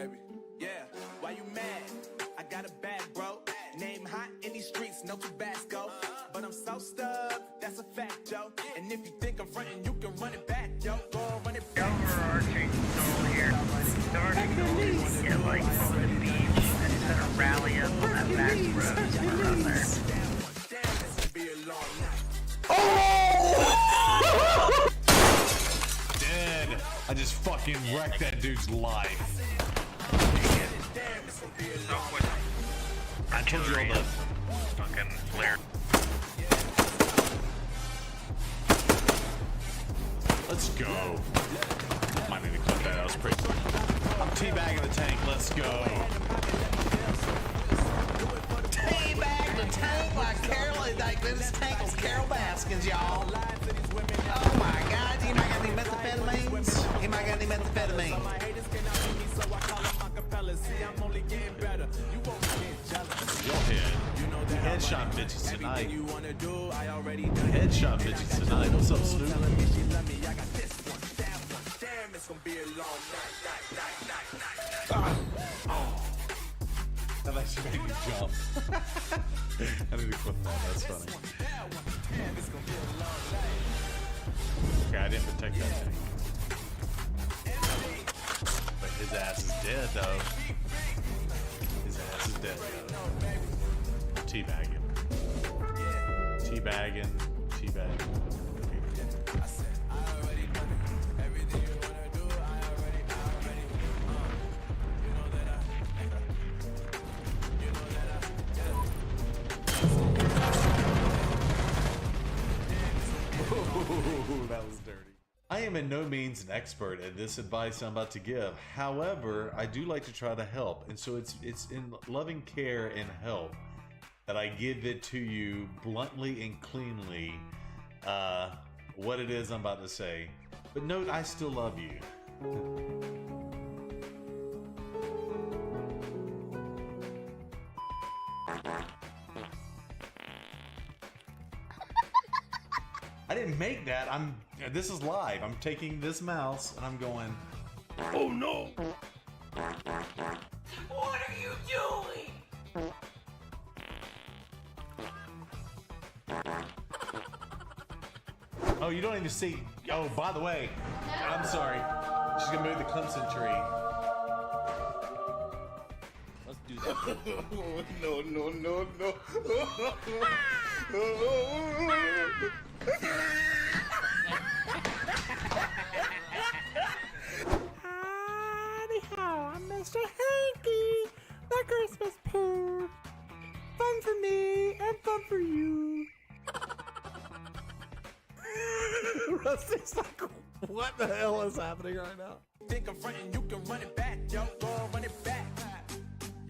baby. Yeah, why you mad? I got a bad bro. Name hot in these streets, no Tabasco. But I'm so stuck, that's a fact, yo. And if you think I'm frontin', you can run it back, yo. Go run it back. Overarching goal here. The overarching goal is to get like over the beach and instead of rally up on that back road and run there. Dead. I just fucking wrecked that dude's life. I told you all the fucking flare. Let's go. Might need to cut that out. It's pretty. I'm teabagging the tank. Let's go. Teabag the tank like Carol, like this tank was Carol Baskins, y'all. Oh my God, you might got any methamphetamines? You might got any methamphetamine? Yo, headshot bitches tonight. Headshot bitches tonight. What's up, Snoop? That actually made me jump. I need to quit that. That's funny. Okay, I didn't protect that thing. But his ass is dead, though. His ass is dead, though. Teabagging. Teabagging. Teabagging. Ooh, that was dirty. I am in no means an expert at this advice I'm about to give. However, I do like to try to help, and so it's in loving care and help that I give it to you bluntly and cleanly what it is I'm about to say. But note, I still love you. I didn't make that. This is live. I'm taking this mouse and I'm going, oh no! What are you doing? Oh, you don't even see. Oh, by the way, I'm sorry. She's gonna move the Clemson tree. Let's do that. No. Howdy ho, I'm Mr. Hanky, the Christmas poo. Fun for me and fun for you. Rusty's like, what the hell is happening right now? Think I'm frontin', you can run it back, yo. Go run it back.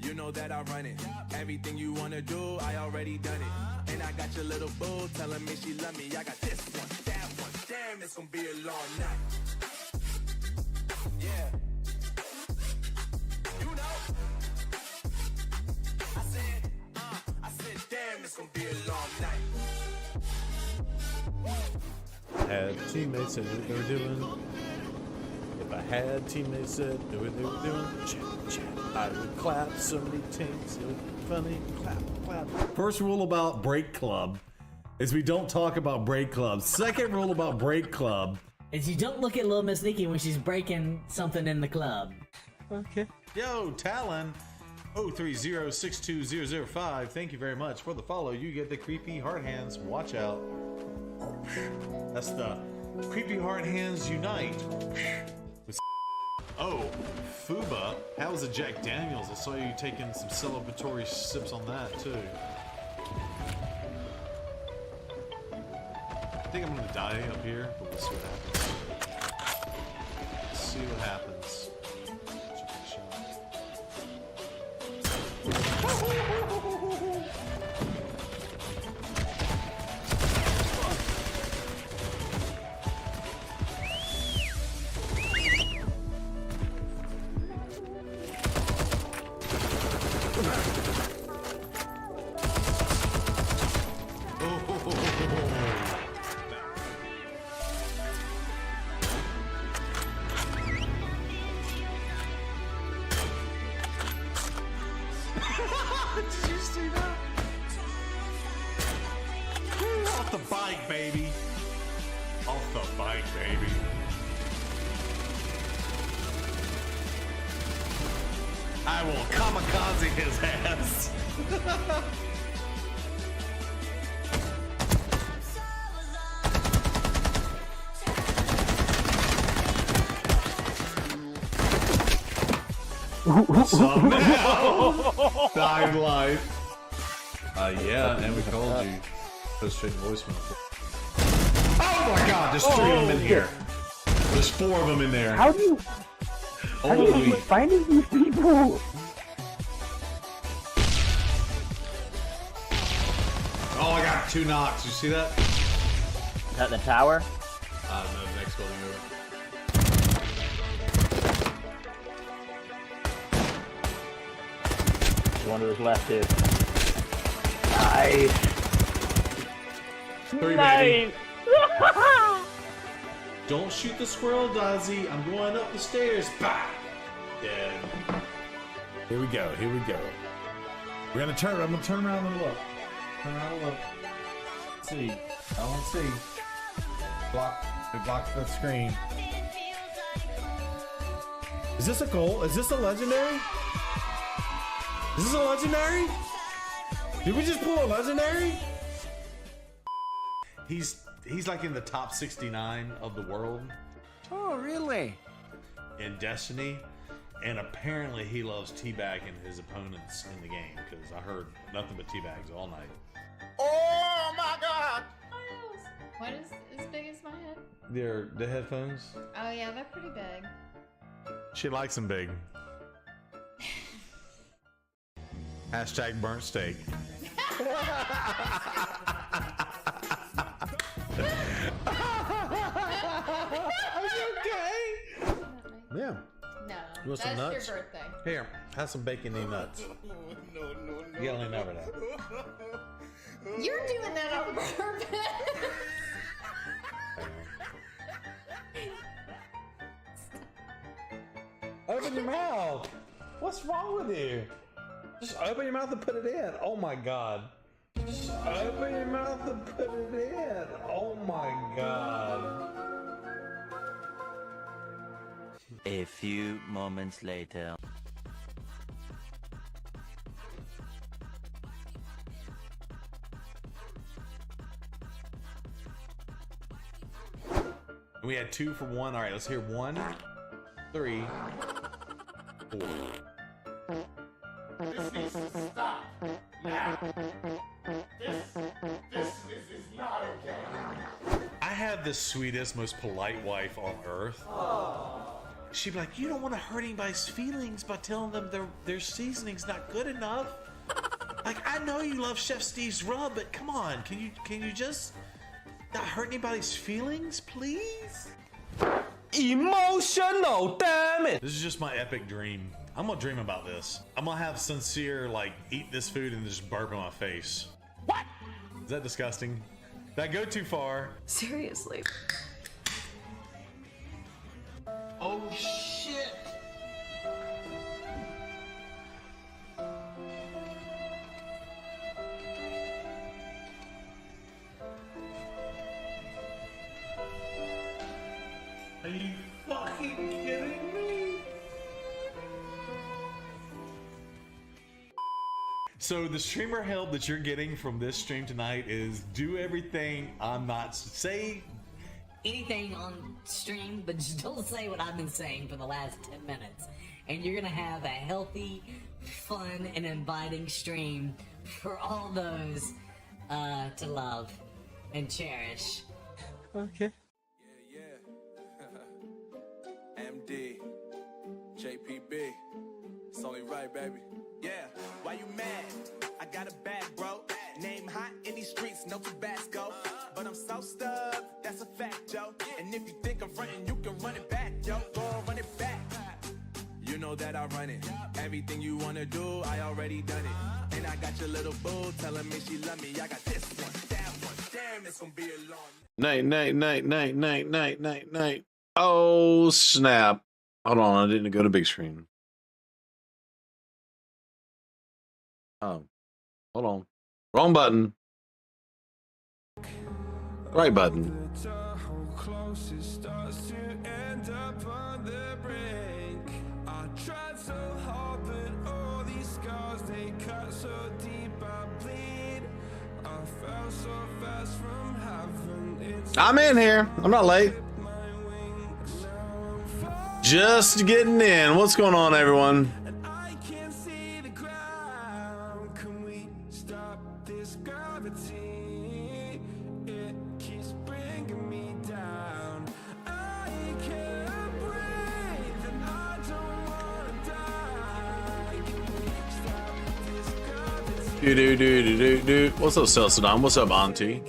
You know that I run it. Everything you wanna do, I already done it. And I got your little boo telling me she love me. I got this one, that one. Damn, it's gonna be a long night. Yeah. You know. I said, damn, it's gonna be a long night. Had teammates said what they were doing. If I had teammates said what they were doing, chat, I would clap. So many tanks, it would be funny. Clap. First rule about Break Club is we don't talk about Break Club. Second rule about Break Club is you don't look at Little Miss Nikki when she's breaking something in the club. Okay. Yo, Talon 030-62005. Thank you very much for the follow. You get the creepy hard hands. Watch out. That's the creepy hard hands unite. Oh, Fuba, how was the Jack Daniels? I saw you taking some celebratory sips on that too. I think I'm gonna die up here, but we'll see what happens. Let's see what happens. the bike, baby. Off the bike, baby. I will kamikaze his ass. So now, dying life. Yeah, and we called you. Go straight voicemail. Oh my God! There's 3 of them in here. There's 4 of them in there. How do you keep finding these people? Oh, I got 2 knocks. You see that? Is that the tower? No, the next building over. One of those left too. Nice. 3, baby. Don't shoot the squirrel, Dazzy. I'm going up the stairs. Bah! Dead. Here we go. Here we go. We're gonna turn. I'm gonna turn around and look. Turn around and look. Let's see. I want to see. Block. It blocks the screen. Is this a goal? Is this a legendary? Is this a legendary? Did we just pull a legendary? He's like in the top 69 of the world Oh, really? in Destiny, and apparently he loves teabagging his opponents in the game because I heard nothing but teabags all night. Oh my God! What is as big as my head? They're the headphones. Oh yeah, they're pretty big. She likes them big. Hashtag burnt steak. Are you okay? Yeah. No, You want some that's nuts? your birthday. Here, have some bacon and nuts. You only never know. You're doing that on purpose. Open your mouth. What's wrong with you? Just open your mouth and put it in. Oh my God. Just open your mouth and put it in. Oh my God. A few moments later. We had 2 for 1. All right, let's hear 1, 3, 4. This needs to stop now. This is not okay. I have the sweetest, most polite wife on earth. She'd be like, "You don't want to hurt anybody's feelings by telling them their seasoning's not good enough." Like, I know you love Chef Steve's rub, but come on, can you just not hurt anybody's feelings, please? Emotional, damn it! This is just my epic dream. I'm gonna dream about this. I'm gonna have Sincere like eat this food and just burp in my face. What? Is that disgusting? Did I go too far? Seriously. Oh shit! Are you fucking kidding me? So the streamer help that you're getting from this stream tonight is do everything I'm not say. Anything on stream, but just don't say what I've been saying for the last 10 minutes. And you're gonna have a healthy, fun, and inviting stream for all those to love and cherish. Okay. MD, JPB, it's only right, baby. Yeah, why you mad? I got a bag, bro. Name hot in these streets, no Tabasco. But I'm so stubbed, that's a fact, yo. And if you think I'm frontin', you can run it back, yo. Go on, run it back. You know that I run it. Everything you wanna do, I already done it. And I got your little boo telling me she love me. I got this one, that one. Damn, it's gonna be a long Night, night, night, night, night, night, night, night. Oh, snap. Hold on, I didn't go to big screen. Oh, hold on. Wrong button. Right button. I'm in here. I'm not late. Just getting in. What's going on, everyone? What's up, Celsadon? What's up, Auntie?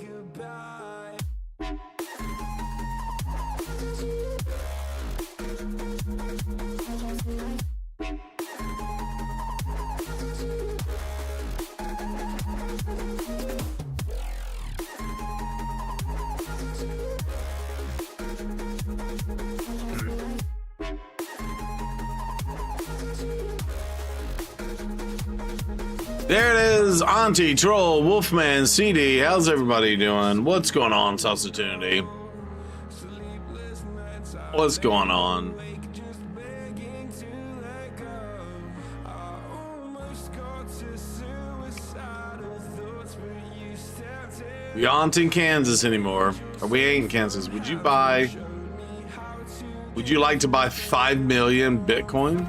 There it is, Auntie, Troll, Wolfman, CD. How's everybody doing? What's going on, Substituty? What's going on? We aren't in Kansas anymore. Or we ain't in Kansas. Would you like to buy 5 million Bitcoin?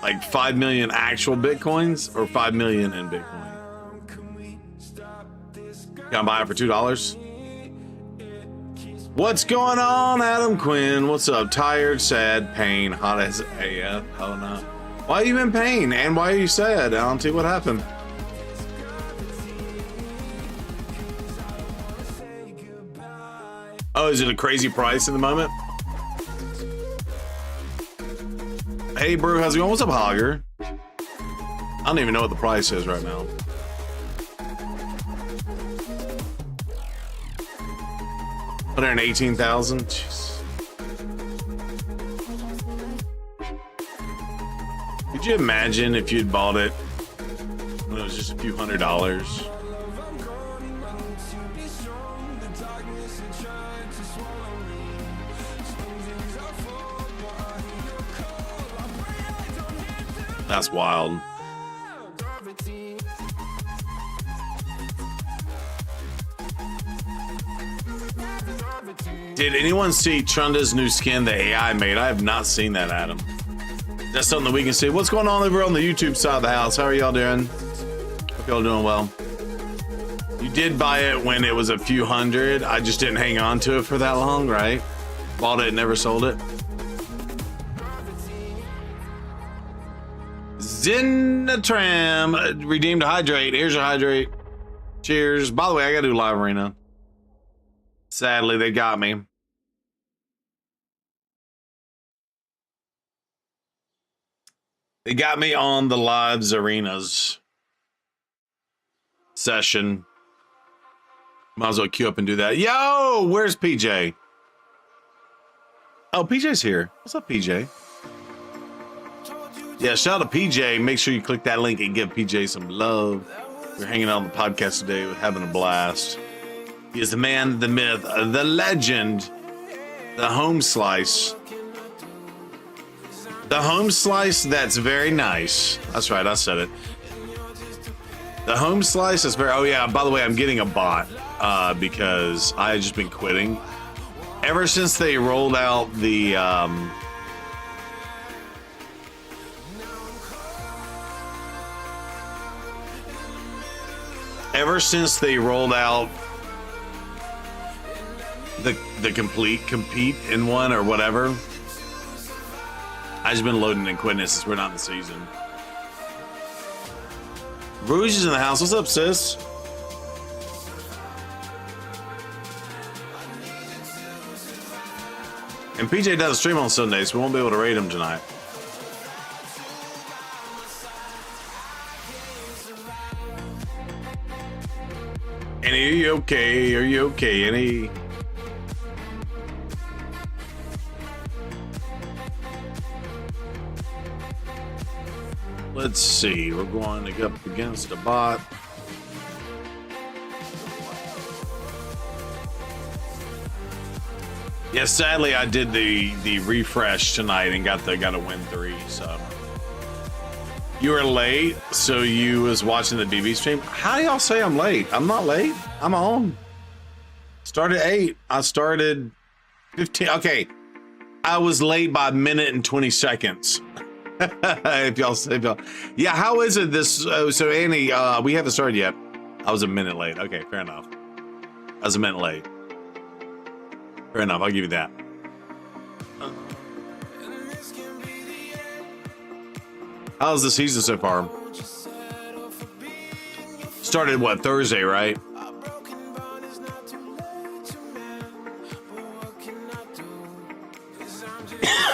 Like 5 million actual Bitcoins or 5 million in Bitcoin? Can I buy it for $2? What's going on, Adam Quinn? What's up? Tired, sad, pain, hot as AF. Oh no. Why are you in pain? And why are you sad, Auntie? What happened? Oh, is it a crazy price in the moment? Hey, Brew, how's it going? What's up, Hogger? I don't even know what the price is right now. $118,000. Jeez. Could you imagine if you'd bought it when it was just a few $100s? That's wild. Did anyone see Trunda's new skin the AI made? I have not seen that, Adam. That's something that we can see. What's going on over on the YouTube side of the house? How are y'all doing? Hope y'all doing well. You did buy it when it was a few hundred. I just didn't hang on to it for that long, right? Bought it and never sold it. Zinatram redeemed a hydrate. Here's your hydrate. Cheers. By the way, I gotta do live arena. Sadly, they got me. They got me on the lives arenas session. Might as well queue up and do that. Yo, where's PJ? Oh, PJ's here. What's up, PJ? Yeah, shout out to PJ. Make sure you click that link and give PJ some love. We're hanging out on the podcast today. We're having a blast. He is the man, the myth, the legend, the home slice. The home slice that's very nice. That's right, I said it. The home slice is very... Oh, yeah, by the way, I'm getting a bot because I had just been quitting. Ever since they rolled out the... Ever since they rolled out the compete in one or whatever, I've just been loading and quitting it since we're not in the season. Rouge is in the house. What's up, sis? And PJ does a stream on Sunday, so we won't be able to raid him tonight. Annie, are you okay? Are you okay, Annie? Let's see. We're going to go up against a bot. Yeah, sadly I did the refresh tonight and got a win 3. So you were late, so you was watching the DB stream. How do y'all say I'm late? I'm not late. I'm on. Started 8. I started 15. Okay, I was late by a minute and 20 seconds. if y'all, yeah. How is it this? So Annie, we haven't started yet. I was a minute late. Okay, fair enough. I was a minute late. Fair enough. I'll give you that. How's the season so far? Started what, Thursday, right?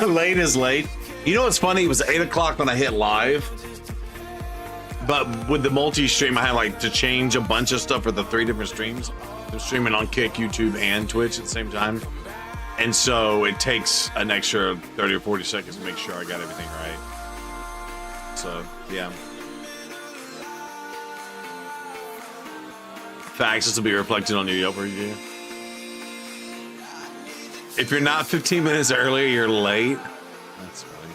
Late is late. You know what's funny? It was 8 o'clock when I hit live. But with the multi-stream, I had like to change a bunch of stuff for the 3 different streams. I'm streaming on Kick, YouTube, and Twitch at the same time. And so it takes an extra 30 or 40 seconds to make sure I got everything right. So, yeah. Facts, this will be reflected on your Yelp review. If you're not 15 minutes earlier, you're late. That's funny.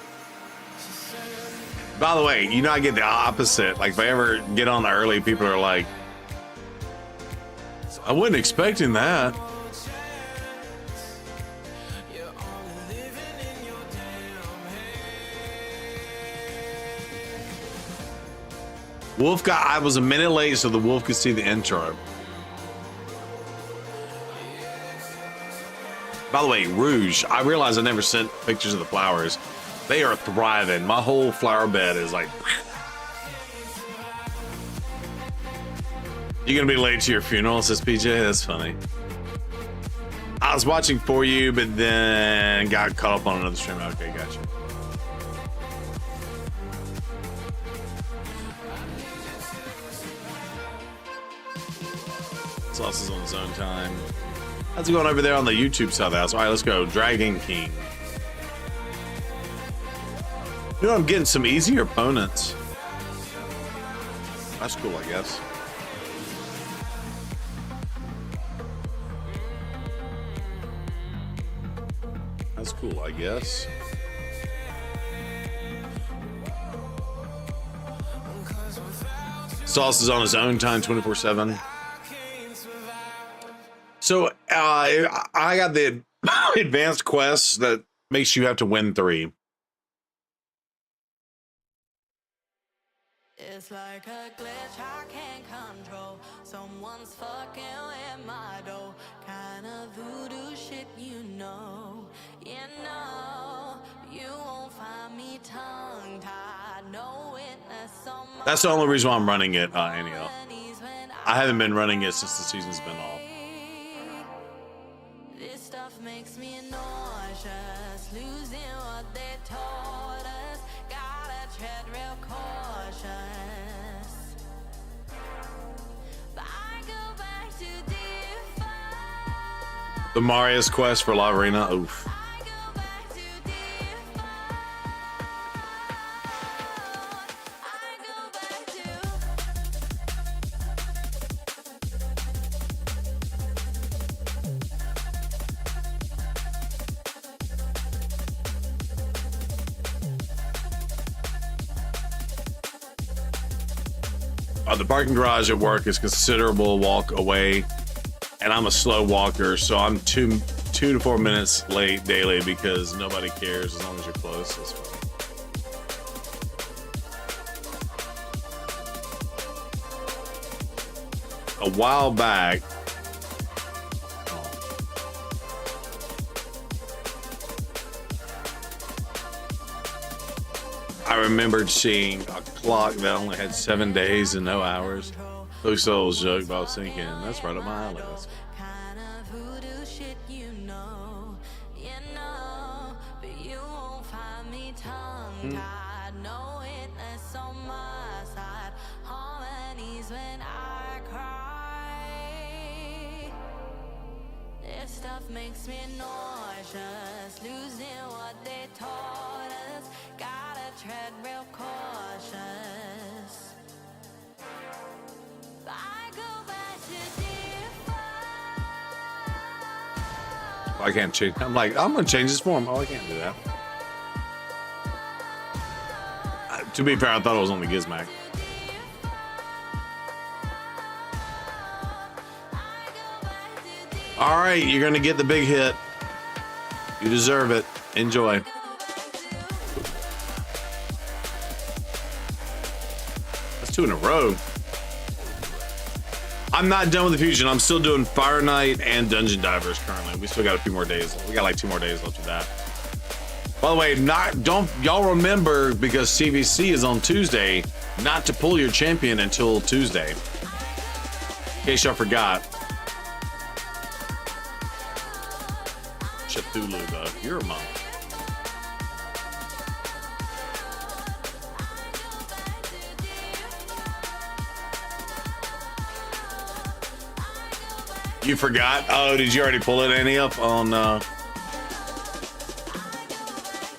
By the way, you know, I get the opposite. Like, if I ever get on early, people are like, I wasn't expecting that. Wolf I was a minute late so the wolf could see the intro. By the way, Rouge, I realized I never sent pictures of the flowers. They are thriving. My whole flower bed is like... You gonna be late to your funeral, says PJ? That's funny. I was watching For You, but then got caught up on another stream. Okay, gotcha. Sauce is on his own time. How's it going over there on the YouTube side of the house? All right, let's go. Dragon King. You know, I'm getting some easier opponents. That's cool, I guess. That's cool, I guess. Sauce is on his own time 24/7. So I got the advanced quest that makes you have to win 3. It's like a glitch I can't control. Someone's fucking with my dough. Kind of voodoo shit, you know. You know, you won't find me tongue-tied. No witness on my... That's the only reason why I'm running it, Anio. I haven't been running it since the season's been off. This stuff makes me nauseous. Losing what they taught us. Gotta tread real cautious. But I go back to defy. The Marius quest for La Arena. Oof. The parking garage at work is considerable walk away, and I'm a slow walker, so I'm 2 to 4 minutes late daily because nobody cares as long as you're close. That's fine. A while back, I remembered seeing a clock that only had 7 days and no hours. Those souls joke, but I was thinking, that's right up my alley. Kind of voodoo shit, you know. You know, but you won't find me tongue-tied. No witness on my side. Harmonies when I cry. This stuff makes me nauseous. Losing what they taught us. Gotta tread real cautious. I go back to defy. I can't change. I'm like, I'm gonna change this form. Oh, I can't do that. To be fair, I thought it was on the Gizmac. All right, you're gonna get the big hit. You deserve it. Enjoy. That's 2 in a row. I'm not done with the fusion. I'm still doing Fire Knight and Dungeon Divers currently. We still got a few more days. We got like 2 more days left of that. By the way, don't y'all remember, because CVC is on Tuesday, not to pull your champion until Tuesday. In case y'all forgot. Cthulhu, though. You're a monk. You forgot? Oh, did you already pull it any up on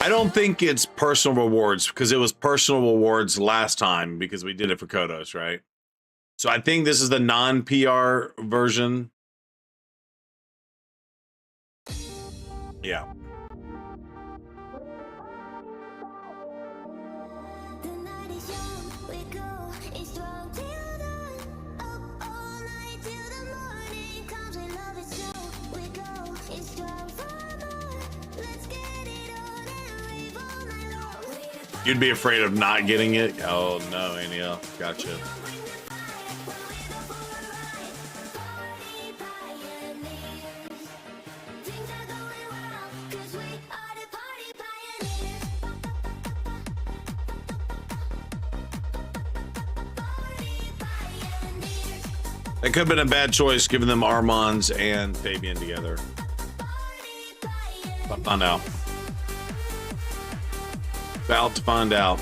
I don't think it's personal rewards, because it was personal rewards last time because we did it for Kodos, right? So I think this is the non-PR version. Yeah. You'd be afraid of not getting it? Oh no, Aniel. Gotcha. It could have been a bad choice giving them Armands and Fabian together. But find out. About to find out.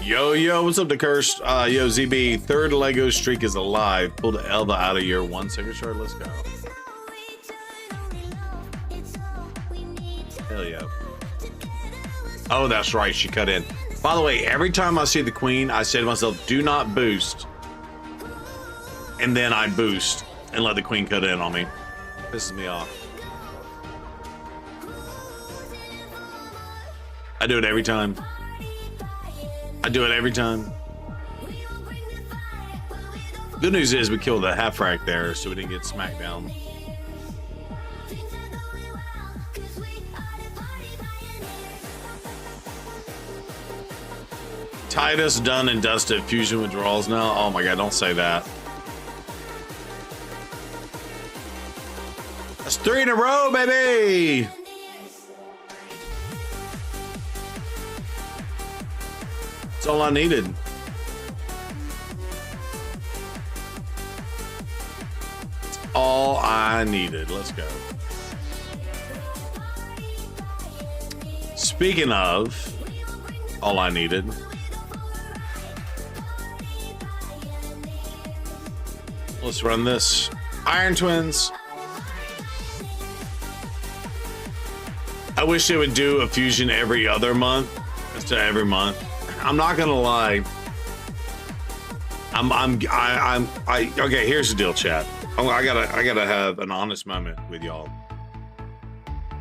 Yo, what's up to Cursed? Yo, ZB, 3rd Lego streak is alive. Pulled Elva out of year 1 signature. Let's go. Hell yeah. Oh, that's right. She cut in. By the way, every time I see the queen, I say to myself, do not boost. And then I boost and let the queen cut in on me. Pisses me off. I do it every time. I do it every time. Good news is we killed the half rack there, so we didn't get smacked down. Titus done and dusted. Fusion withdrawals now. Oh my god, don't say that. That's 3 in a row, baby. That's all I needed. That's all I needed. Let's go. Speaking of all I needed, let's run this. Iron Twins. I wish they would do a fusion every other month instead of every month. I'm not gonna lie. Okay, here's the deal, chat. I gotta have an honest moment with y'all.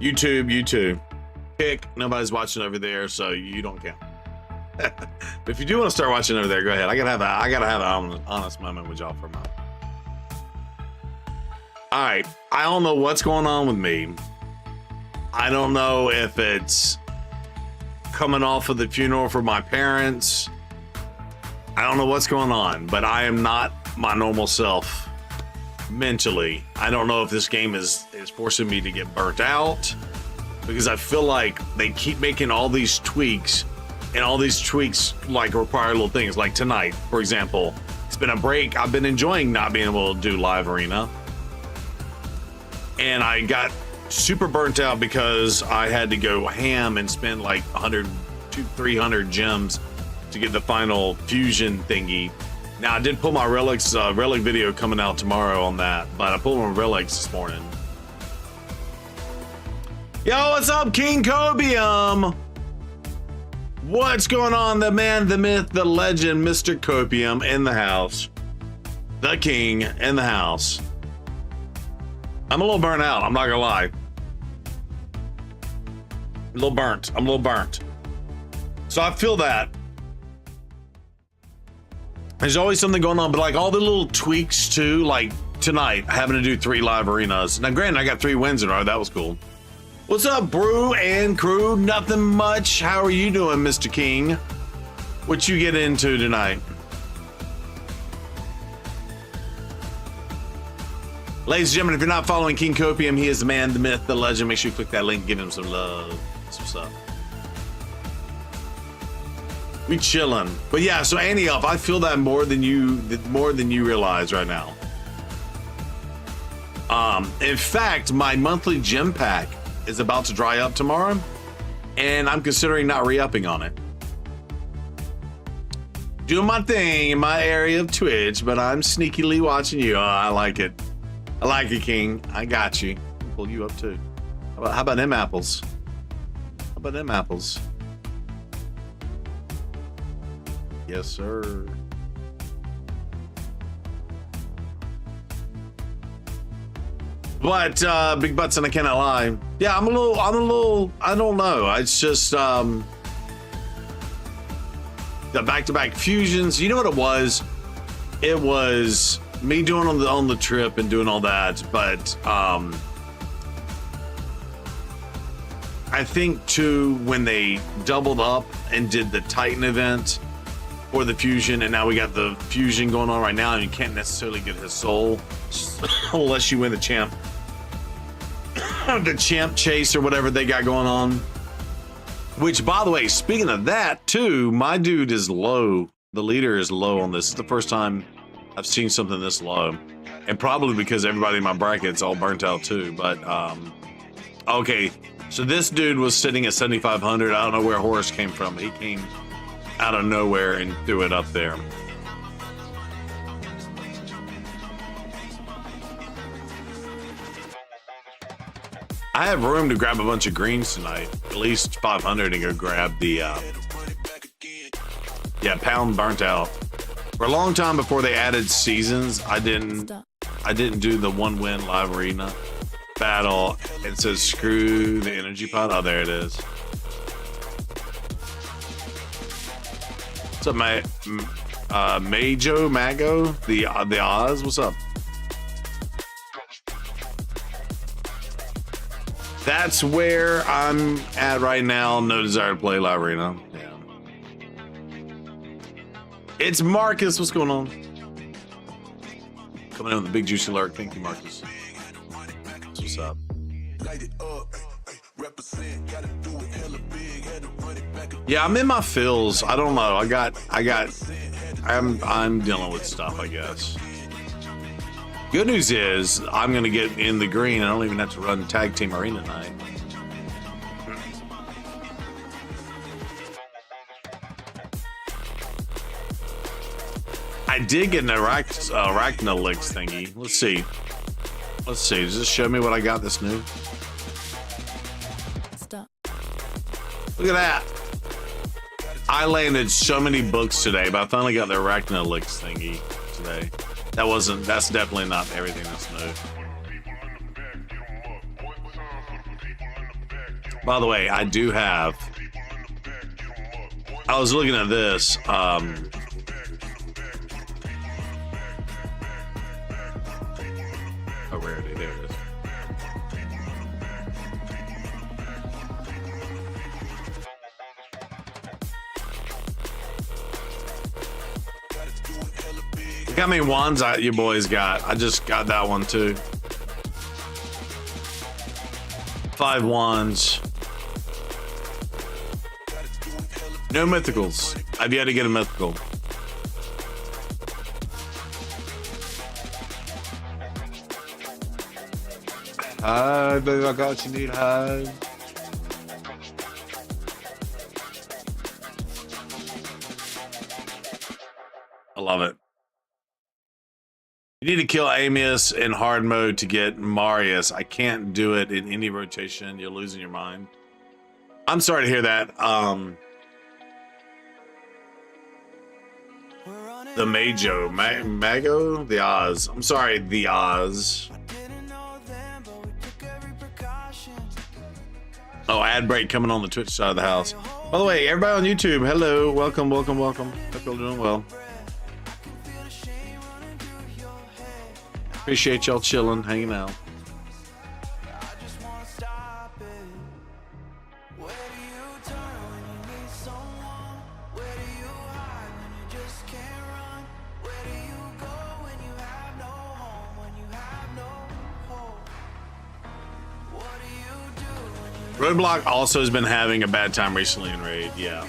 YouTube. Kick. Nobody's watching over there, so you don't count. But if you do want to start watching over there, go ahead. I gotta have an honest moment with y'all for a moment. All right, I don't know what's going on with me. I don't know if it's coming off of the funeral for my parents. I don't know what's going on, but I am not my normal self mentally. I don't know if this game is forcing me to get burnt out, because I feel like they keep making all these tweaks, and all these tweaks like require little things. Like tonight, for example, it's been a break. I've been enjoying not being able to do live arena, and I got super burnt out because I had to go ham and spend like 300 gems to get the final fusion thingy. Now I did pull my relics relic video coming out tomorrow on that, but I pulled my relics this morning. Yo, what's up, King Cobium? What's going on? The man, the myth, the legend, Mr. Copium in the house. The king in the house. I'm a little burnt out, I'm not gonna lie. A little burnt. I'm a little burnt. So I feel that. There's always something going on, but like all the little tweaks too, like tonight, having to do 3 live arenas. Now granted, I got 3 wins in a row, that was cool. What's up, brew and crew? Nothing much. How are you doing, Mr. King? What you get into tonight? Ladies and gentlemen, if you're not following King Copium, he is the man, the myth, the legend. Make sure you click that link, give him some love. That's what's up. We chillin'. But yeah, so Annie Elf, I feel that more than you realize right now. In fact, my monthly gym pack is about to dry up tomorrow, and I'm considering not re-upping on it. Doing my thing in my area of Twitch, but I'm sneakily watching you. Oh, I like it. I like it, King. I got you. I'll pull you up too. How about them apples? How about them apples? Yes, sir. But big butts and I cannot lie. Yeah, I'm a little, I don't know. It's just the back-to-back fusions. You know what it was? It was me doing on the trip and doing all that, but I think too when they doubled up and did the Titan event for the fusion, and now we got the fusion going on right now, and you can't necessarily get his soul unless you win the champ chase or whatever they got going on. Which, by the way, speaking of that too, my dude is low. The leader is low on this. It's the first time I've seen something this low, and probably because everybody in my bracket's all burnt out too. But okay, so this dude was sitting at 7,500. I don't know where Horace came from. He came out of nowhere and threw it up there. I have room to grab a bunch of greens tonight, at least 500, and go grab the pound burnt out. For a long time before they added seasons, I didn't do the 1-win live arena battle. It says screw the energy pot. Oh, there it is. What's up, Mago, the Oz? What's up? That's where I'm at right now. No desire to play La Arena. Yeah. It's Marcus. What's going on? Coming in with the big juicy alert. Thank you, Marcus. What's up? Yeah, I'm in my feels. I don't know. I'm dealing with stuff, I guess. Good news is I'm gonna get in the green. I don't even have to run tag team arena tonight. I did get an Arachnolix thingy. Let's see. Does this show me what I got this new? Stop. Look at that. I landed so many books today, but I finally got the Arachnolix thingy today. That's definitely not everything that's new. By the way, I do have, I was looking at this, oh, rarity, there it is. Look how many wands you boys got. I just got that one too. 5 wands. No mythicals. I've yet to get a mythical. Hi, baby, I got what you need. Hi. I love it. You need to kill Amius in hard mode to get Marius. I can't do it in any rotation. You're losing your mind. I'm sorry to hear that. The Majo. Mago? The Oz. I'm sorry, the Oz. Oh, ad break coming on the Twitch side of the house. By the way, everybody on YouTube, hello. Welcome, welcome, welcome. Hope you're doing well. Appreciate y'all chilling, hanging out. Roadblock also has been having a bad time recently in Raid, yeah.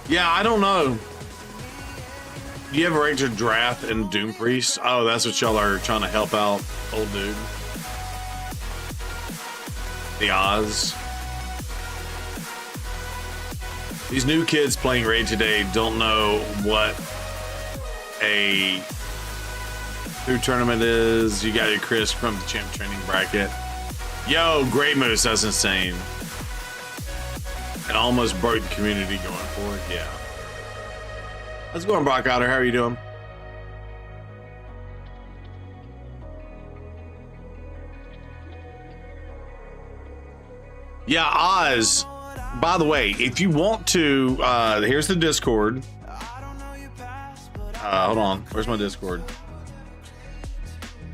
Yeah, I don't know. Do you have a Ranger Draft and Doom Priest? Oh, that's what y'all are trying to help out, old dude. The Oz. These new kids playing Raid today don't know what a who tournament is. You got your Chris from the champ training bracket. Yo, Great Moose, that's insane. And almost broke the community going for it, yeah. How's it going, Brock Otter? How are you doing? Yeah, Oz. By the way, if you want to, here's the Discord. Hold on, where's my Discord?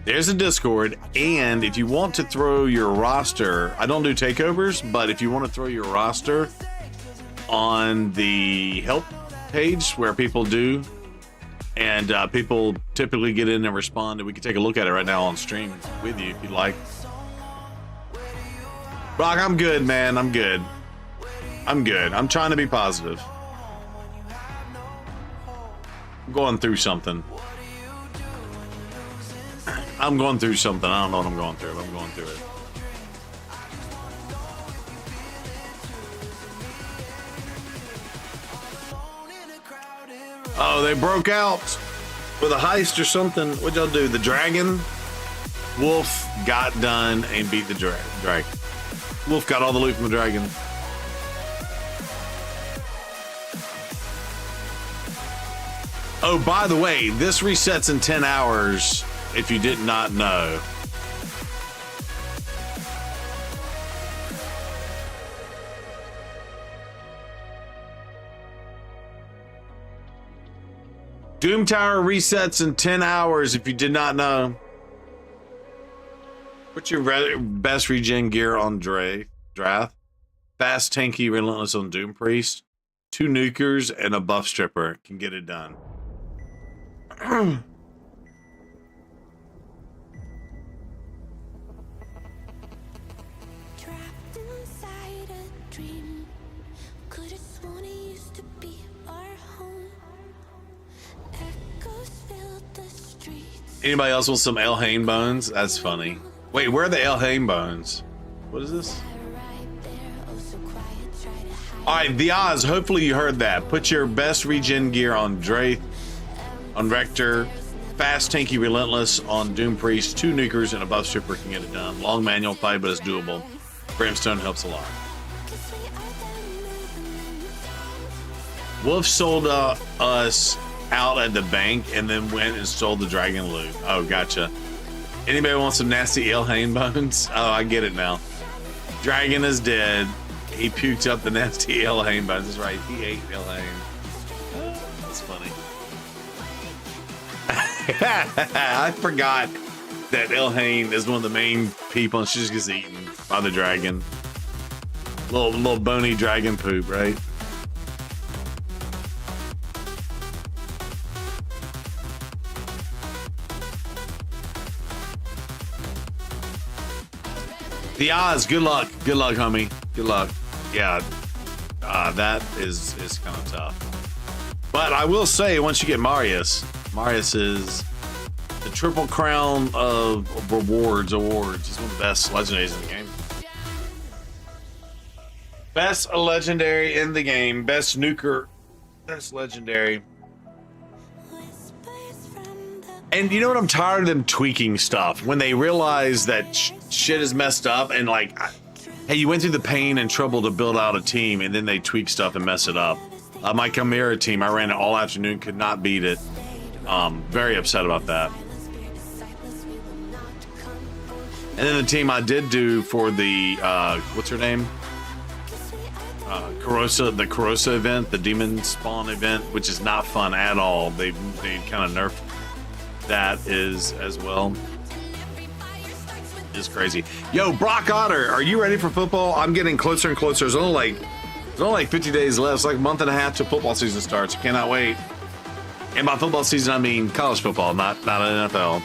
There's a Discord, and if you want to throw your roster, I don't do takeovers, but if you want to throw your roster on the help page where people do, and people typically get in and respond, and we can take a look at it right now on stream with you if you'd like. Brock, I'm good, man. I'm good. I'm good. I'm trying to be positive. I'm going through something. I'm going through something. I don't know what I'm going through, but I'm going through it. Oh, they broke out with a heist or something. What'd y'all do? The dragon? Wolf got done and beat the dragon. Wolf got all the loot from the dragon. Oh, by the way, this resets in 10 hours. If you did not know. Doom Tower resets in 10 hours if you did not know. Put your best regen gear on Drath. Fast, tanky, relentless on Doom Priest. 2 nukers and a buff stripper can get it done. Anybody else want some El Hain bones? That's funny. Wait, where are the El Hain bones? What is this? Alright, the Oz, hopefully you heard that. Put your best regen gear on Drath, on Rector, fast, tanky, relentless on Doom Priest, 2 nukers and a buff stripper can get it done. Long manual fight, but it's doable. Brimstone helps a lot. Wolf sold us out at the bank and then went and stole the dragon loot. Oh, gotcha. Anybody want some nasty El Hain bones? Oh, I get it now. Dragon is dead. He puked up the nasty El Hain bones. That's right. He ate El Hain. That's funny. I forgot that El Hain is one of the main people and she just gets eaten by the dragon. Little bony dragon poop, right? The Oz, good luck, homie. Good luck. Yeah, that is kind of tough. But I will say, once you get Marius is the triple crown of awards. He's one of the best legendaries in the game. Best legendary in the game. Best nuker. Best legendary. And you know what? I'm tired of them tweaking stuff when they realize that shit is messed up and like, hey, you went through the pain and trouble to build out a team and then they tweak stuff and mess it up. My Chimera team, I ran it all afternoon, could not beat it. Very upset about that. And then the team I did do for the, what's her name? The Corrosa event, the Demon Spawn event, which is not fun at all. They kind of nerfed that as well. It's crazy. Yo, Brock Otter, are you ready for football? I'm getting closer and closer. There's only like 50 days left. It's like a month and a half till football season starts. I cannot wait. And by football season, I mean college football, not NFL.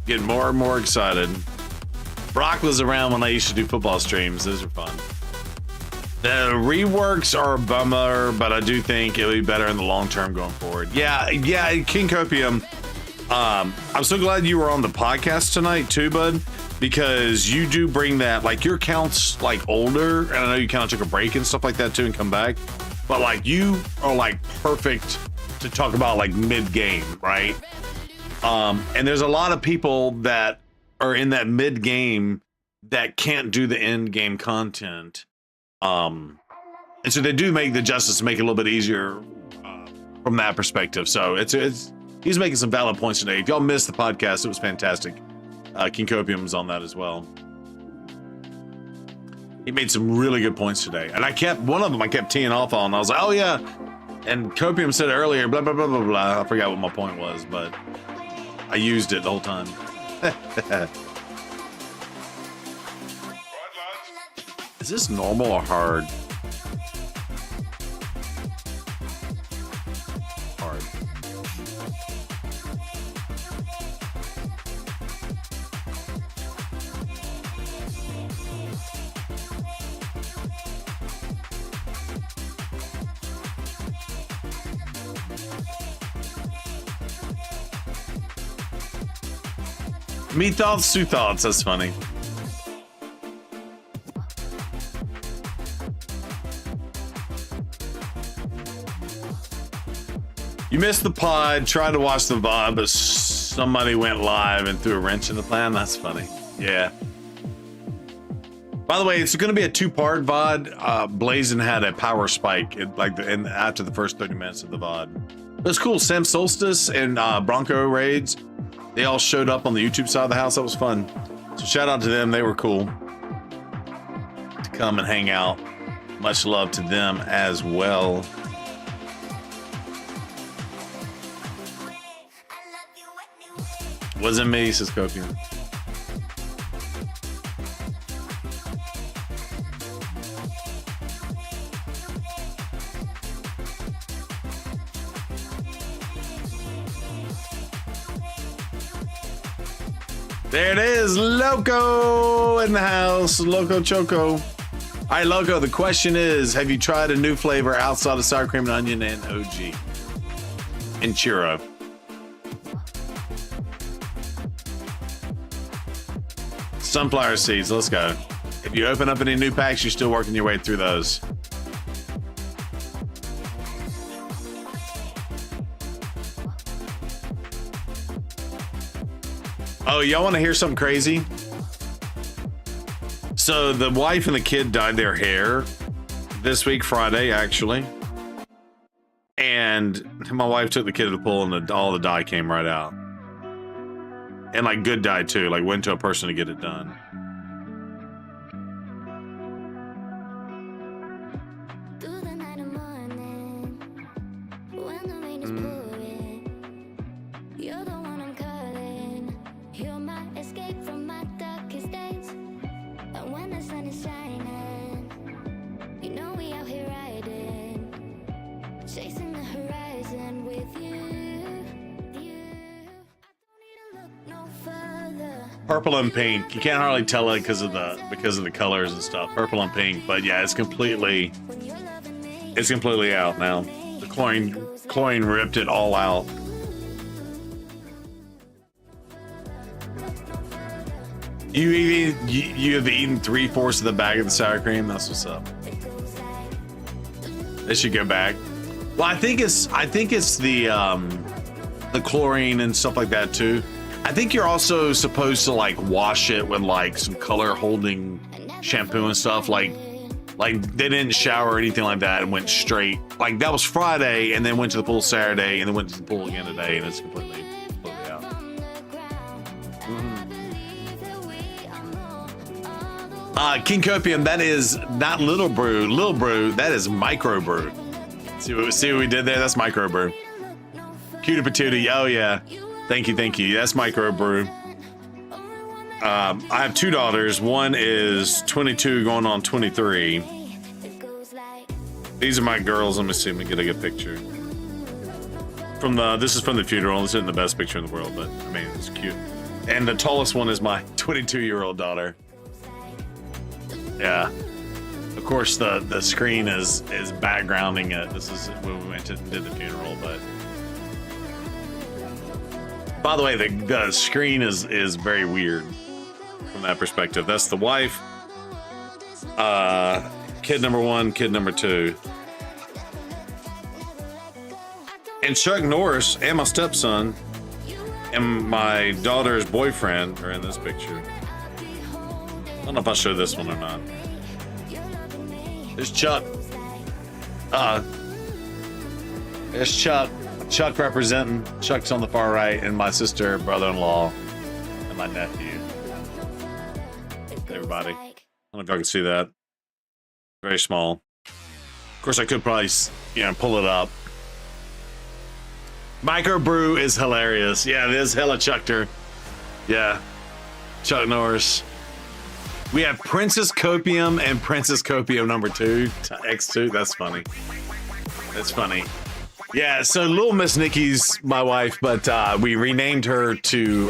Getting more and more excited. Brock was around when I used to do football streams. Those are fun. The reworks are a bummer, but I do think it'll be better in the long term going forward. Yeah, King Copium. I'm so glad you were on the podcast tonight too, bud, because you do bring that, like, your account's like older, and I know you kind of took a break and stuff like that too and come back, but like you are like perfect to talk about like mid-game, right? And there's a lot of people that are in that mid-game that can't do the end-game content. And so they do make the justice to make it a little bit easier from that perspective. So he's making some valid points today. If y'all missed the podcast, it was fantastic. King Copium was on that as well. He made some really good points today. And one of them I kept teeing off on. I was like, oh yeah. And Copium said earlier, blah, blah, blah, blah, blah. I forgot what my point was, but I used it the whole time. Is this normal or hard? Hard. Me thoughts, Sue thoughts. That's funny. You missed the pod, tried to watch the VOD, but somebody went live and threw a wrench in the plan. That's funny. Yeah. By the way, it's going to be a 2-part VOD. Blazin had a power spike after the first 30 minutes of the VOD. It was cool. Sam Solstice and Bronco Raids, they all showed up on the YouTube side of the house. That was fun. So shout out to them. They were cool to come and hang out. Much love to them as well. Wasn't me, says Copium. There it is, Loco in the house, Loco Choco. All right, Loco, the question is, have you tried a new flavor outside of sour cream and onion and OG? And churro. Sunflower seeds, let's go. If you open up any new packs, you're still working your way through those. Oh, y'all want to hear something crazy? So the wife and the kid dyed their hair this week, Friday, actually. And my wife took the kid to the pool and all the dye came right out. And like good dye too, like went to a person to get it done. Purple and pink. You can't hardly tell it because of the colors and stuff. Purple and pink, but yeah, it's completely out now. The chlorine ripped it all out. You have eaten 3/4 of the bag of the sour cream. That's what's up. They should go back. Well, I think it's the chlorine and stuff like that too. I think you're also supposed to like wash it with like some color holding shampoo and stuff. Like they didn't shower or anything like that and went straight. Like that was Friday and then went to the pool Saturday and then went to the pool again today and it's completely out. King Copium, that is not Little Brew. Little Brew, that is Micro Brew. See what we did there? That's Micro Brew. Cutie Patootie, oh yeah. Thank you. That's Micro Brew. I have 2 daughters. One is 22 going on 23. These are my girls. Let me see. Let me get a good picture. This is from the funeral. This isn't the best picture in the world, but I mean, it's cute. And the tallest one is my 22-year-old daughter. Yeah. Of course, the screen is backgrounding it. This is when we went and did the funeral, but. By the way, the screen is very weird from that perspective. That's the wife, kid number 1, kid number 2, and Chuck Norris and my stepson and my daughter's boyfriend are in this picture. I don't know if I showed this one or not. There's Chuck. There's Chuck. Chuck representing. Chuck's on the far right, and my sister, brother-in-law, and my nephew. Everybody. I don't know if y'all can see that. Very small. Of course, I could probably, pull it up. Micro Brew is hilarious. Yeah, it is hella Chuckter. Yeah. Chuck Norris. We have Princess Copium and Princess Copium number 2, X2. That's funny. That's funny. Yeah, so Little Miss Nikki's my wife, but we renamed her to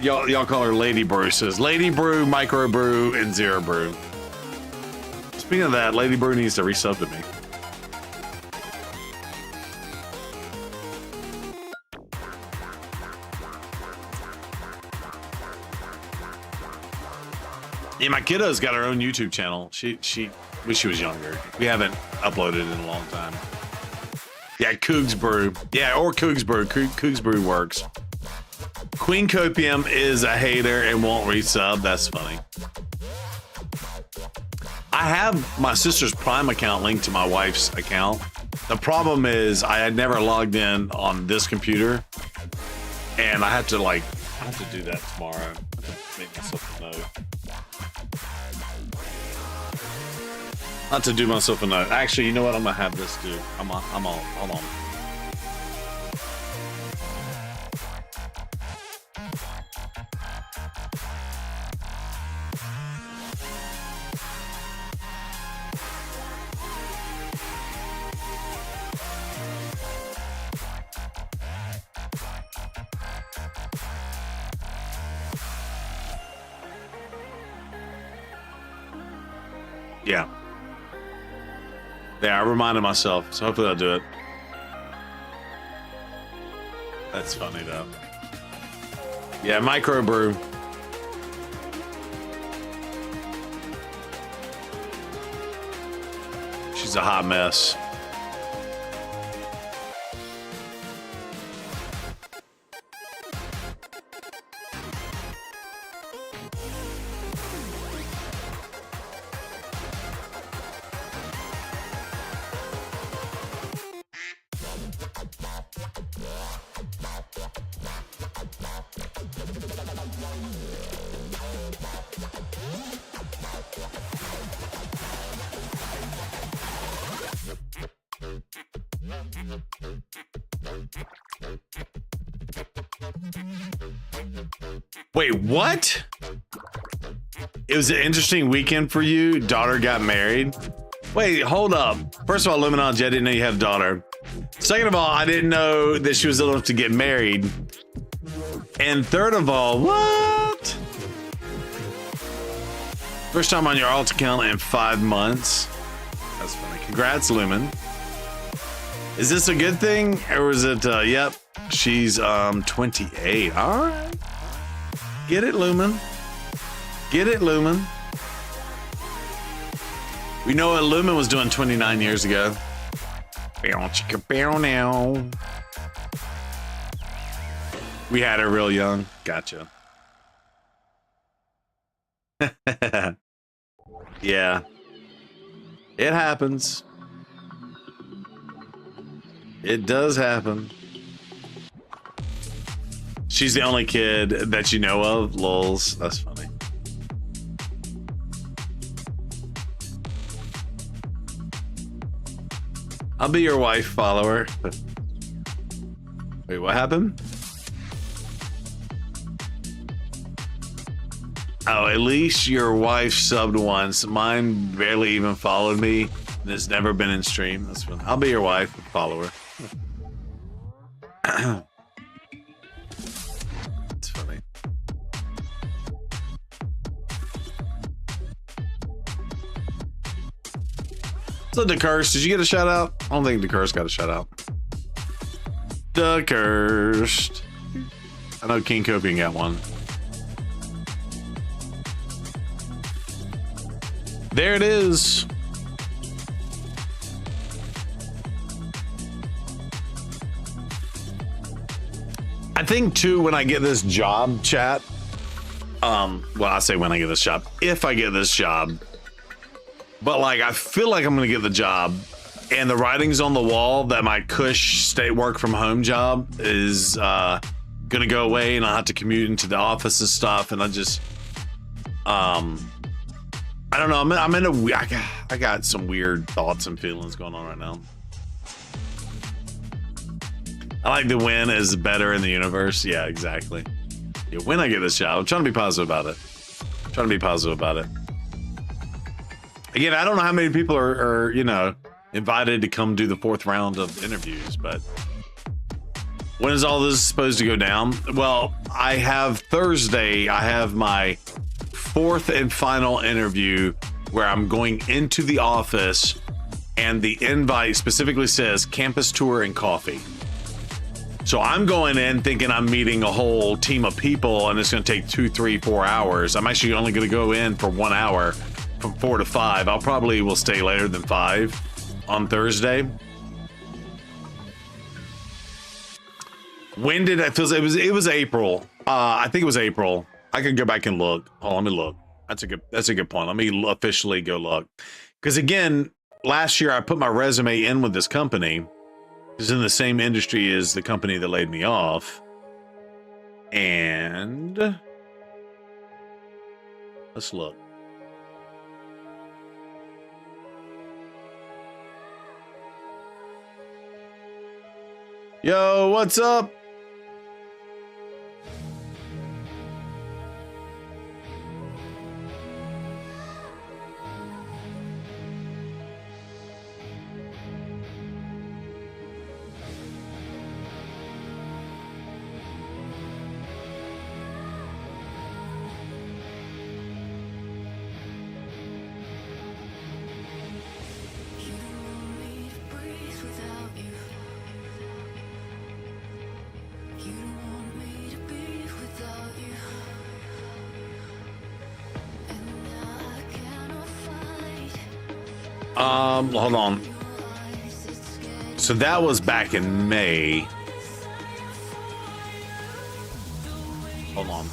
y'all call her Lady Brew. So it's Lady Brew, Micro Brew, and Zero Brew. Speaking of that, Lady Brew needs to resub to me. Yeah, my kiddo's got her own YouTube channel. She wish she was younger. We haven't uploaded in a long time. Yeah, Cougs Brew. Yeah, or Cougs Brew. Cougs Brew works. Queen Copium is a hater and won't resub. That's funny. I have my sister's Prime account linked to my wife's account. The problem is I had never logged in on this computer, and I have to do that tomorrow. I have to make myself a note. Not to do myself a note. Actually, you know what? I'm gonna have this do. I'm on. Hold on. Yeah. Yeah, I reminded myself, so hopefully I'll do it. That's funny though. Yeah, Micro Brew. She's a hot mess. Wait, what? It was an interesting weekend for you. Daughter got married. Wait, hold up. First of all, Luminology, I didn't know you had a daughter. Second of all, I didn't know that she was old enough to get married. And third of all, what? First time on your alt account in 5 months. That's funny. Congrats, Lumen. Is this a good thing? Or is it, yep, she's 28. All right. Get it, Lumen. Get it, Lumen. We know what Lumen was doing 29 years ago. Bow chicka bow now. We had her real young. Gotcha. Yeah. It happens. It does happen. She's the only kid that you know of. Lols. That's funny. I'll be your wife, follower. Wait, what happened? Oh, at least your wife subbed once. Mine barely even followed me. And has never been in stream. That's fun. I'll be your wife, follower. It's funny. So DeCurse, did you get a shout out? I don't think DeCurse got a shout out. DeCurse. I know King Copian got one. There it is. I think too, when I get this job, chat, well, I say when I get this job, if I get this job, but like, I feel like I'm gonna get the job and the writing's on the wall that my cush state work from home job is gonna go away and I'll have to commute into the office and stuff. And I just, I don't know. I'm in a, I got some weird thoughts and feelings going on right now. I like the win is better in the universe. Yeah, exactly. Yeah, when I get this job, I'm trying to be positive about it. I'm trying to be positive about it. Again, I don't know how many people are, you know, invited to come do the 4th round of interviews, but when is all this supposed to go down? Well, I have Thursday, I have my 4th and final interview where I'm going into the office and the invite specifically says campus tour and coffee. So I'm going in thinking I'm meeting a whole team of people and it's going to take 2, 3, 4 hours. I'm actually only going to go in for 1 hour from 4 to 5. I'll probably will stay later than 5 on Thursday. When did it feel? It was April. I think it was April. I could go back and look. Oh, let me look. That's a good point. Let me officially go look. Because again, last year I put my resume in with this company. It's in the same industry as the company that laid me off. And let's look. Yo, what's up? Hold on. So that was back in May. Hold on.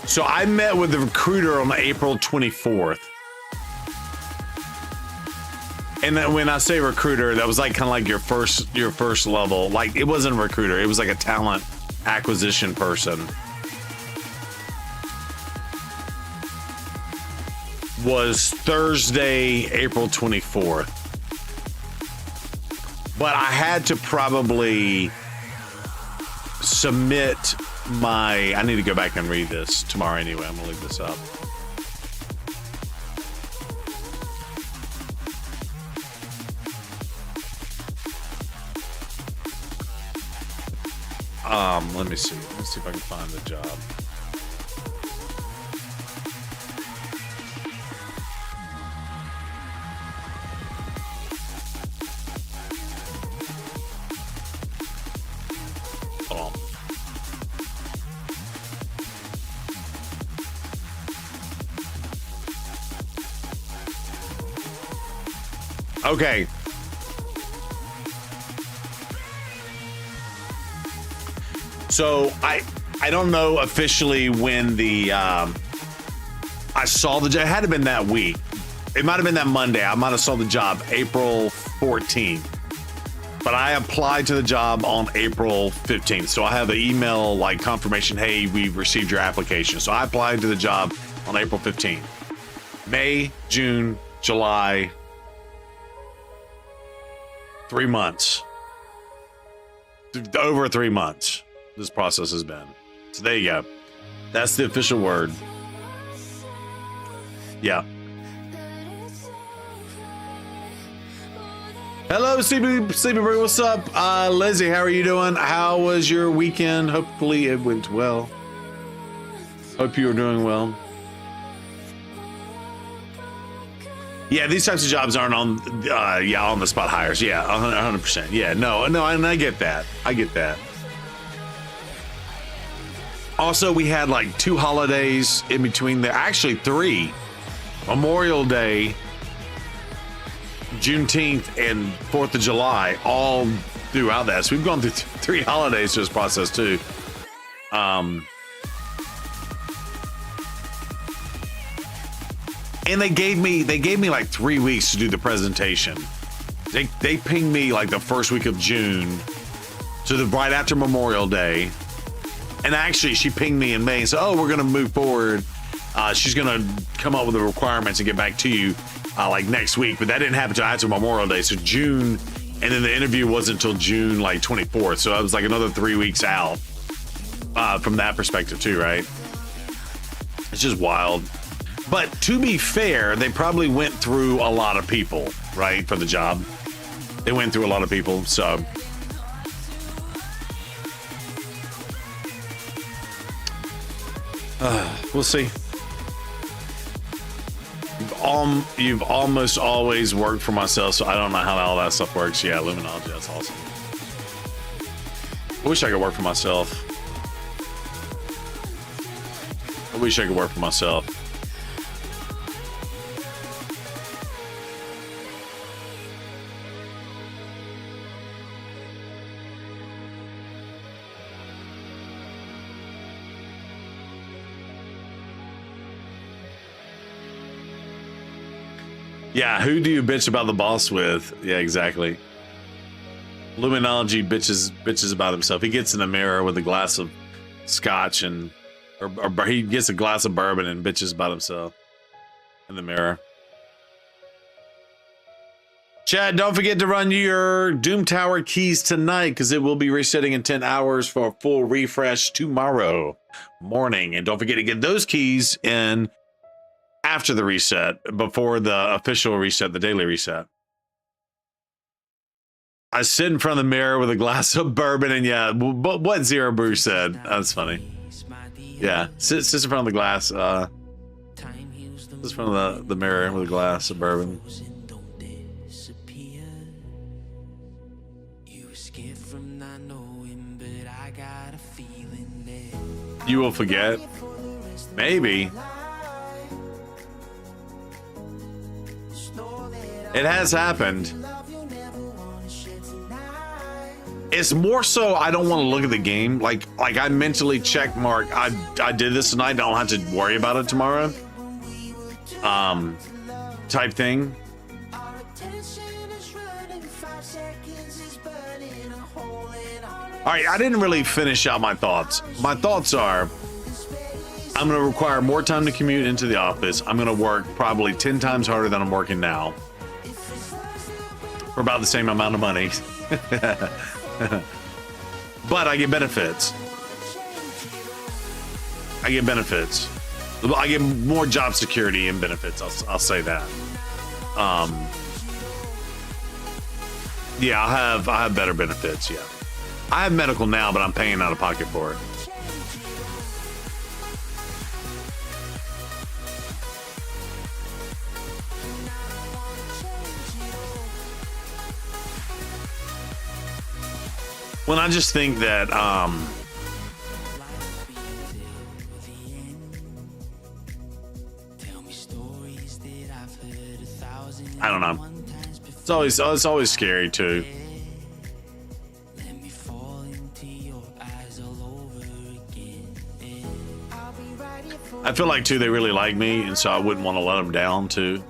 So I met with the recruiter on April 24th. And then when I say recruiter, that was like kind of like your first level. Like it wasn't a recruiter, it was like a talent acquisition person. Was Thursday, April 24th. But I had to probably submit my, I need to go back and read this tomorrow anyway. I'm gonna leave this up. Let me see. Let's see if I can find the job. Okay. So I don't know officially when the I saw the job. It had to have been that week. It might have been that Monday. I might have saw the job April 14th. But I applied to the job on April 15th. So I have an email like confirmation, hey, we've received your application. So I applied to the job on April 15th. May, June, July, 3 months. Over 3 months this process has been. So there you go. That's the official word. Yeah. Hello, Sleepy Bird. What's up? Lizzie, how are you doing? How was your weekend? Hopefully it went well. Hope you are doing well. Yeah, these types of jobs aren't on on the spot hires. Yeah, 100%. Yeah, no, and I get that. I get that. Also, we had like 2 holidays in between there. Actually, 3. Memorial Day, Juneteenth, and 4th of July, all throughout that. So we've gone through 3 holidays through this process too. And they gave me like 3 weeks to do the presentation. They pinged me like the first week of June, so right after Memorial Day. And actually, she pinged me in May and said, "Oh, we're gonna move forward. She's gonna come up with the requirements and get back to you like next week." But that didn't happen until after Memorial Day, so June, and then the interview wasn't until June like 24th. So I was like another 3 weeks out from that perspective too, right? It's just wild. But to be fair, they probably went through a lot of people, right, for the job. They went through a lot of people, so. We'll see. You've almost always worked for myself, so I don't know how all that stuff works. Yeah, Luminology, that's awesome. I wish I could work for myself. I wish I could work for myself. Yeah, who do you bitch about the boss with? Yeah, exactly. Luminology bitches about himself. He gets in the mirror with a glass of scotch or he gets a glass of bourbon and bitches about himself in the mirror. Chad, don't forget to run your Doom Tower keys tonight because it will be resetting in 10 hours for a full refresh tomorrow morning. And don't forget to get those keys in after the reset, before the official reset, the daily reset. I sit in front of the mirror with a glass of bourbon, and yeah, what Zero Brew said. That's funny. Yeah, sits in front of the glass. Sits in front of the mirror with a glass of bourbon. You will forget. Maybe. It has happened. It's more so I don't want to look at the game. Like I mentally check mark. I did this tonight. I don't have to worry about it tomorrow. Type thing. All right, I didn't really finish out my thoughts. My thoughts are, I'm going to require more time to commute into the office. I'm going to work probably 10 times harder than I'm working now. For about the same amount of money. But I get benefits. I get benefits. I get more job security and benefits. I'll say that. Yeah, I'll have better benefits. Yeah, I have medical now, but I'm paying out of pocket for it. When I just think that I don't know. It's always scary too. I feel like too they really like me, and so I wouldn't want to let them down too.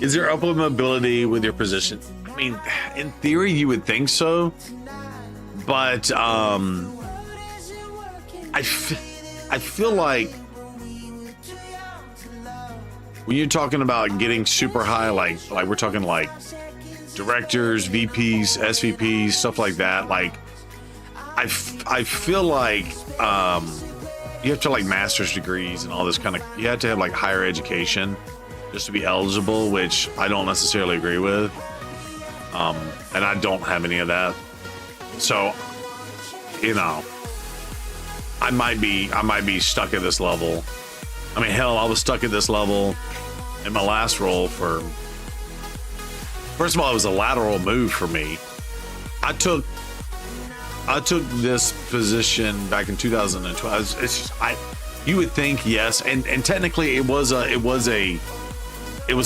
Is there upward mobility with your position? I mean, in theory, you would think so, but I feel like when you're talking about getting super high, like we're talking like directors, VPs, SVPs, stuff like that, like I feel like you have to like master's degrees and all this kind of, you have to have like higher education just to be eligible, which I don't necessarily agree with. And I don't have any of that. So, you know, I might be stuck at this level. I mean, hell, I was stuck at this level in my last role for, first of all, it was a lateral move for me. I took this position back in 2012. You would think yes, and technically it was an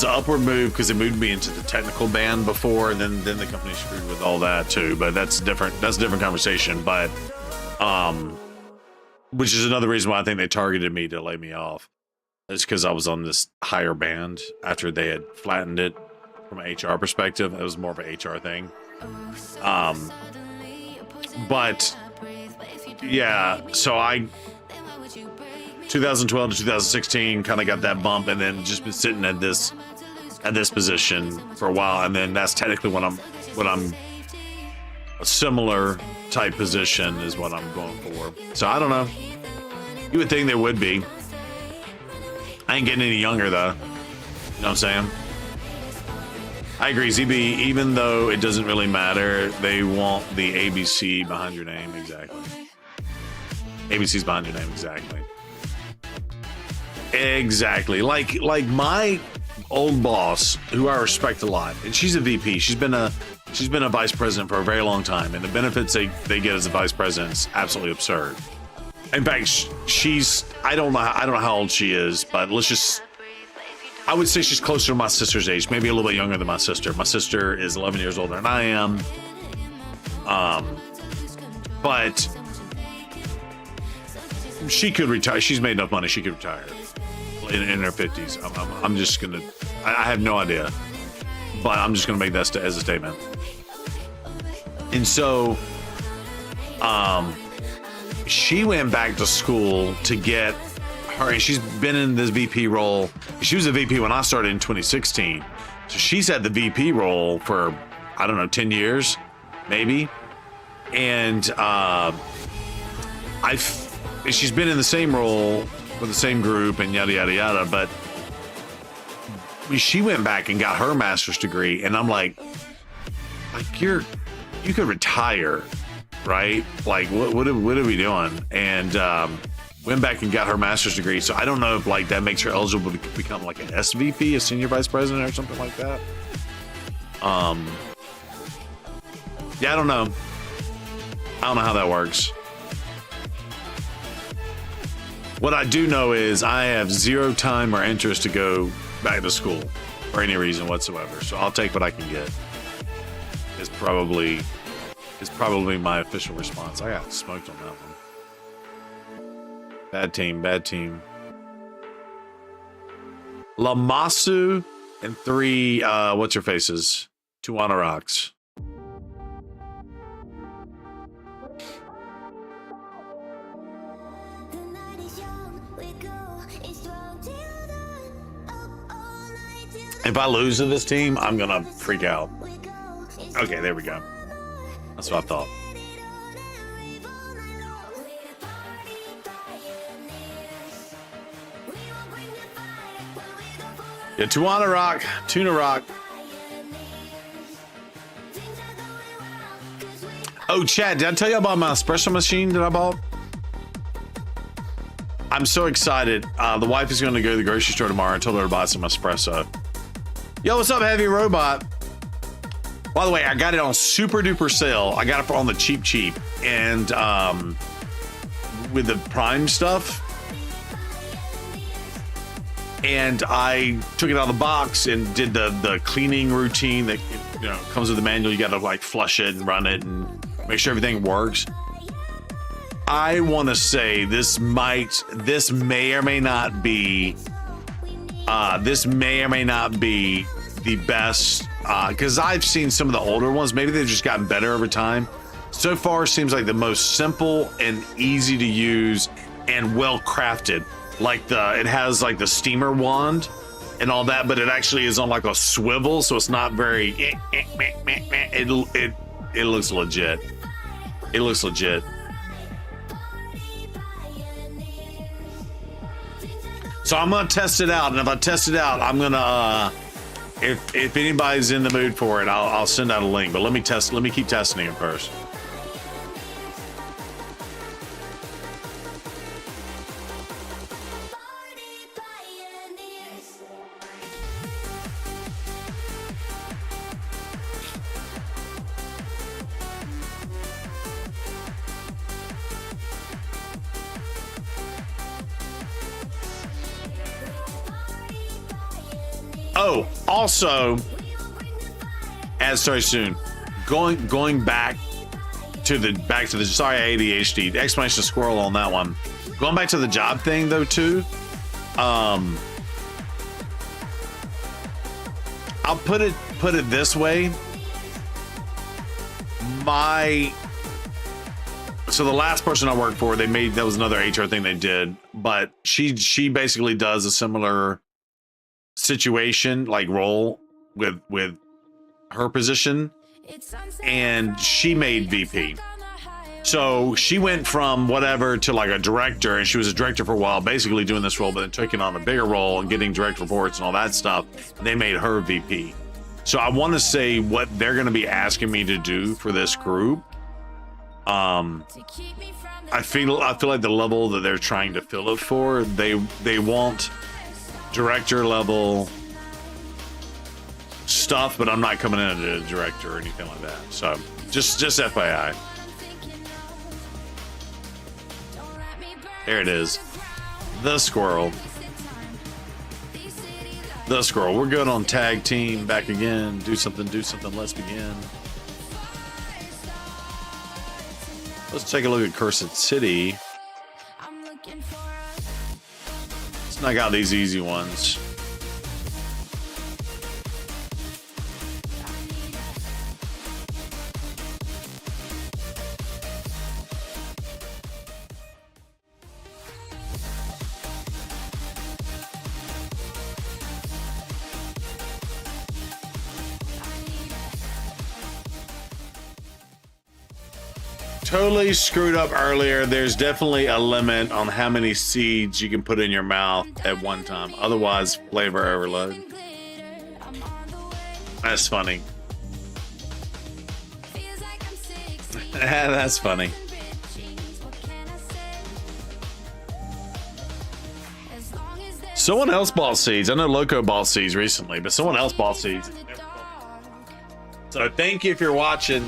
upward move because it moved me into the technical band before, and then the company screwed with all that too. But that's different. That's a different conversation. But which is another reason why I think they targeted me to lay me off. It's because I was on this higher band after they had flattened it from an HR perspective. It was more of an HR thing. But yeah, so 2012 to 2016 kind of got that bump, and then just been sitting at this position for a while, and then that's technically what I'm a similar type position is what I'm going for. So I don't know. You would think there would be. I ain't getting any younger though. You know what I'm saying? I agree, ZB, even though it doesn't really matter, they want the ABC behind your name, exactly. ABC's behind your name, exactly. Exactly. Like my old boss, who I respect a lot, and she's a VP. She's been a vice president for a very long time, and the benefits they get as a vice president is absolutely absurd. In fact, I don't know how old she is, but I would say she's closer to my sister's age, maybe a little bit younger than my sister. My sister is 11 years older than I am. But she could retire. She's made enough money. She could retire in her 50s. I'm just going to, I have no idea, but I'm just going to make that as a statement. And so, she went back to school to get her, and she's been in this VP role. She was a VP when I started in 2016. So she's had the VP role for, I don't know, 10 years, maybe. And she's been in the same role with the same group and yada, yada, yada. But she went back and got her master's degree. And I'm like you could retire, right? Like, what are we doing? And went back and got her master's degree. So I don't know if like that makes her eligible to become like an SVP, a senior vice president or something like that. Yeah, I don't know. I don't know how that works. What I do know is I have zero time or interest to go back to school for any reason whatsoever. So I'll take what I can get. It's probably my official response. I got smoked on that one. Bad team. Lamasu and 3 what's her faces? 2 Anoraks. If I lose to this team, I'm gonna freak out. Okay, there we go. That's what I thought. Yeah, Tuna Rock. Oh, Chad, did I tell you about my espresso machine that I bought? I'm so excited. The wife is going to go to the grocery store tomorrow. I told her to buy some espresso. Yo, what's up, Heavy Robot? By the way, I got it on super duper sale. I got it on the cheap. And with the Prime stuff, and I took it out of the box and did the cleaning routine that comes with the manual. You got to like flush it and run it and make sure everything works. I want to say this may or may not be the best, because I've seen some of the older ones. Maybe they've just gotten better over time. So far, seems like the most simple and easy to use and well crafted. Like it has like the steamer wand and all that, but it actually is on like a swivel, so it's not very. It looks legit. It looks legit. So I'm gonna test it out, and if I test it out, I'm gonna if anybody's in the mood for it, I'll send out a link. But let me keep testing it first. Oh, also, as sorry soon, going back to the sorry ADHD, the explanation of squirrel on that one. Going back to the job thing though too. I'll put it this way. So the last person I worked for, that was another HR thing they did, but she basically does a similar situation, like role with her position, and she made VP. So she went from whatever to like a director, and she was a director for a while, basically doing this role, but then taking on a bigger role and getting direct reports and all that stuff. And they made her VP. So I want to say what they're going to be asking me to do for this group. I feel like the level that they're trying to fill it for, they want director level stuff, but I'm not coming in as a director or anything like that. So just FYI. There it is. The squirrel. We're good on tag team. Back again. Do something. Let's begin. Let's take a look at Cursed City. Let's knock out these easy ones. Totally screwed up earlier. There's definitely a limit on how many seeds you can put in your mouth at one time. Otherwise, flavor overload. That's funny. That's funny. Someone else bought seeds. I know Loco bought seeds recently, but someone else bought seeds. So thank you if you're watching.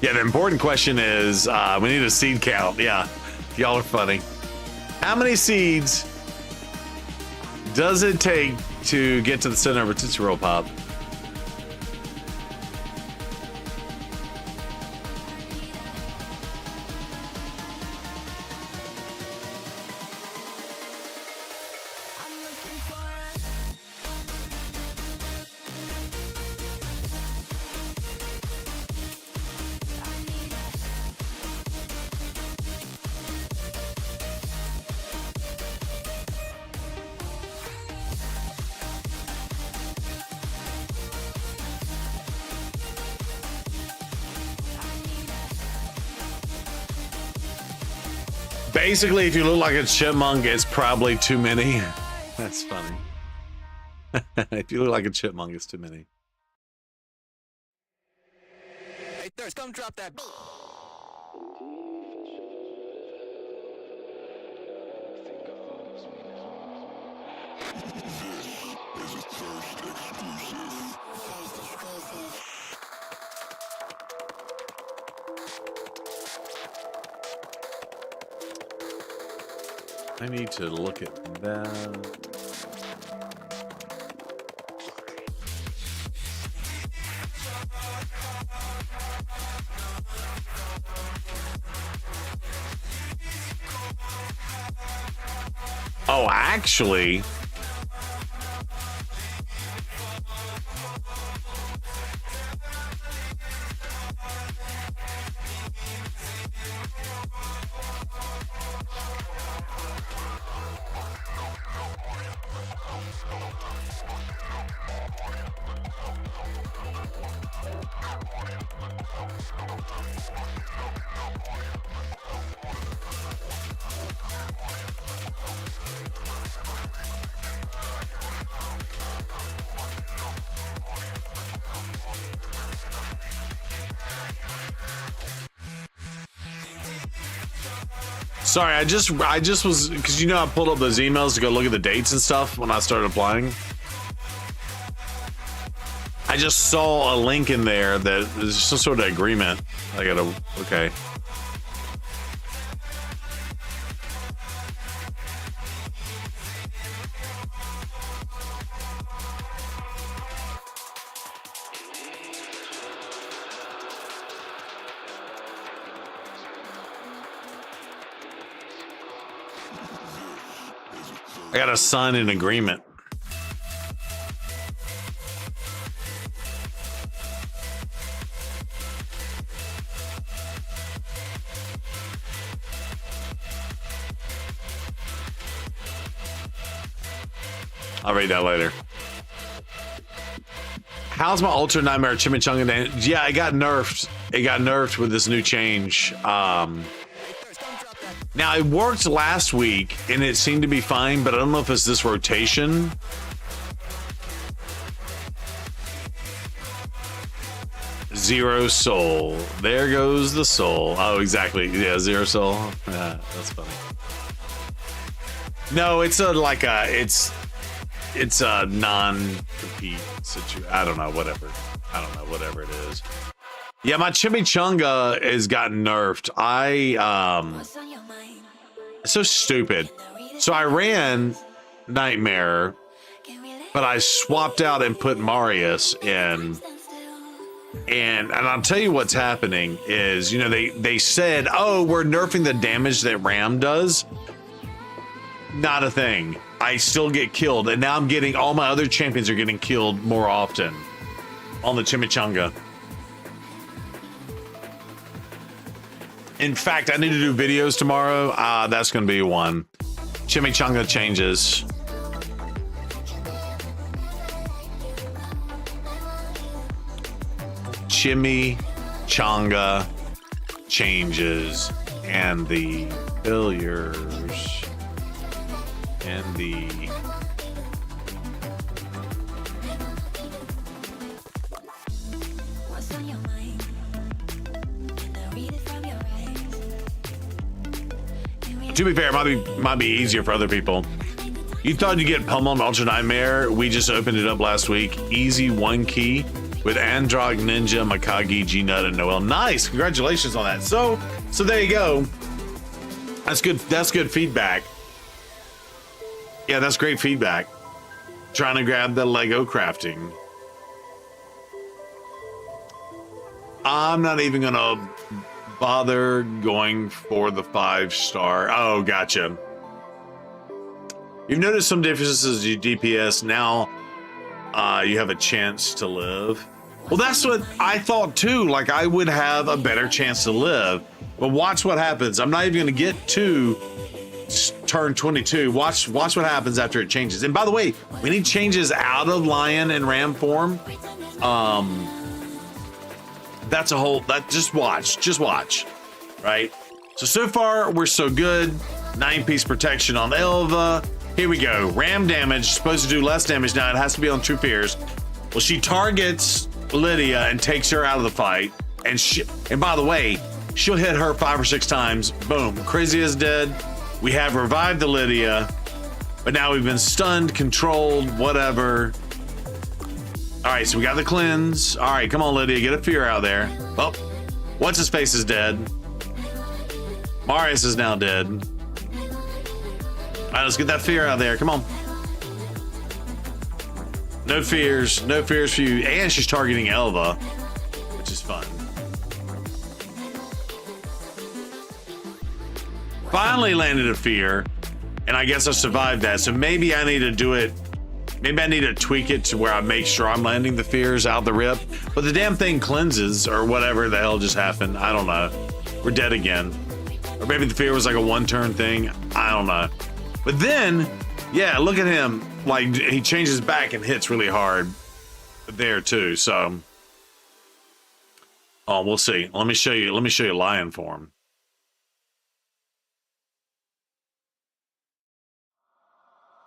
Yeah, the important question is, we need a seed count. Yeah, y'all are funny. How many seeds does it take to get to the center of a Tootsie Roll Pop? Basically, if you look like a chipmunk, it's probably too many. That's funny. If you look like a chipmunk, it's too many. Hey, Thirst, come drop that. I need to look at that. Oh, actually, sorry, I just was, because you know I pulled up those emails to go look at the dates and stuff when I started applying. I just saw a link in there that is some sort of agreement. I gotta, okay. I gotta sign an agreement. I'll read that later. How's my Ultra Nightmare Chimichanga dance? Yeah, it got nerfed. It got nerfed with this new change. Now, it worked last week, and it seemed to be fine, but I don't know if it's this rotation. Zero soul. There goes the soul. Oh, exactly. Yeah, zero soul. Yeah, that's funny. No, it's a it's a non-compete situation. I don't know, whatever. I don't know, whatever it is. Yeah, my chimichanga has gotten nerfed. So stupid. So I ran Nightmare, but I swapped out and put Marius in. And I'll tell you what's happening is, you know, they said, oh, we're nerfing the damage that Ram does. Not a thing. I still get killed, and now I'm getting, all my other champions are getting killed more often on the chimichanga. In fact, I need to do videos tomorrow. That's going to be one. Chimichanga changes. Chimichanga changes, and the failures, and the to be fair, it might be easier for other people. You thought you'd get pummeled on Ultra Nightmare? We just opened it up last week. Easy one key with Androg, Ninja, Makagi, G-Nut, and Noel. Nice, congratulations on that. So there you go. That's good. That's good feedback. Yeah, that's great feedback. Trying to grab the Lego crafting. I'm not even gonna bother going for the 5-star. Oh, gotcha. You've noticed some differences in DPS. Now you have a chance to live. Well, that's what I thought too. Like, I would have a better chance to live. But watch what happens. I'm not even going to get to turn 22. Watch what happens after it changes. And by the way, when he changes out of lion and ram form, that's a whole, just watch, right? So far we're so good. 9-piece protection on Elva. Here we go. Ram damage, supposed to do less damage now. It has to be on True Fears. Well, she targets Lydia and takes her out of the fight. And by the way, she'll hit her 5 or 6 times. Boom. Crazy is dead. We have revived the Lydia, but now we've been stunned, controlled, whatever. All right, so we got the cleanse. All right, come on, Lydia, get a fear out there. Well, what's his face is dead. Marius is now dead. All right, let's get that fear out of there. Come on. No fears for you. And she's targeting Elva, which is fun. Finally landed a fear, and I guess I survived that. So maybe I need to do it. Maybe I need to tweak it to where I make sure I'm landing the fears out the rip. But the damn thing cleanses or whatever the hell just happened. I don't know. We're dead again. Or maybe the fear was like a one-turn thing. I don't know. But then, yeah, look at him. Like, he changes back and hits really hard there too. So, oh, we'll see. Let me show you lion form.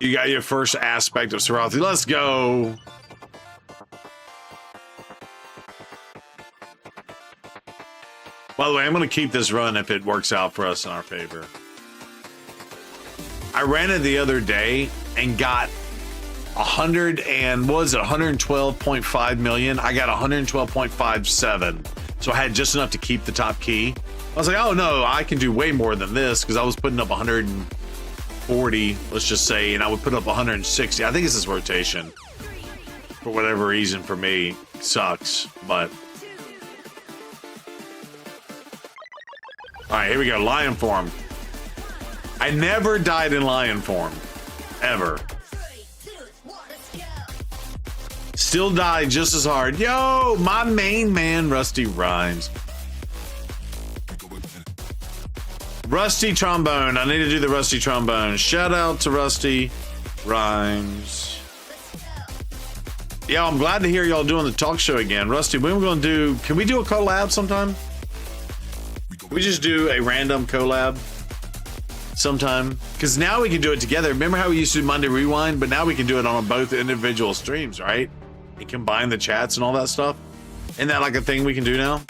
You got your first aspect of Sarathi. Let's go. By the way, I'm going to keep this run if it works out for us in our favor. I ran it the other day and got 112.5 million. I got 112.57. So I had just enough to keep the top key. I was like, oh no, I can do way more than this because I was putting up 140, let's just say, and I would put up 160. I think it's this rotation. For whatever reason, for me, sucks, but. All right, here we go, lion form. I never died in lion form, ever. Still died just as hard. Yo, my main man, Rusty Rhymes. Rusty Trombone. I need to do the Rusty Trombone. Shout out to Rusty Rhymes. Yeah, I'm glad to hear y'all doing the talk show again. Rusty, when we're going to do... Can we do a collab sometime? Can we just do a random collab sometime? Because now we can do it together. Remember how we used to do Monday Rewind? But now we can do it on both individual streams, right? And combine the chats and all that stuff. Isn't that like a thing we can do now?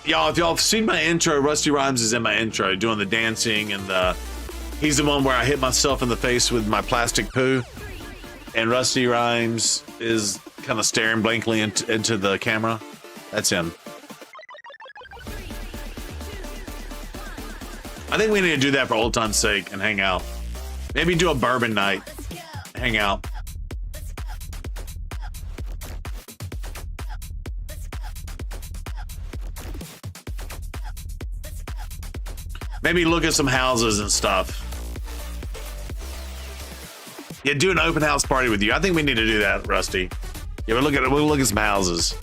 Y'all, if y'all have seen my intro, Rusty Rhymes is in my intro doing the dancing and the... He's the one where I hit myself in the face with my plastic poo. And Rusty Rhymes is kind of staring blankly into the camera. That's him. I think we need to do that for old time's sake and hang out. Maybe do a bourbon night. Hang out. Maybe look at some houses and stuff. Yeah, do an open house party with you. I think we need to do that, Rusty. Yeah, we'll look at some houses.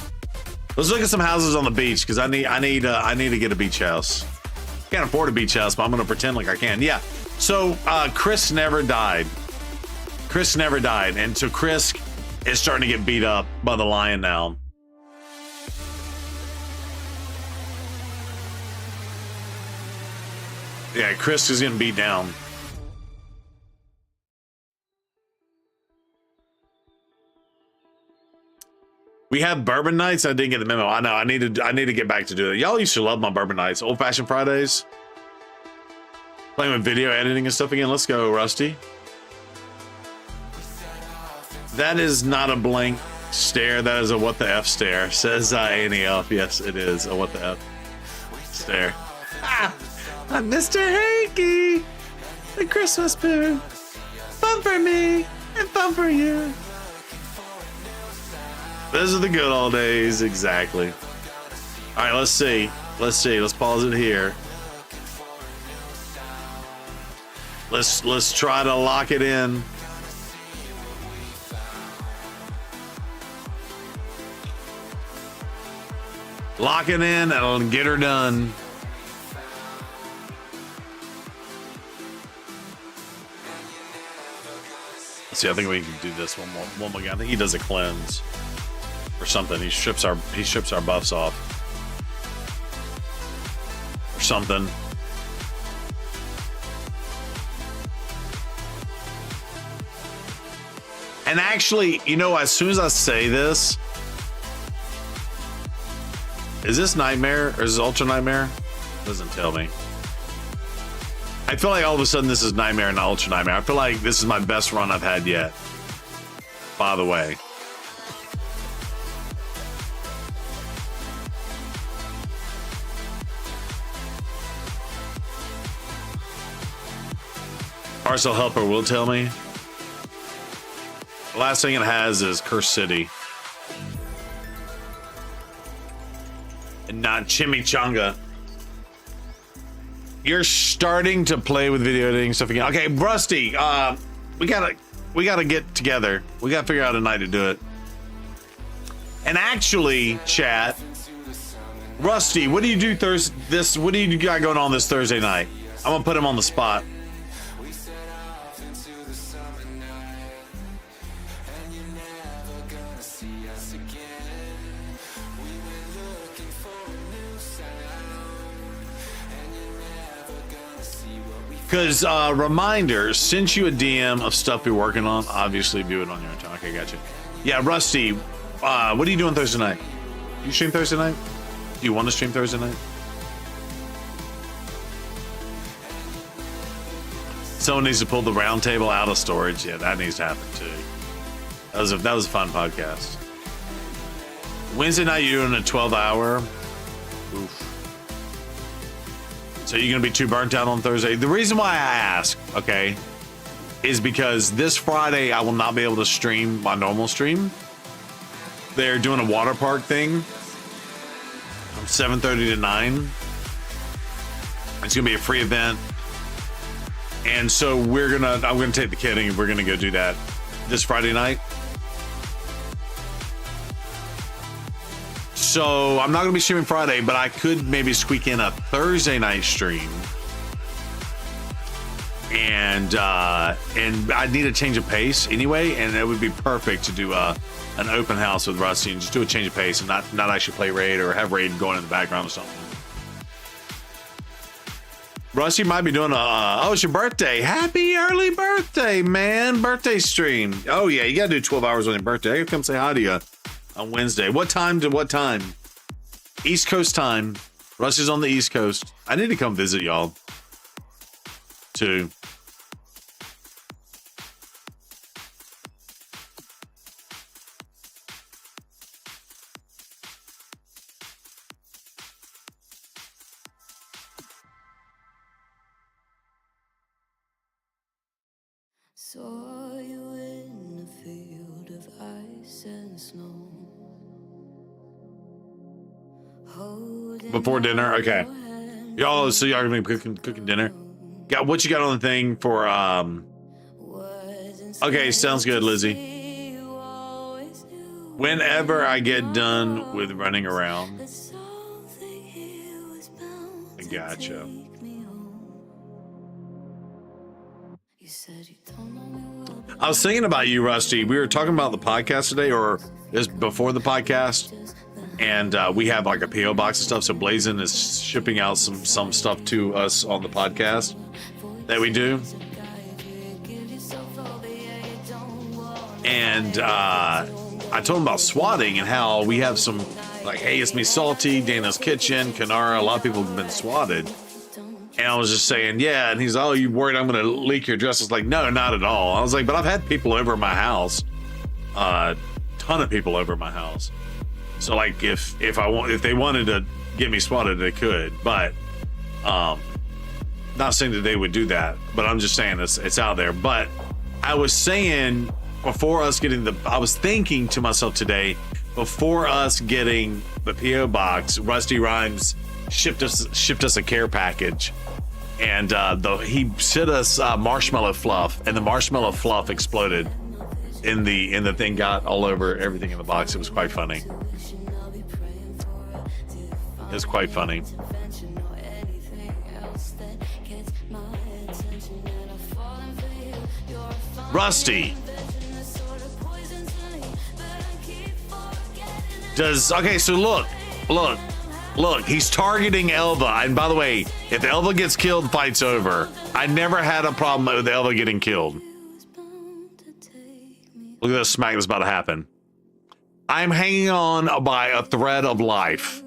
Let's look at some houses on the beach because I need to get a beach house. Can't afford a beach house, but I'm gonna pretend like I can. Yeah. So Chris never died. Chris never died, and so Chris is starting to get beat up by the lion now. Yeah, Chris is getting beat down. We have bourbon nights. I didn't get the memo. I know. I need to get back to do it. Y'all used to love my bourbon nights. Old fashioned Fridays. Playing with video editing and stuff again. Let's go, Rusty. That is not a blank stare. That is a what the F stare. Says Annie Elf. Yes, it is a what the F stare. Ah, I'm Mr. Hanky. The Christmas poo. Fun for me and fun for you. Those are the good old days, exactly. All right, let's see. Let's pause it here. Let's try to lock it in. Lock it in and get her done. Let's see, I think we can do this one more guy. I think he does a cleanse or something. He strips our buffs off or something. And actually, you know, as soon as I say this, is this Nightmare or is this Ultra Nightmare? Doesn't tell me. I feel like all of a sudden this is Nightmare and not Ultra Nightmare. I feel like this is my best run I've had yet. By the way. Universal Helper will tell me. The last thing it has is Curse City. And not Chimichanga. You're starting to play with video editing stuff again. Okay, Rusty, we gotta get together. We gotta figure out a night to do it. And actually, chat, Rusty, what do you do what do you got going on this Thursday night? I'm gonna put him on the spot. Because, reminder, sent you a DM of stuff you're working on. Obviously, view it on your own time. Okay, gotcha. Yeah, Rusty, what are you doing Thursday night? You stream Thursday night? Do you want to stream Thursday night? Someone needs to pull the round table out of storage. Yeah, that needs to happen too. That was a fun podcast. Wednesday night, you're doing a 12-hour. Oof. So you're going to be too burnt out on Thursday? The reason why I ask, okay, is because this Friday I will not be able to stream my normal stream. They're doing a water park thing from 7:30 to 9. It's going to be a free event. And so I'm going to take the kid and we're going to go do that this Friday night. So I'm not going to be streaming Friday, but I could maybe squeak in a Thursday night stream. And I need a change of pace anyway, and it would be perfect to do an open house with Rusty and just do a change of pace and not actually play Raid or have Raid going in the background or something. Rusty might be doing oh, it's your birthday. Happy early birthday, man. Birthday stream. Oh, yeah, you got to do 12 hours on your birthday. I gotta come say hi to you on Wednesday. What time to what time? East Coast time. Rusty's on the East Coast. I need to come visit y'all too. Saw you in a field of ice and snow. Before dinner, okay. Y'all, so y'all gonna be cooking dinner. Got what you got on the thing for? Okay, sounds good, Lizzie. Whenever I get done with running around, I gotcha. I was thinking about you, Rusty. We were talking about the podcast today, or just before the podcast, and we have like a PO box and stuff. So Blazin is shipping out some stuff to us on the podcast that we do, and I told him about swatting and how we have some like, hey, it's me, Salty, Dana's Kitchen, Kanara. A lot of people have been swatted. And I was just saying, yeah. And he's, oh, you worried I'm going to leak your address? I was like, no, not at all. I was like, but I've had people over at my house, ton of people over at my house. So like, if they wanted to get me swatted, they could. But not saying that they would do that. But I'm just saying it's out there. But I was saying before us getting I was thinking to myself today, before us getting the PO box, Rusty Rhymes shipped us a care package, and he sent us marshmallow fluff, and the marshmallow fluff exploded in the thing, got all over everything in the box. It was quite funny. It was quite funny. Rusty, okay, so look, he's targeting Elva. And by the way, if Elva gets killed, fight's over. I never had a problem with Elva getting killed. Look at this smack that's about to happen. I'm hanging on by a thread of life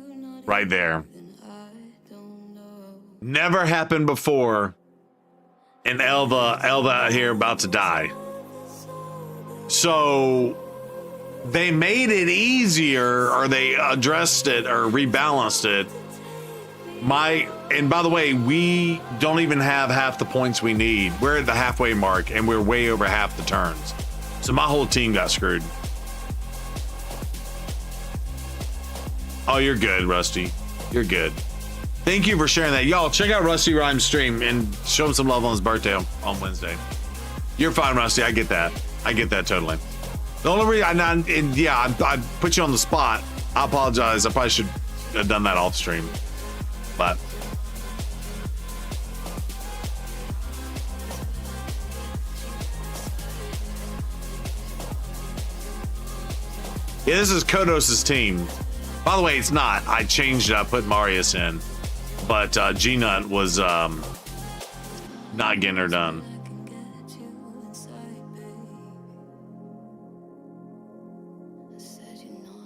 right there. Never happened before. And Elva out here about to die. So they made it easier, or they addressed it or rebalanced it And by the way, we don't even have half the points we need. We're at the halfway mark and we're way over half the turns. So my whole team got screwed. Oh, you're good, Rusty. You're good. Thank you for sharing that. Y'all, check out Rusty Rhyme's stream and show him some love on his birthday on Wednesday. You're fine, Rusty. I get that. I get that totally. The only reason, I put you on the spot. I apologize. I probably should have done that off stream. But yeah, this is Kodos's team. By the way, it's not. I changed it. I put Marius in. But G-Nut was not getting her done.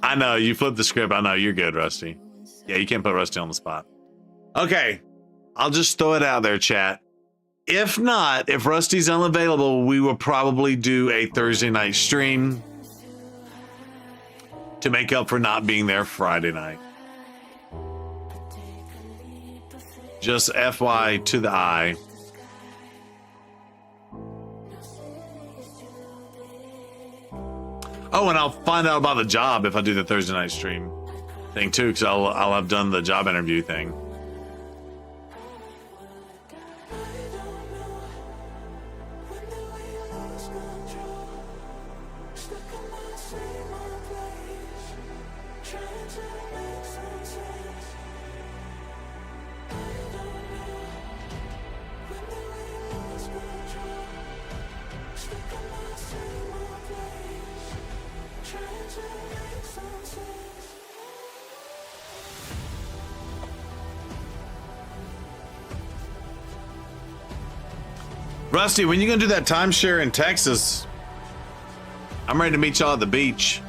I know, you flipped the script. I know, you're good, Rusty. Yeah, you can't put Rusty on the spot. Okay, I'll just throw it out there, chat. If not, if Rusty's unavailable, we will probably do a Thursday night stream to make up for not being there Friday night. Just FY to the I. Oh, and I'll find out about the job if I do the Thursday night stream thing too, because I'll have done the job interview thing. Rusty, when you gonna do that timeshare in Texas? I'm ready to meet y'all at the beach.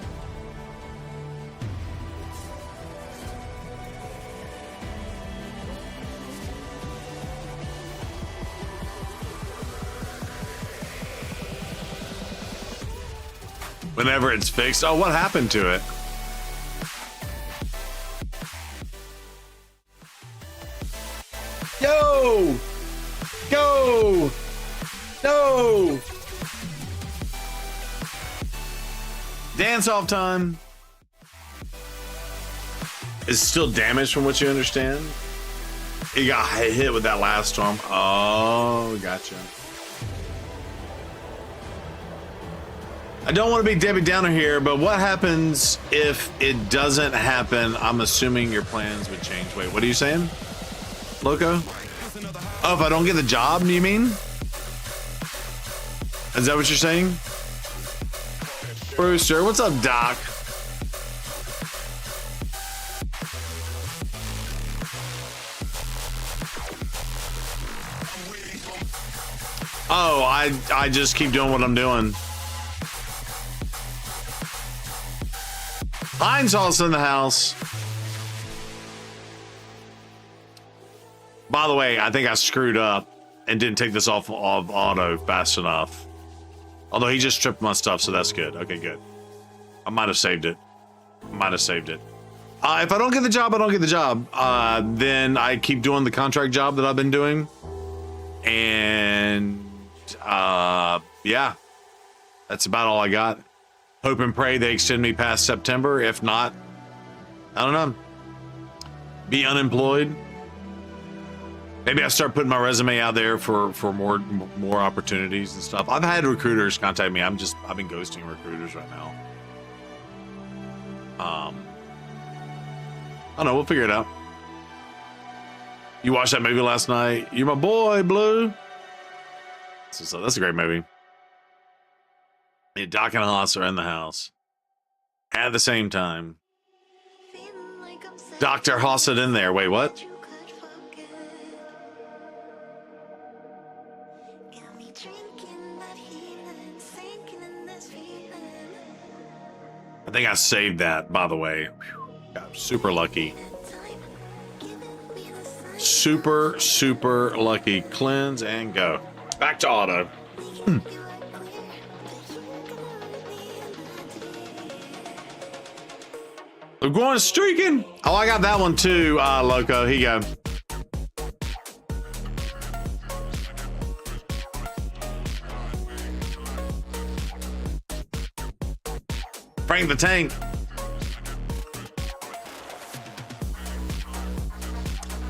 Whenever it's fixed. Oh, what happened to it? Yo! Go! No! Dance off time. Is still damaged from what you understand? It got hit with that last storm. Oh, gotcha. I don't want to be Debbie Downer here, but what happens if it doesn't happen? I'm assuming your plans would change. Wait, what are you saying? Loco? Oh, if I don't get the job, do you mean? Is that what you're saying? Brewster, what's up, Doc? Oh, I just keep doing what I'm doing. Heinz also in the house. By the way, I think I screwed up and didn't take this off of auto fast enough. Although he just stripped my stuff, so that's good. Okay, good. I might have saved it. If I don't get the job, I don't get the job. Then I keep doing the contract job that I've been doing. And yeah, that's about all I got. Hope and pray they extend me past September. If not, I don't know. Be unemployed. Maybe I start putting my resume out there for more opportunities and stuff. I've had recruiters contact me. I've been ghosting recruiters right now. I don't know. We'll figure it out. You watched that movie last night? You're my boy, Blue. So that's a great movie. Yeah, Doc and Haas are in the house at the same time. Dr. Hassett in there. Wait, what? I think I saved that, by the way. Got super lucky. Super lucky. Cleanse and go. Back to auto. We're going streaking. Oh, I got that one too, Loco. Here you go. Frank the Tank.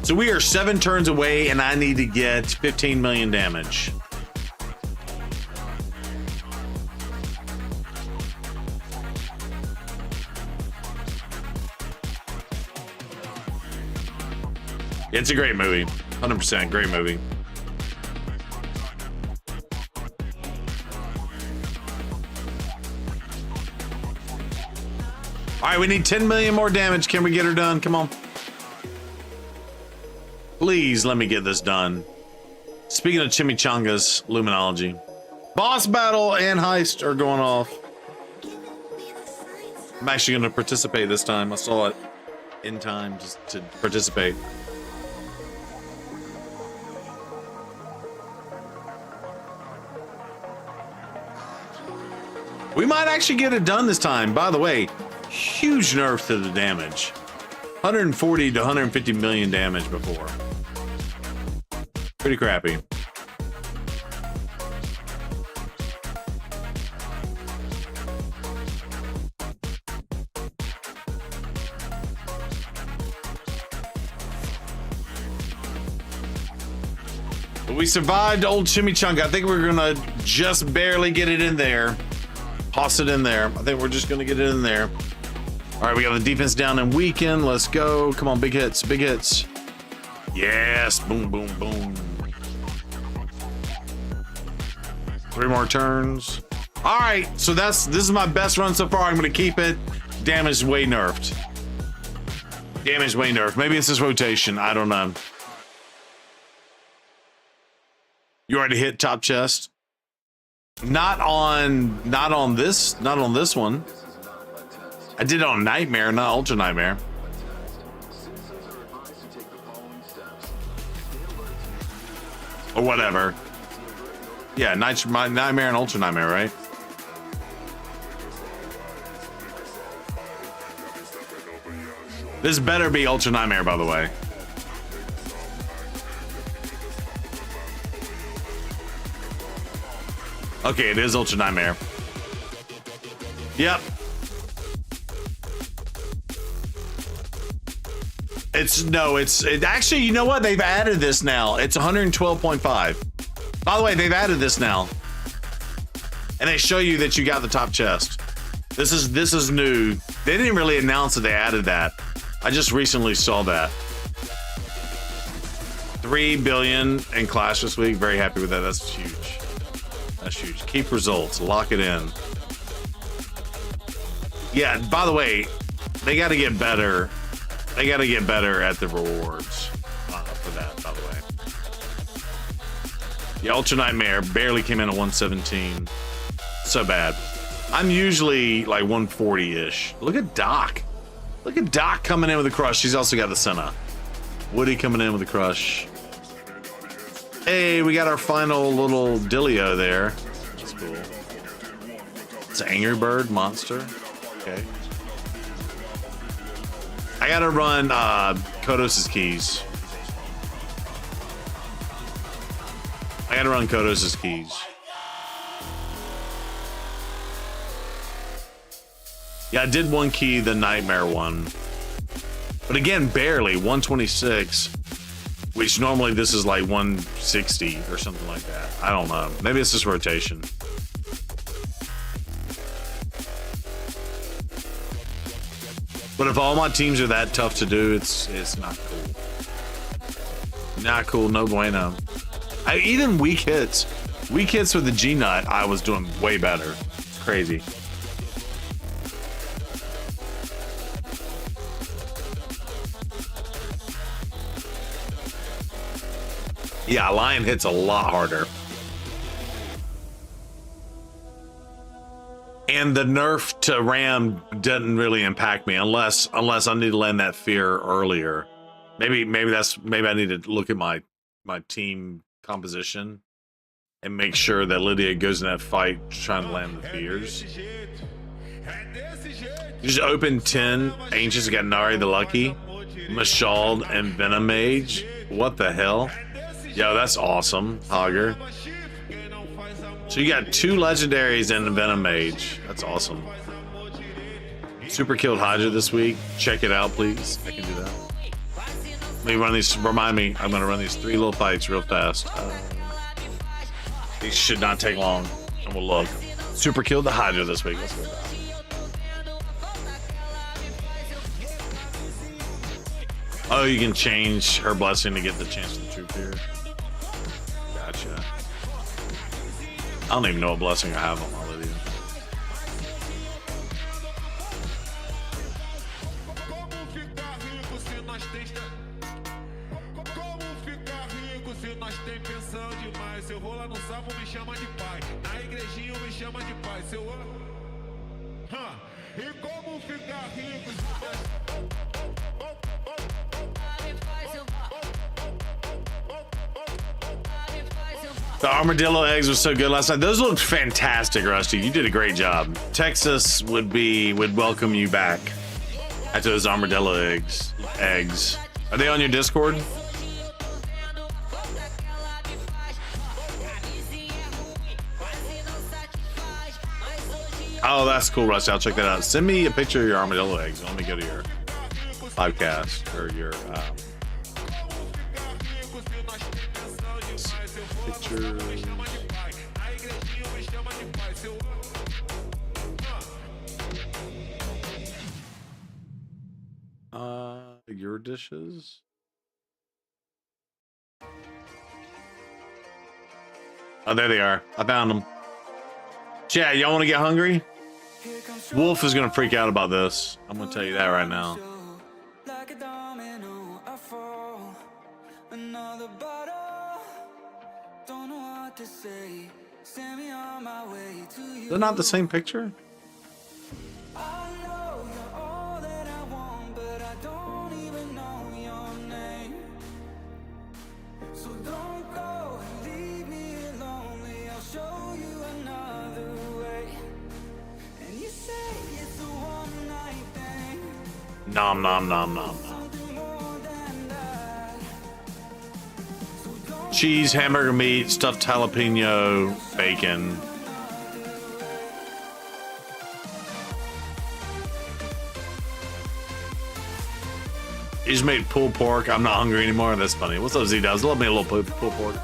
So we are 7 turns away, and I need to get 15 million damage. It's a great movie. 100% great movie. All right, we need 10 million more damage. Can we get her done? Come on. Please let me get this done. Speaking of chimichangas, Luminology. Boss battle and heist are going off. I'm actually going to participate this time. I saw it in time just to participate. We might actually get it done this time. By the way, huge nerf to the damage. 140 to 150 million damage before. Pretty crappy. But we survived old chimichanga. I think we're gonna just barely get it in there. Toss it in there. I think we're just gonna get it in there. All right, we got the defense down and weaken. Let's go. Come on, big hits, big hits. Yes, boom, boom, boom. 3 more turns. All right, so this is my best run so far. I'm gonna keep it. Damage way nerfed. Damage way nerfed. Maybe it's this rotation. I don't know. You already hit top chest. Not on this one. I did it on Nightmare, not Ultra Nightmare. Or whatever. Yeah, Nightmare and Ultra Nightmare, right? This better be Ultra Nightmare, by the way. Okay, it is Ultra Nightmare. Yep. It's actually, you know what? They've added this now. It's 112.5. By the way, they've added this now. And they show you that you got the top chest. This is new. They didn't really announce that they added that. I just recently saw that. 3 billion in Clash this week. Very happy with that. That's huge. That's huge. Keep results. Lock it in. Yeah, by the way, they got to get better. They got to get better at the rewards for that, by the way. The Ultra Nightmare barely came in at 117. So bad. I'm usually like 140-ish. Look at Doc. Look at Doc coming in with a crush. She's also got the Senna. Woody coming in with a crush. Hey, we got our final little Dillio there. That's cool. It's an Angry Bird monster. Okay. I gotta run Kodos's keys. I gotta run Kodos's keys. Yeah, I did one key, the Nightmare one. But again, barely, 126. Which normally this is like 160 or something like that. I don't know. Maybe it's just rotation. But if all my teams are that tough to do, it's not cool. Not cool, no bueno. Even weak hits with the G-Nut, I was doing way better. It's crazy. Yeah, Lion hits a lot harder. And the nerf to Ram doesn't really impact me unless I need to land that fear earlier. Maybe I need to look at my team composition and make sure that Lydia goes in that fight trying to land the fears. You just open 10 Ancients. You got Nari the Lucky, Mashald, and Venom Mage. What the hell? Yo, that's awesome, Hogger. So you got 2 legendaries and the Venom Mage. That's awesome. Super killed Hydra this week. Check it out, please. I can do that. Let me run these. Remind me, I'm gonna run these 3 little fights real fast. These should not take long. And we'll look. Super killed the Hydra this week. Let's go down. Oh, you can change her blessing to get the chance of the troop here. Gotcha. I don't even know what blessing I have on my Lydia. The armadillo eggs were so good last night. Those looked fantastic, Rusty. You did a great job. Texas would welcome you back after those armadillo eggs. Are they on your Discord? Oh, that's cool, Rusty. I'll check that out. Send me a picture of your armadillo eggs. Let me go to your podcast or your pictures. Your dishes. Oh, there they are. I found them. Chat, y'all want to get hungry? Wolf is gonna freak out about this. I'm gonna tell you that right now. They're not the same picture? Nom nom nom nom. Cheese, hamburger meat, stuffed jalapeno, bacon. You just made pulled pork. I'm not hungry anymore. That's funny. What's up, Z-Dubs? Love me a little pulled pork.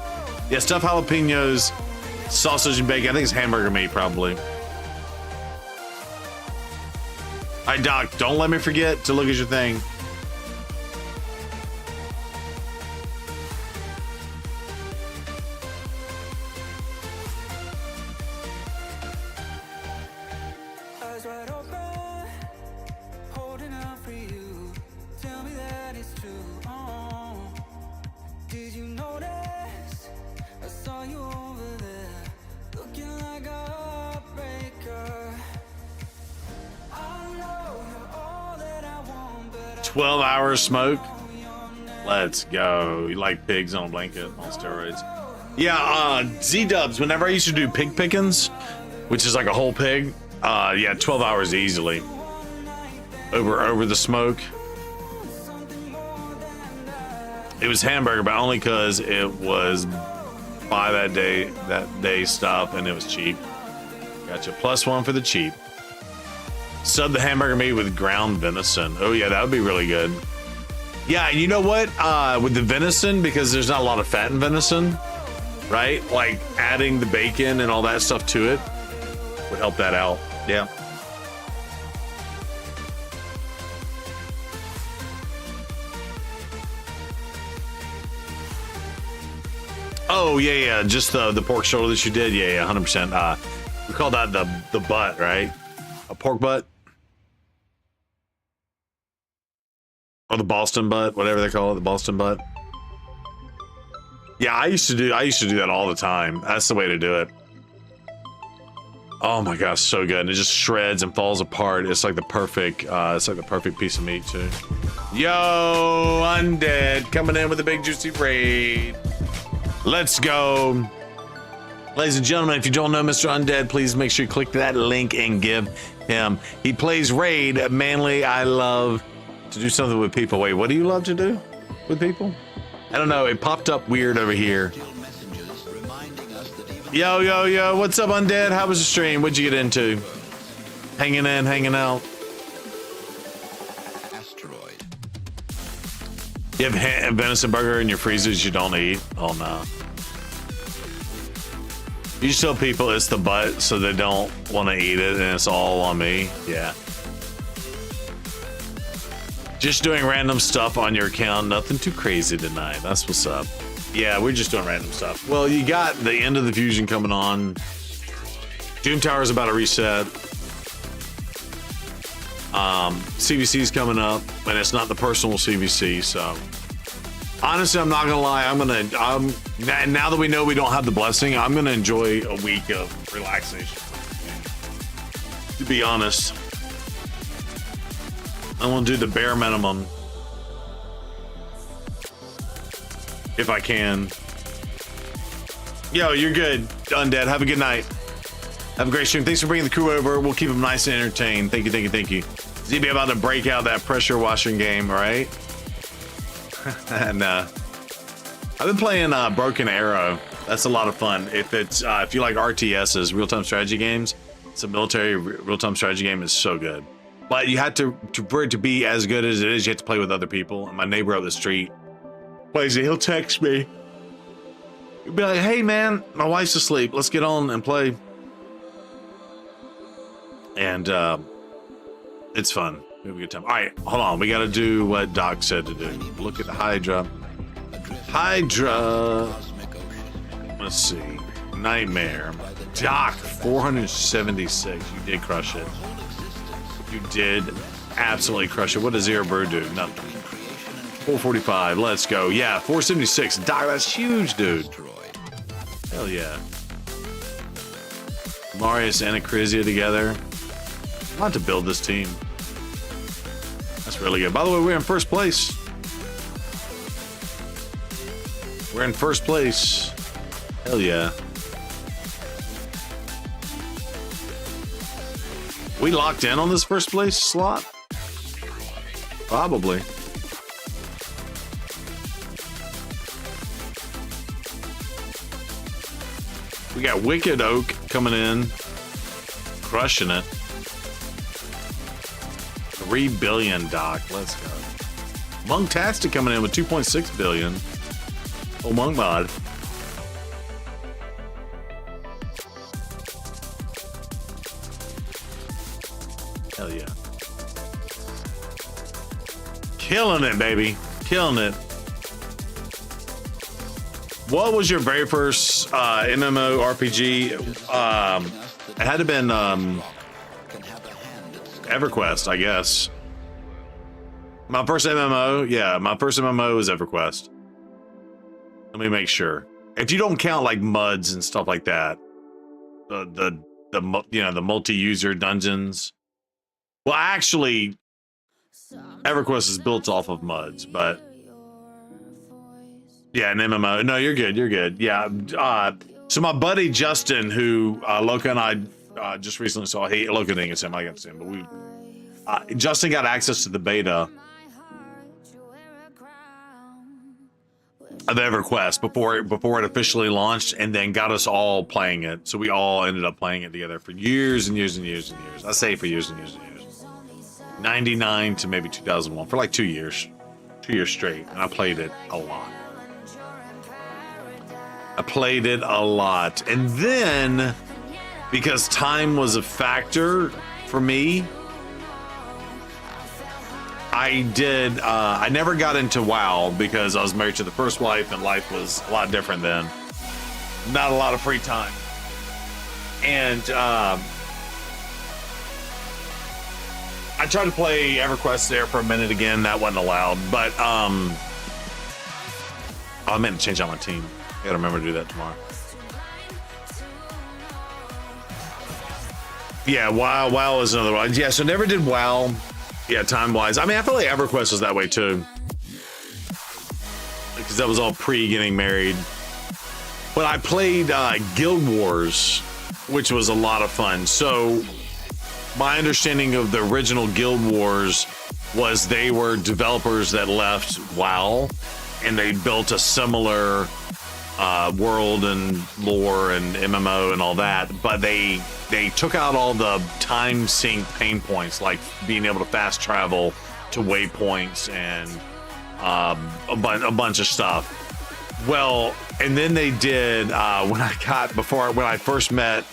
Yeah, stuffed jalapenos, sausage and bacon. I think it's hamburger meat, probably. All right, Doc, don't let me forget to look at your thing. saw you over there, looking like a heartbreaker. I know you're all that I want, but 12 hours smoke. Let's go. You like pigs on a blanket on steroids. Yeah, Z-Dubs, whenever I used to do pig pickings, which is like a whole pig, yeah, 12 hours easily. Over the smoke. It was hamburger, but only because it was buy that day stuff and it was cheap. Gotcha. +1 for the cheap. Sub the hamburger meat with ground venison. Oh yeah, that would be really good. Yeah, you know what? With the venison, because there's not a lot of fat in venison, right? Like adding the bacon and all that stuff to it would help that out. Yeah. Oh yeah, just the pork shoulder that you did. Yeah, 100%. We call that the butt, right? A pork butt, or the Boston butt, whatever they call it, the Boston butt. Yeah, I used to do that all the time. That's the way to do it. Oh my gosh, so good. And it just shreds and falls apart. It's like the perfect piece of meat too. Yo, Undead coming in with a big juicy raid. Let's go. Ladies and gentlemen, if you don't know Mr. Undead, please make sure you click that link and give him. He plays Raid. Manly, I love to do something with people. Wait, what do you love to do with people? I don't know. It popped up weird over here. Yo, what's up, Undead? How was the stream? What'd you get into? Hanging in, hanging out. You have venison burger in your freezers you don't eat? Oh no. You just tell people it's the butt so they don't want to eat it and it's all on me. Yeah. Just doing random stuff on your account. Nothing too crazy tonight. That's what's up. Yeah, we're just doing random stuff. Well, you got the end of the fusion coming on. Doom Tower's about to reset. CVC's coming up, and it's not the personal CVC, so honestly, I'm not gonna lie. Now that we know we don't have the blessing, I'm gonna enjoy a week of relaxation. To be honest, I want to do the bare minimum if I can. Yo, you're good, Undead. Have a good night. Have a great stream. Thanks for bringing the crew over. We'll keep them nice and entertained. Thank you, thank you, thank you. ZB about to break out that pressure washing game, right? And I've been playing Broken Arrow. That's a lot of fun. If you like RTSs, real-time strategy games, it's a military real-time strategy game. Is so good. But you have to for it to be as good as it is, you have to play with other people. And my neighbor up the street plays it. He'll text me. He'll be like, "Hey man, my wife's asleep. Let's get on and play." And it's fun. We have a good time. All right, hold on. We got to do what Doc said to do. Look at the Hydra. Hydra. Let's see. Nightmare. Doc, 476. You did crush it. You did absolutely crush it. What does Zero Bird do? Nothing. 445. Let's go. Yeah, 476. Doc, that's huge, dude. Hell yeah. Marius and Acrizia together. I'm about to build this team. That's really good. By the way, we're in first place. We're in first place. Hell yeah. We locked in on this first place slot? Probably. We got Wicked Oak coming in. Crushing it. 3 billion, Doc. Let's go. Monktastic coming in with 2.6 billion. Oh, Monk Mod. Hell yeah. Killing it, baby. Killing it. What was your very first MMORPG? It had to have been EverQuest, I guess. My first MMO, yeah, my first MMO was EverQuest. Let me make sure. If you don't count like MUDs and stuff like that, the multi-user dungeons. Well, actually, EverQuest is built off of MUDs, but yeah, an MMO. No, you're good. You're good. Yeah. So my buddy Justin, who Loka and I just recently saw, Loka didn't get to him, I got to see him, but Justin got access to the beta of EverQuest before it officially launched, and then got us all playing it. So we all ended up playing it together for years and years and years and years. I say for years and years and years. 99 to maybe 2001, for like 2 years. 2 years straight, and I played it a lot. I played it a lot. And then, because time was a factor for me, I never got into WoW because I was married to the first wife and life was a lot different then. Not a lot of free time. And I tried to play EverQuest there for a minute again. That wasn't allowed. But I meant to change out my team. I gotta remember to do that tomorrow. Yeah, WoW is another one. Yeah, so never did WoW. Yeah, time-wise. I mean, I feel like EverQuest was that way too. Because that was all pre-getting married. But I played Guild Wars, which was a lot of fun. So my understanding of the original Guild Wars was they were developers that left WoW and they built a similar world and lore and MMO and all that, but they took out all the time sink pain points, like being able to fast travel to waypoints and a bunch of stuff. Well, and then they did when I first met.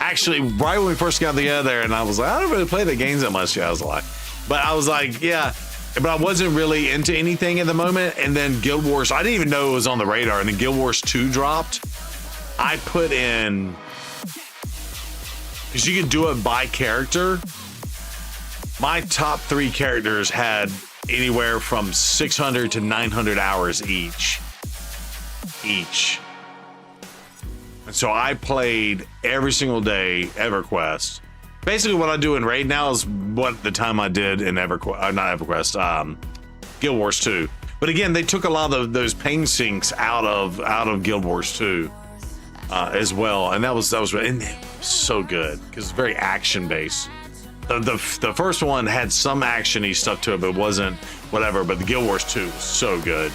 Actually, right when we first got together, and I was like, I don't really play the games that much. Yeah, I was like, but I was like, yeah, but I wasn't really into anything at the moment. And then Guild Wars, I didn't even know it was on the radar. And then Guild Wars 2 dropped. I put in, because you could do it by character. My top 3 characters had anywhere from 600 to 900 hours each. And so I played every single day EverQuest. Basically what I do in Raid now is what the time I did in not EverQuest, Guild Wars 2. But again, they took a lot of those pain sinks out of Guild Wars 2 as well. And that was so good because it's very action based. The first one had some action-y stuff to it, but it wasn't whatever. But the Guild Wars 2 was so good.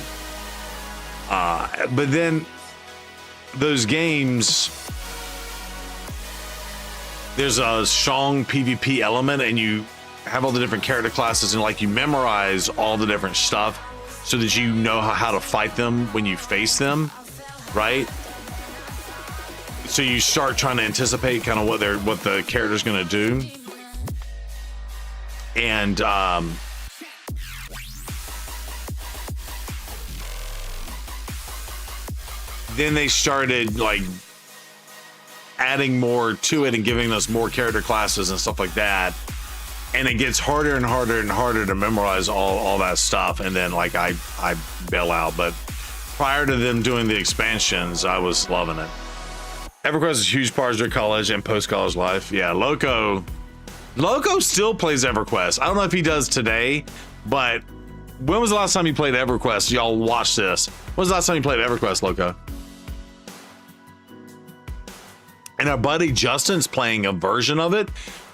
But then those games, there's a strong PvP element, and you have all the different character classes, and like you memorize all the different stuff so that you know how to fight them when you face them, right? So you start trying to anticipate kind of what the character's going to do. And then they started like adding more to it and giving us more character classes and stuff like that. And it gets harder and harder and harder to memorize all that stuff. And then like I bail out. But prior to them doing the expansions, I was loving it. EverQuest is a huge part of their college and post-college life. Yeah, Loco still plays EverQuest. I don't know if he does today, but when was the last time you played EverQuest? Y'all watch this. When was the last time you played EverQuest, Loco? And our buddy Justin's playing a version of it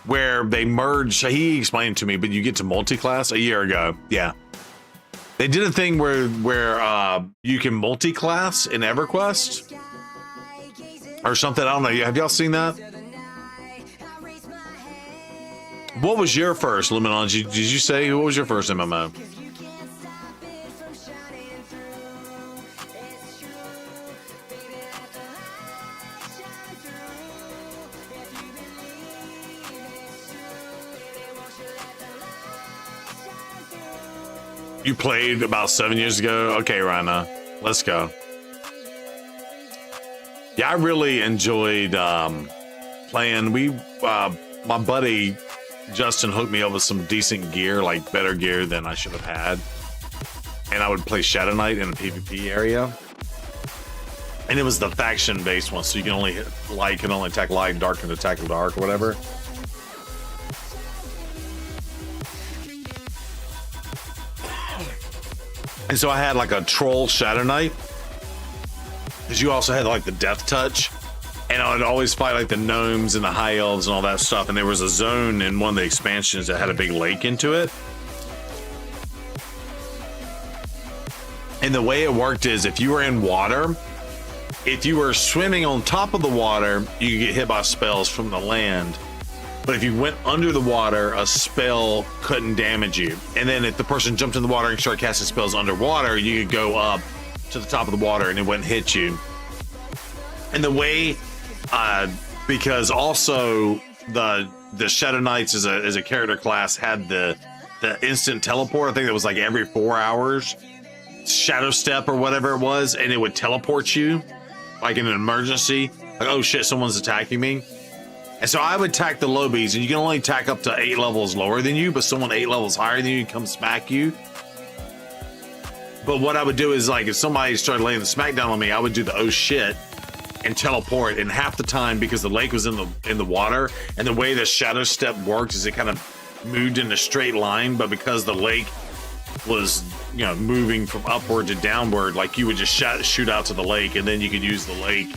where they merge. He explained to me, but you get to multi-class a year ago. Yeah. They did a thing where you can multi-class in EverQuest or something. I don't know. Have y'all seen that? What was your first, Luminon? Did you say what was your first MMO? You played about 7 years ago? Okay, Rana, let's go. Yeah, I really enjoyed playing. My buddy Justin hooked me up with some decent gear, like better gear than I should have had. And I would play Shadow Knight in a PvP area. And it was the faction-based one, so you can only hit light, can only attack light, dark can attack the dark, or whatever. And so I had like a troll Shadow Knight, because you also had like the death touch. And I would always fight like the gnomes and the high elves and all that stuff. And there was a zone in one of the expansions that had a big lake into it. And the way it worked is if you were in water, if you were swimming on top of the water, you could get hit by spells from the land. But if you went under the water, a spell couldn't damage you. And then if the person jumped in the water and started casting spells underwater, you could go up to the top of the water and it wouldn't hit you. And the way, because also the Shadow Knights as a character class had the instant teleport. I think it was like every 4 hours, Shadow Step or whatever it was, and it would teleport you like in an emergency. Like, oh shit, someone's attacking me. And so I would attack the lobies, and you can only attack up to 8 levels lower than you, but someone 8 levels higher than you come smack you. But what I would do is, like, if somebody started laying the smackdown on me, I would do the oh shit and teleport. And half the time, because the lake was in the water, and the way the Shadow Step worked is it kind of moved in a straight line, but because the lake was, you know, moving from upward to downward, like you would just shoot out to the lake, and then you could use the lake.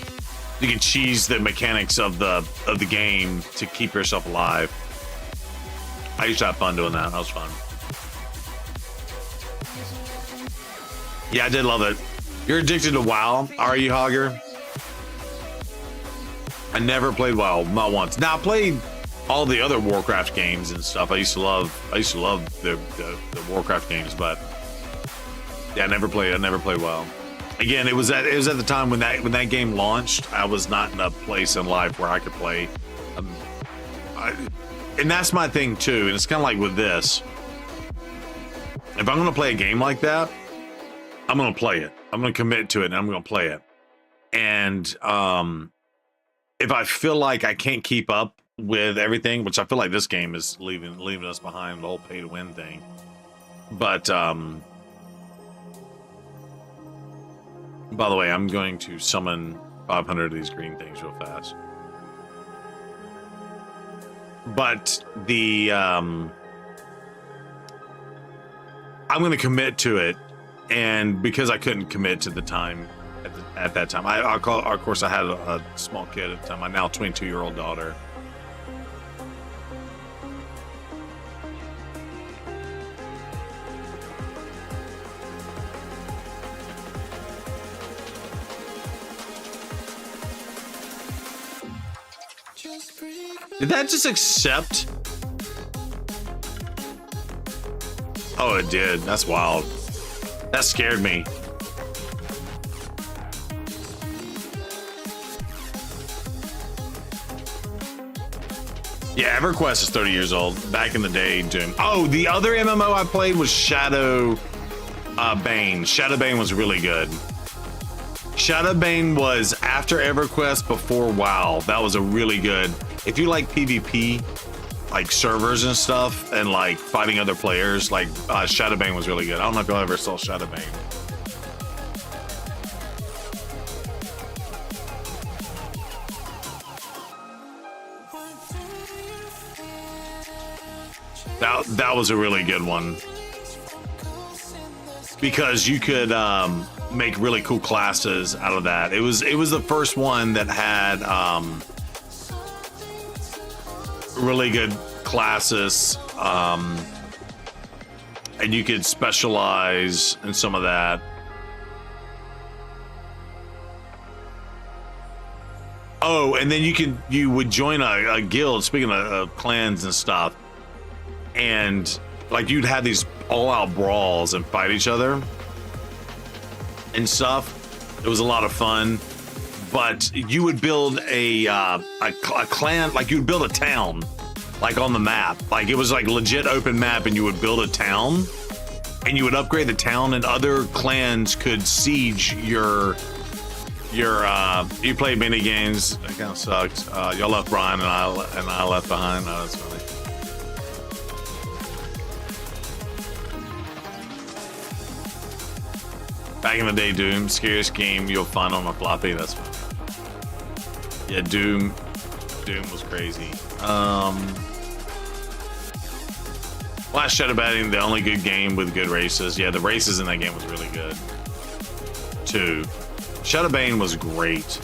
You can cheese the mechanics of the game to keep yourself alive. I used to have fun doing that. That was fun. Yeah, I did love it. You're addicted to WoW, are you, Hogger? I never played WoW, not once. Now I played all the other Warcraft games and stuff. I used to love the Warcraft games, but Yeah, I never played WoW. Again, it was at the time when that game launched. I was not in a place in life where I could play. And that's my thing too. And it's kind of like with this. If I'm going to play a game like that, I'm going to play it. I'm going to commit to it, and I'm going to play it. And if I feel like I can't keep up with everything, which I feel like this game is leaving us behind, the whole pay to win thing. But by the way, I'm going to summon 500 of these green things real fast. But the I'm going to commit to it, and because I couldn't commit to the time at that time, of course I had a small kid at the time. My now 22-year-old daughter. Did that just accept? Oh, it did. That's wild. That scared me. Yeah, EverQuest is 30 years old. Back in the day, Doom. Oh, the other MMO I played was Shadow Bane. Shadow Bane was really good. Shadow Bane was after EverQuest, before WoW. That was a really good. If you like PvP, like servers and stuff, and like fighting other players, like Shadow Bane was really good. I don't know if y'all ever saw Shadow Bane. That was a really good one, because you could make really cool classes out of that. It was the first one that had really good classes, and you could specialize in some of that. Oh, and then you would join a guild, speaking of clans and stuff, and like you'd have these all-out brawls and fight each other and stuff. It was a lot of fun. But you would build a clan, like you would build a town, like on the map. Like it was like legit open map, and you would build a town, and you would upgrade the town, and other clans could siege your. You played mini games. That kind of sucked. Y'all left Brian, and I left behind. Oh, that's funny. Back in the day, Doom, scariest game you'll find on a floppy. That's fine. Yeah, Doom was crazy. Last Shadow Batting, the only good game with good races. Yeah, the races in that game was really good too. Shadow Bane was great.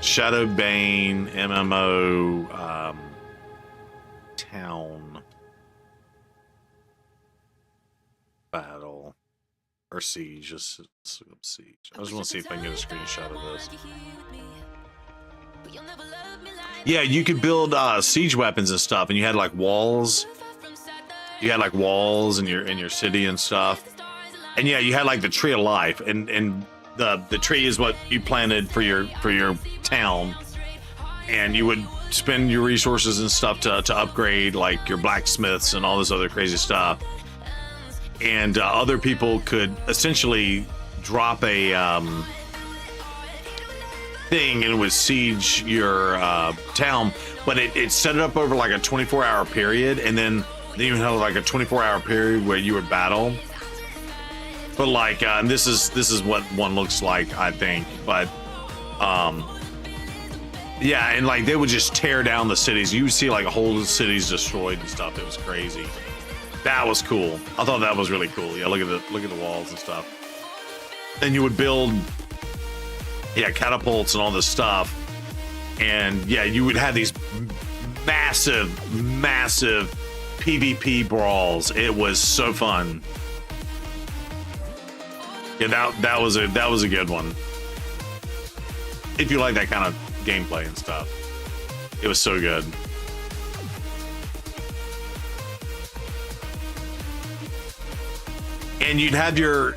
Shadow Bane MMO town battle. Or siege, just look up siege. I just want to see if I can get a screenshot of this. Yeah, you could build siege weapons and stuff, and you had like walls. You had like walls in your city and stuff. And yeah, you had like the tree of life, and the tree is what you planted for your town, and you would spend your resources and stuff to upgrade like your blacksmiths and all this other crazy stuff. And other people could essentially drop a thing, and it would siege your town, but it set it up over like a 24-hour period, and then you had like a 24-hour period where you would battle. But like this is what one looks like, I think. But yeah, and like they would just tear down the cities. You would see like whole cities destroyed and stuff. It was crazy. That was cool. I thought that was really cool. Yeah, look at the walls and stuff. Then you would build, yeah, catapults and all this stuff. And yeah, you would have these massive PvP brawls. It was so fun. Yeah, that was a good one. If you like that kind of gameplay and stuff, it was so good. and you'd have your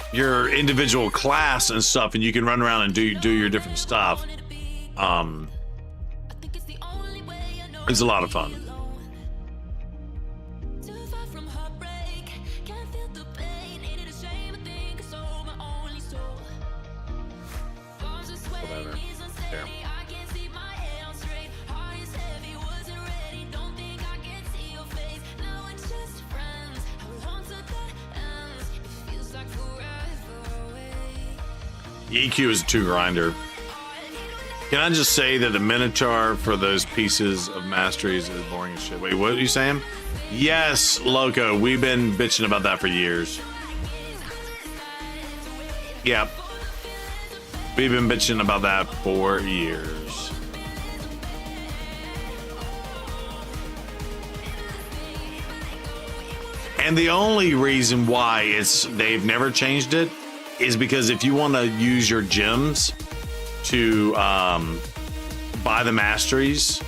individual class and stuff, and you can run around and do your different stuff. It's a lot of fun. Whatever. There. EQ is a 2 grinder. Can I just say that the Minotaur for those pieces of masteries is boring as shit? Wait, what are you saying? Yes, Loco. We've been bitching about that for years. Yep. We've been bitching about that for years. And the only reason why they've never changed it is because if you want to use your gems to buy the masteries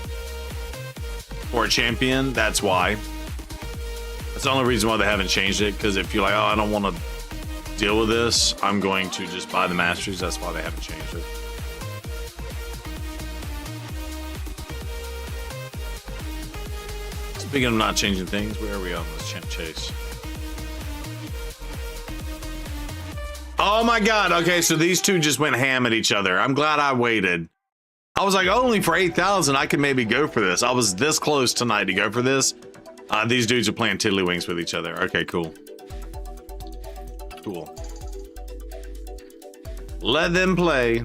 for a champion, that's why. That's the only reason why they haven't changed it, because if you're like, oh, I don't want to deal with this, I'm going to just buy the masteries, that's why they haven't changed it. Speaking of not changing things, where are we on this champ chase? Oh my god, okay, so these two just went ham at each other. I'm glad I waited. I was like, only for 8,000, I could maybe go for this. I was this close tonight to go for this. These dudes are playing tiddlywinks with each other. Okay, cool. Cool. Let them play.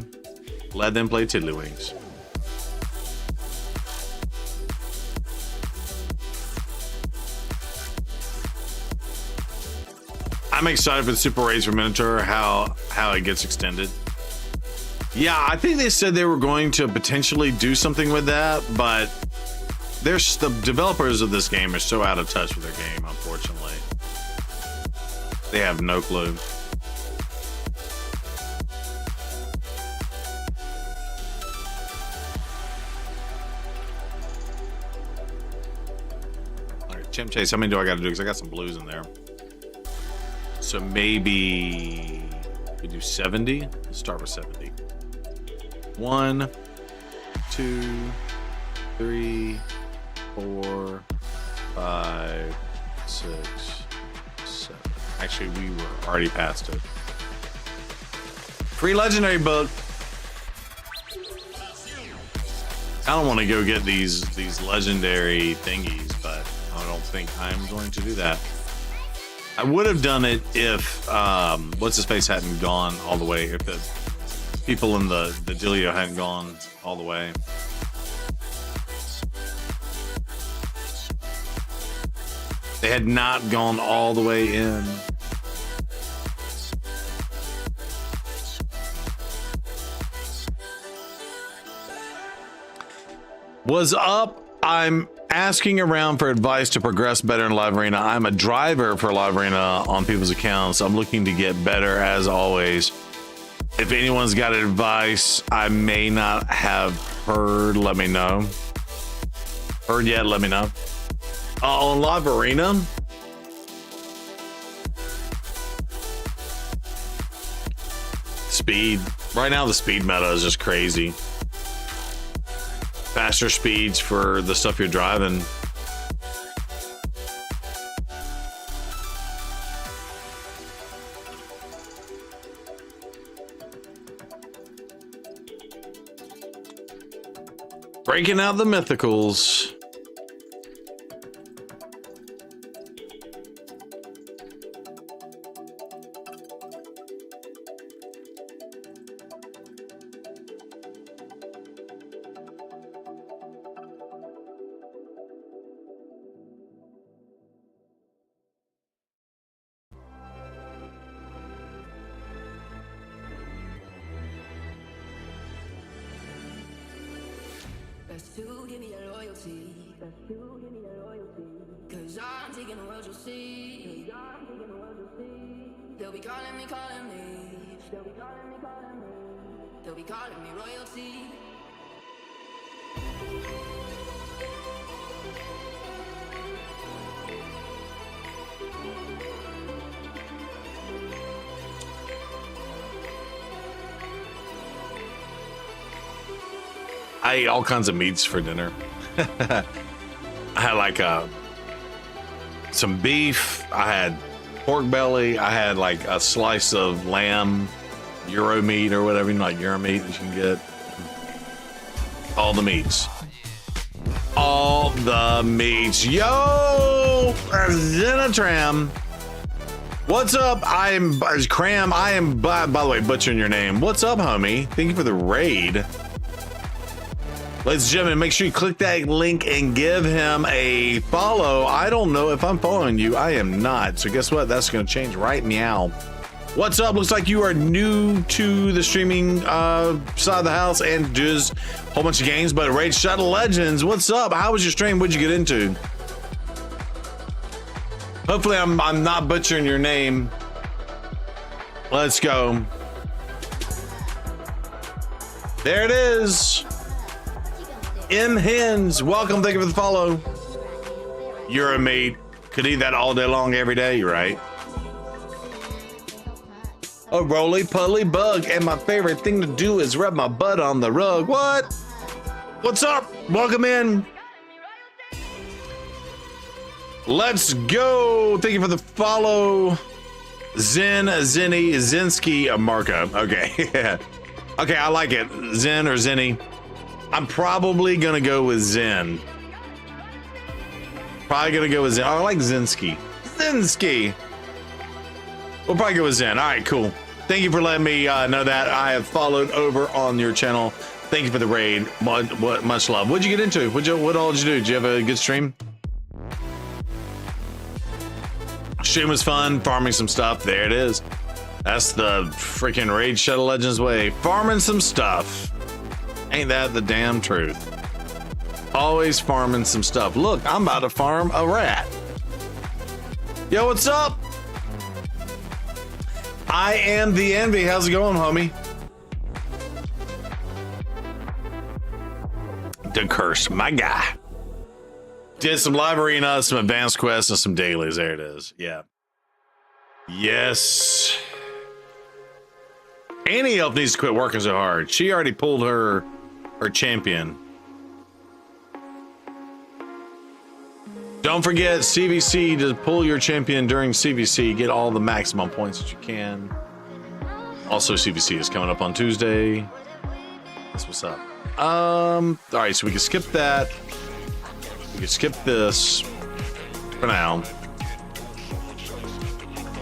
Let them play tiddlywinks. I'm excited for the super raids for Minotaur, how it gets extended. Yeah, I think they said they were going to potentially do something with that, but the developers of this game are so out of touch with their game, unfortunately. They have no clue. All right, Chimp Chase, how many do I got to do? Because I got some blues in there. So maybe we do 70. Let's start with 70. 1, 2, 3, 4, 5, 6, 7. Actually, we were already past it. Free legendary book. I don't want to go get these legendary thingies, but I don't think I'm going to do that. I would have done it if what's his face hadn't gone all the way, if the people in the dealio hadn't gone all the way. They had not gone all the way in. What's up? I'm asking around for advice to progress better in Live Arena. I'm a driver for Live Arena on people's accounts. I'm looking to get better as always. If anyone's got advice I may not have heard, let me know. Heard yet, let me know. On Live Arena, speed. Right now the speed meta is just crazy. Faster speeds for the stuff you're driving. Breaking out the mythicals. Give me your loyalty. Cause I'm taking the world, you'll see. They'll be calling me. They'll be calling me royalty. I ate all kinds of meats for dinner. I had like some beef. I had pork belly. I had like a slice of lamb, Euro meat or whatever, you know, like Euro meat that you can get. All the meats. All the meats. Yo! Zenatram. What's up? I am Cram. I am, by the way, butchering your name. What's up, homie? Thank you for the raid. Ladies and gentlemen, make sure you click that link and give him a follow. I don't know if I'm following you. I am not. So guess what? That's going to change right meow. What's up? Looks like you are new to the streaming side of the house and just a whole bunch of games, but Raid Shadow Legends. What's up? How was your stream? What'd you get into? Hopefully I'm not butchering your name. Let's go. There it is. M. Hens, welcome. Thank you for the follow. You're a mate. Could eat that all day long every day, right? A roly-poly bug, and my favorite thing to do is rub my butt on the rug. What? What's up? Welcome in. Let's go. Thank you for the follow. Zinski, Marco. Okay. Okay, I like it. Zen or Zenny. I'm probably gonna go with Zen. Probably gonna go with Zen. Oh, I like Zinski. We'll probably go with Zen. All right, cool. Thank you for letting me know that. I have followed over on your channel. Thank you for the raid. Much love. What'd you get into? What all did you do? Did you have a good stream? Stream was fun. Farming some stuff. There it is. That's the freaking Raid Shadow Legends way. Farming some stuff. Ain't that the damn truth? Always farming some stuff. Look, I'm about to farm a rat. Yo, what's up? I am the Envy. How's it going, homie? The Curse, my guy. Did some live arena, some advanced quests, and some dailies. There it is. Yeah. Yes. Annie Elf needs to quit working so hard. She already pulled her champion. Don't forget CVC to pull your champion during CVC. Get all the maximum points that you can. Also, CVC is coming up on Tuesday. That's what's up. All right, so we can skip that. We can skip this for now.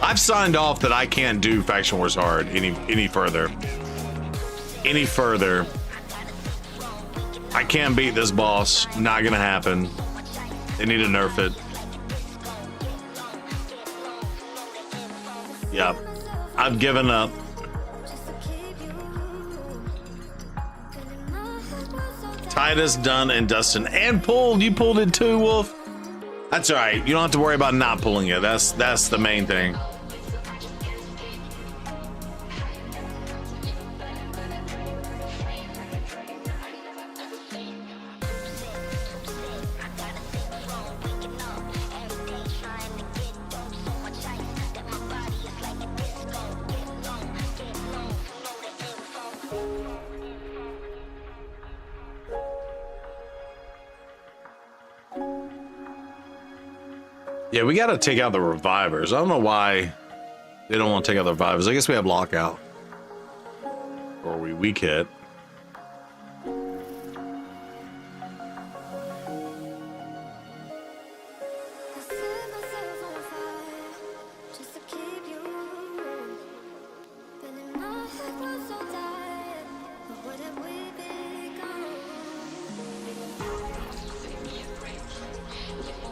I've signed off that I can't do Faction Wars Hard any further. Any further. I can't beat this boss. Not gonna happen. They need to nerf it. Yep. I've given up. Titus, Dunn, and Dustin. And pulled. You pulled it too, Wolf. That's all right. You don't have to worry about not pulling it. That's the main thing. Yeah, we got to take out the revivers. I don't know why they don't want to take out the revivers. I guess we have lockout. Or we weak hit.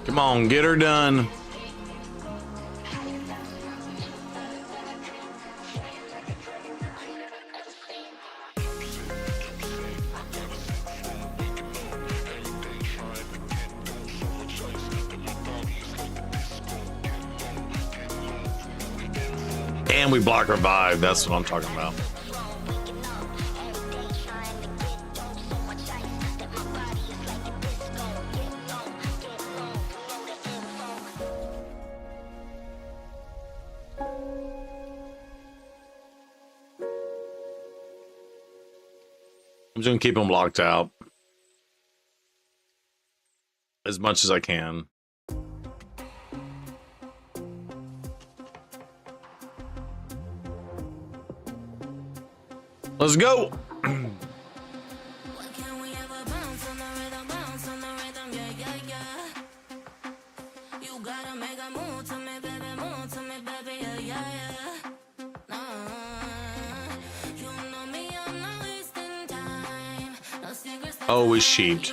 Come on, get her done. And we block revive. That's what I'm talking about. I'm just gonna keep them locked out. as much as I can. Let's go. Oh, we sheeped.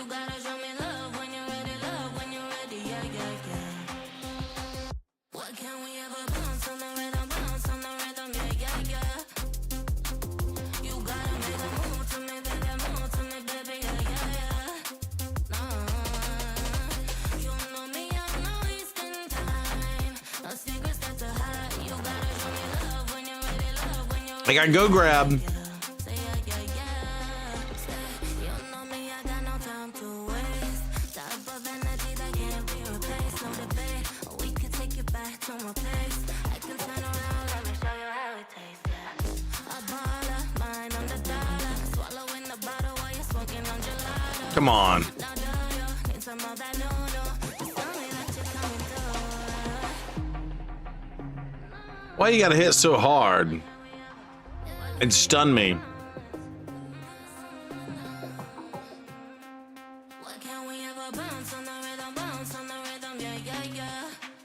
I got go grab. Come on. Why you gotta hit so hard and stun me?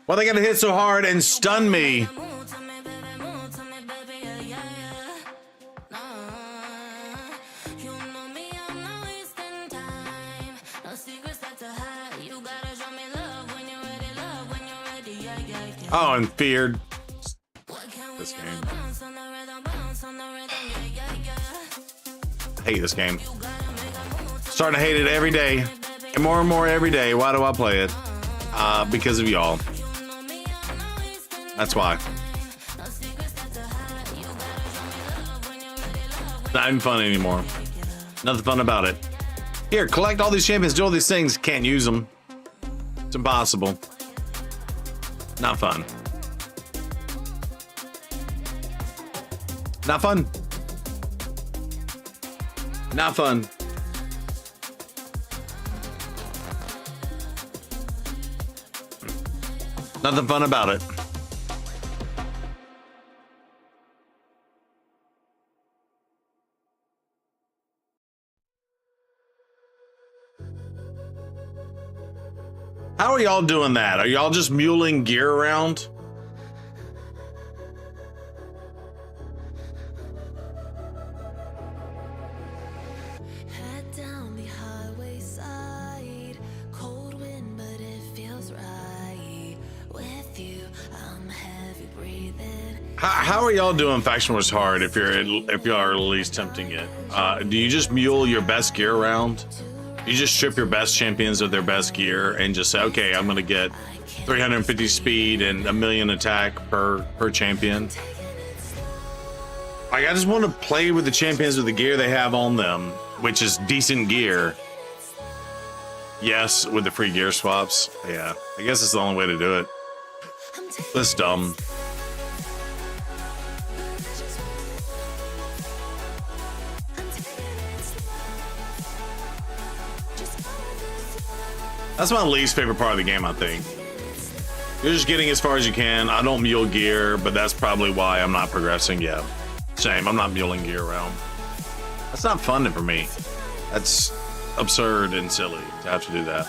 Why they gotta hit so hard and stun me? Oh, and feared. This game. I hate this game. Starting to hate it every day. And more every day. Why do I play it? Because of y'all. That's why. Not even fun anymore. Nothing fun about it. Here, collect all these champions, do all these things. Can't use them. It's impossible. Not fun. Not fun. Not fun. Nothing fun about it. How are y'all doing that? Are y'all just muling gear around? Head down the highway side, cold wind, but it feels right. With you, I'm heavy breathing. How are y'all doing Faction Wars Hard if y'all are at least tempting it? Do you just mule your best gear around? You just strip your best champions of their best gear and just say, okay, I'm gonna get 350 speed and 1,000,000 attack per champion. Like, I just want to play with the champions with the gear they have on them, which is decent gear. Yes, with the free gear swaps. Yeah, I guess it's the only way to do it. That's dumb. That's my least favorite part of the game, I think. You're just getting as far as you can. I don't mule gear, but that's probably why I'm not progressing yet. Same, I'm not muling gear around. That's not fun for me. That's absurd and silly to have to do that.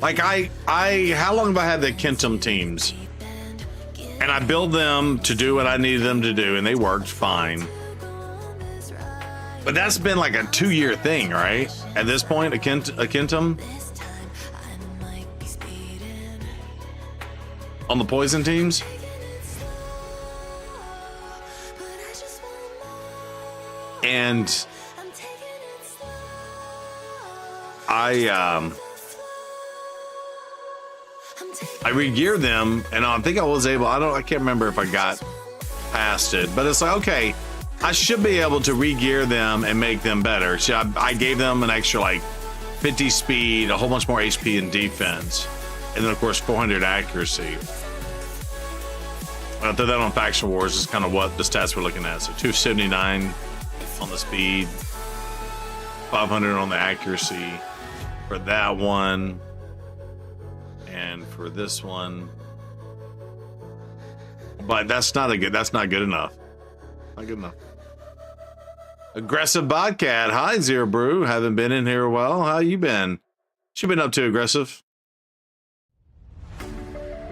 Like, how long have I had the Kentum teams? And I built them to do what I needed them to do, and they worked fine. But that's been like a 2-year thing, right? At this point, a Kentum on the poison teams. And I re-geared them, and I think I was able. I can't remember if I got past it, but it's like, okay, I should be able to re-gear them and make them better. So I gave them an extra like 50 speed, a whole bunch more HP and defense, and then of course 400 accuracy. When I threw that on Faction Wars is kind of what the stats we're looking at. So 279 on the speed, 500 on the accuracy for that one, and for this one. But that's not good enough. Not good enough. Aggressive Bobcat. Hi, Zero Brew. Haven't been in here a while. How you been? What you been up to, Aggressive?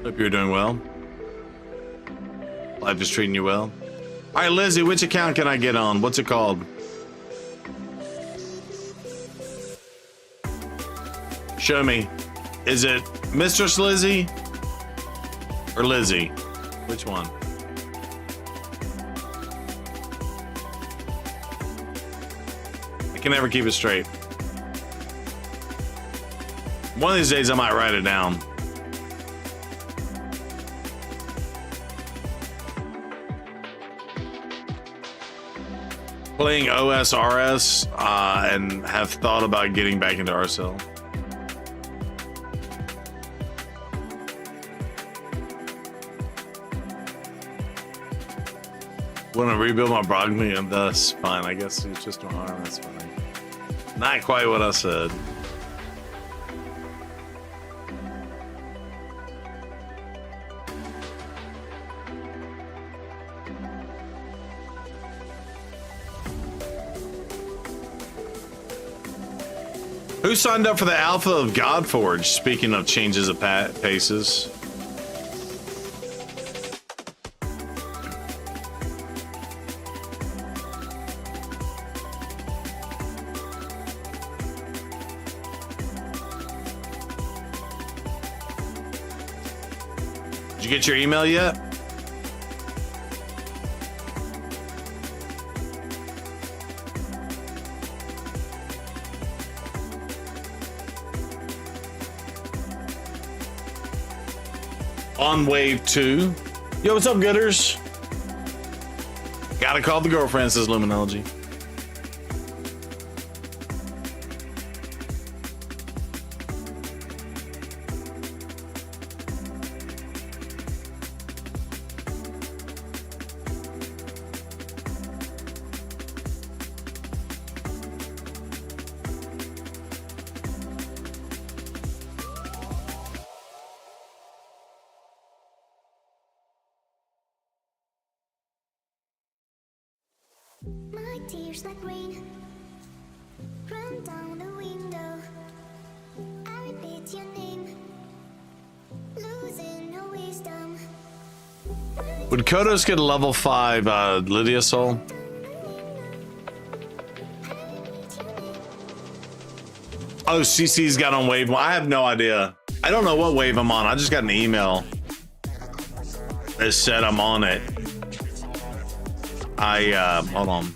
Hope you're doing well. Life is treating you well. All right, Lizzie, which account can I get on? What's it called? Show me. Is it Mistress Lizzie or Lizzie? Which one? I can never keep it straight. One of these days I might write it down. Playing OSRS and have thought about getting back into RSL. Want to rebuild my Brognium? That's fine. I guess it's just an arm. That's fine. Not quite what I said. Who signed up for the alpha of Godforge? Speaking of changes of paces. Did you get your email yet? On wave 2. Yo, what's up, Gooders? Gotta call the girlfriend, says Luminology. My tears like rain run down the window. I repeat your name, losing no wisdom. Would Kodos get a level 5 Lydia Soul? Oh, CC's got on wave 1. I have no idea. I don't know what wave I'm on. I just got an email that said I'm on it. Hold on.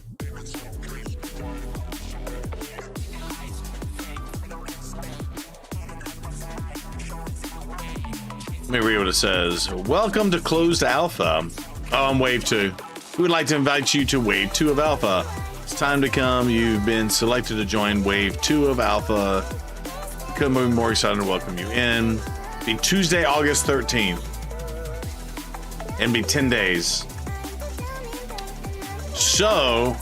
Let me read what it says. Welcome to Closed Alpha. Oh, I'm Wave 2. We would like to invite you to Wave 2 of Alpha. It's time to come. You've been selected to join Wave 2 of Alpha. Couldn't be more excited to welcome you in. Be Tuesday, August 13th. And be 10 days. So,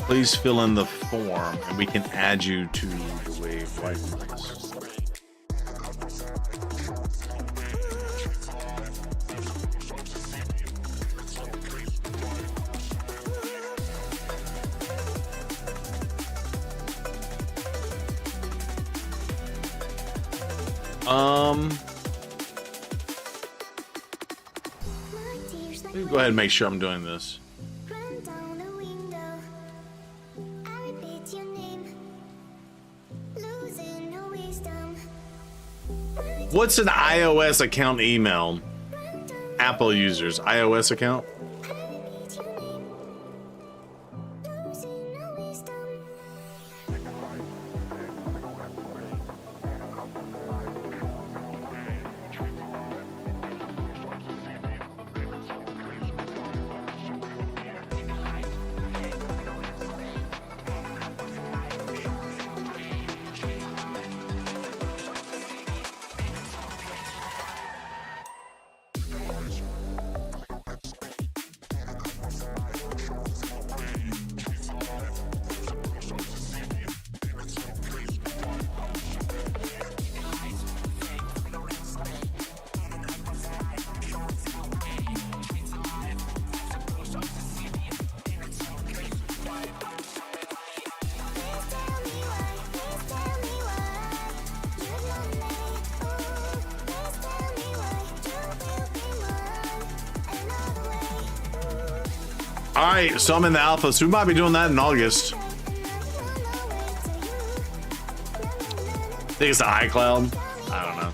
please fill in the form and we can add you to the wave whitelist. Let me go ahead and make sure I'm doing this. What's an iOS account email? Apple users, iOS account? All right, so I'm in the alpha, so we might be doing that in August. I think it's the iCloud. I don't know.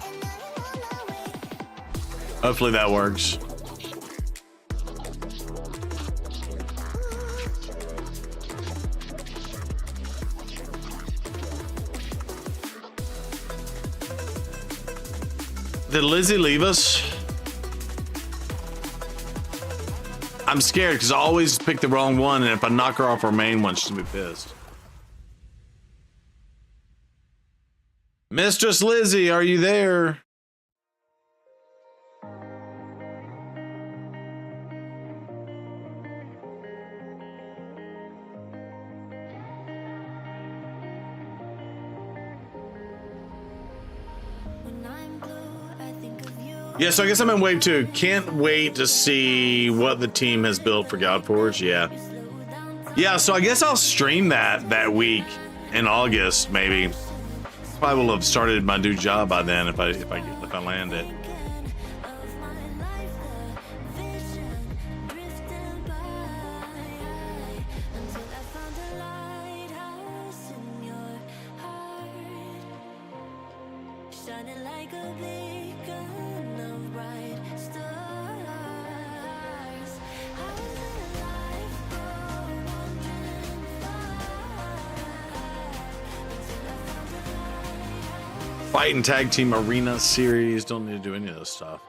Hopefully that works. Did Lizzie leave us? I'm scared because I always pick the wrong one, and if I knock her off her main one, she's gonna be pissed. Mistress Lizzie, are you there? Yeah, so I guess I'm in wave 2. Can't wait to see what the team has built for Godforge. Yeah. Yeah, so I guess I'll stream that week in August, maybe. Probably will have started my new job by then if I land it. Fight and tag team arena series. Don't need to do any of this stuff.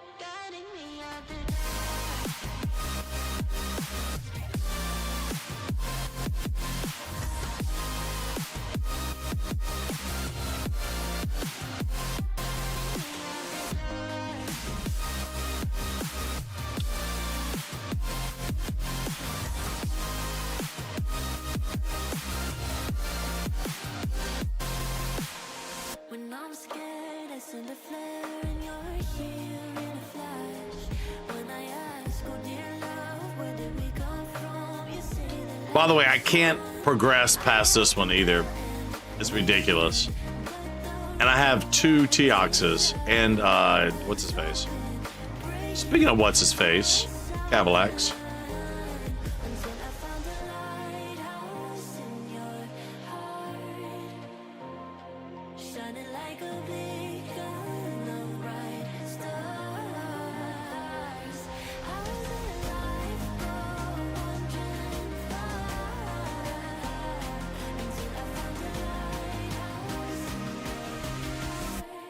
By the way, I can't progress past this one either. It's ridiculous. And I have 2 Teoxes and what's his face? Speaking of what's his face, Cavalax.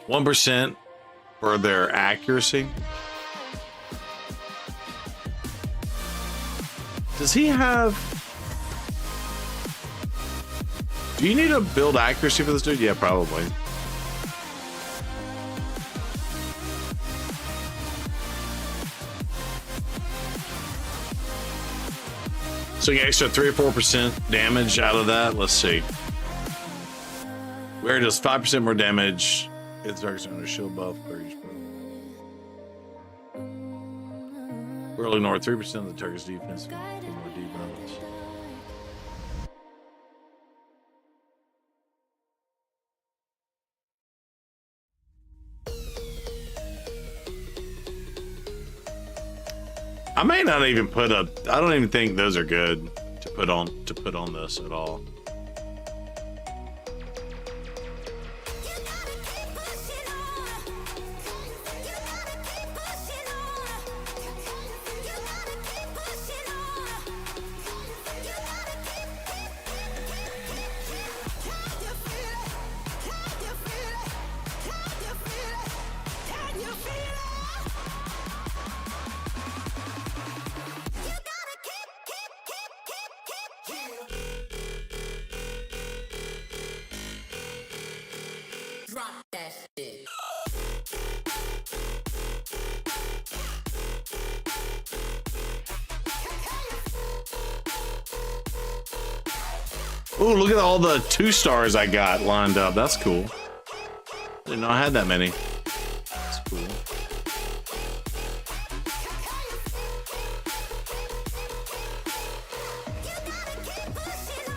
%, for their accuracy. Does he have... Do you need to build accuracy for this dude? Yeah, probably. So you get extra 3 or 4% damage out of that. Let's see. Where does 5% more damage? It's target's under shield buff. We'll ignore 3% of the target's defense. More debuffs. I may not even put a. I don't even think those are good to put on this at all. Ooh, look at all the 2 stars I got lined up. That's cool. Didn't know I had that many. That's cool.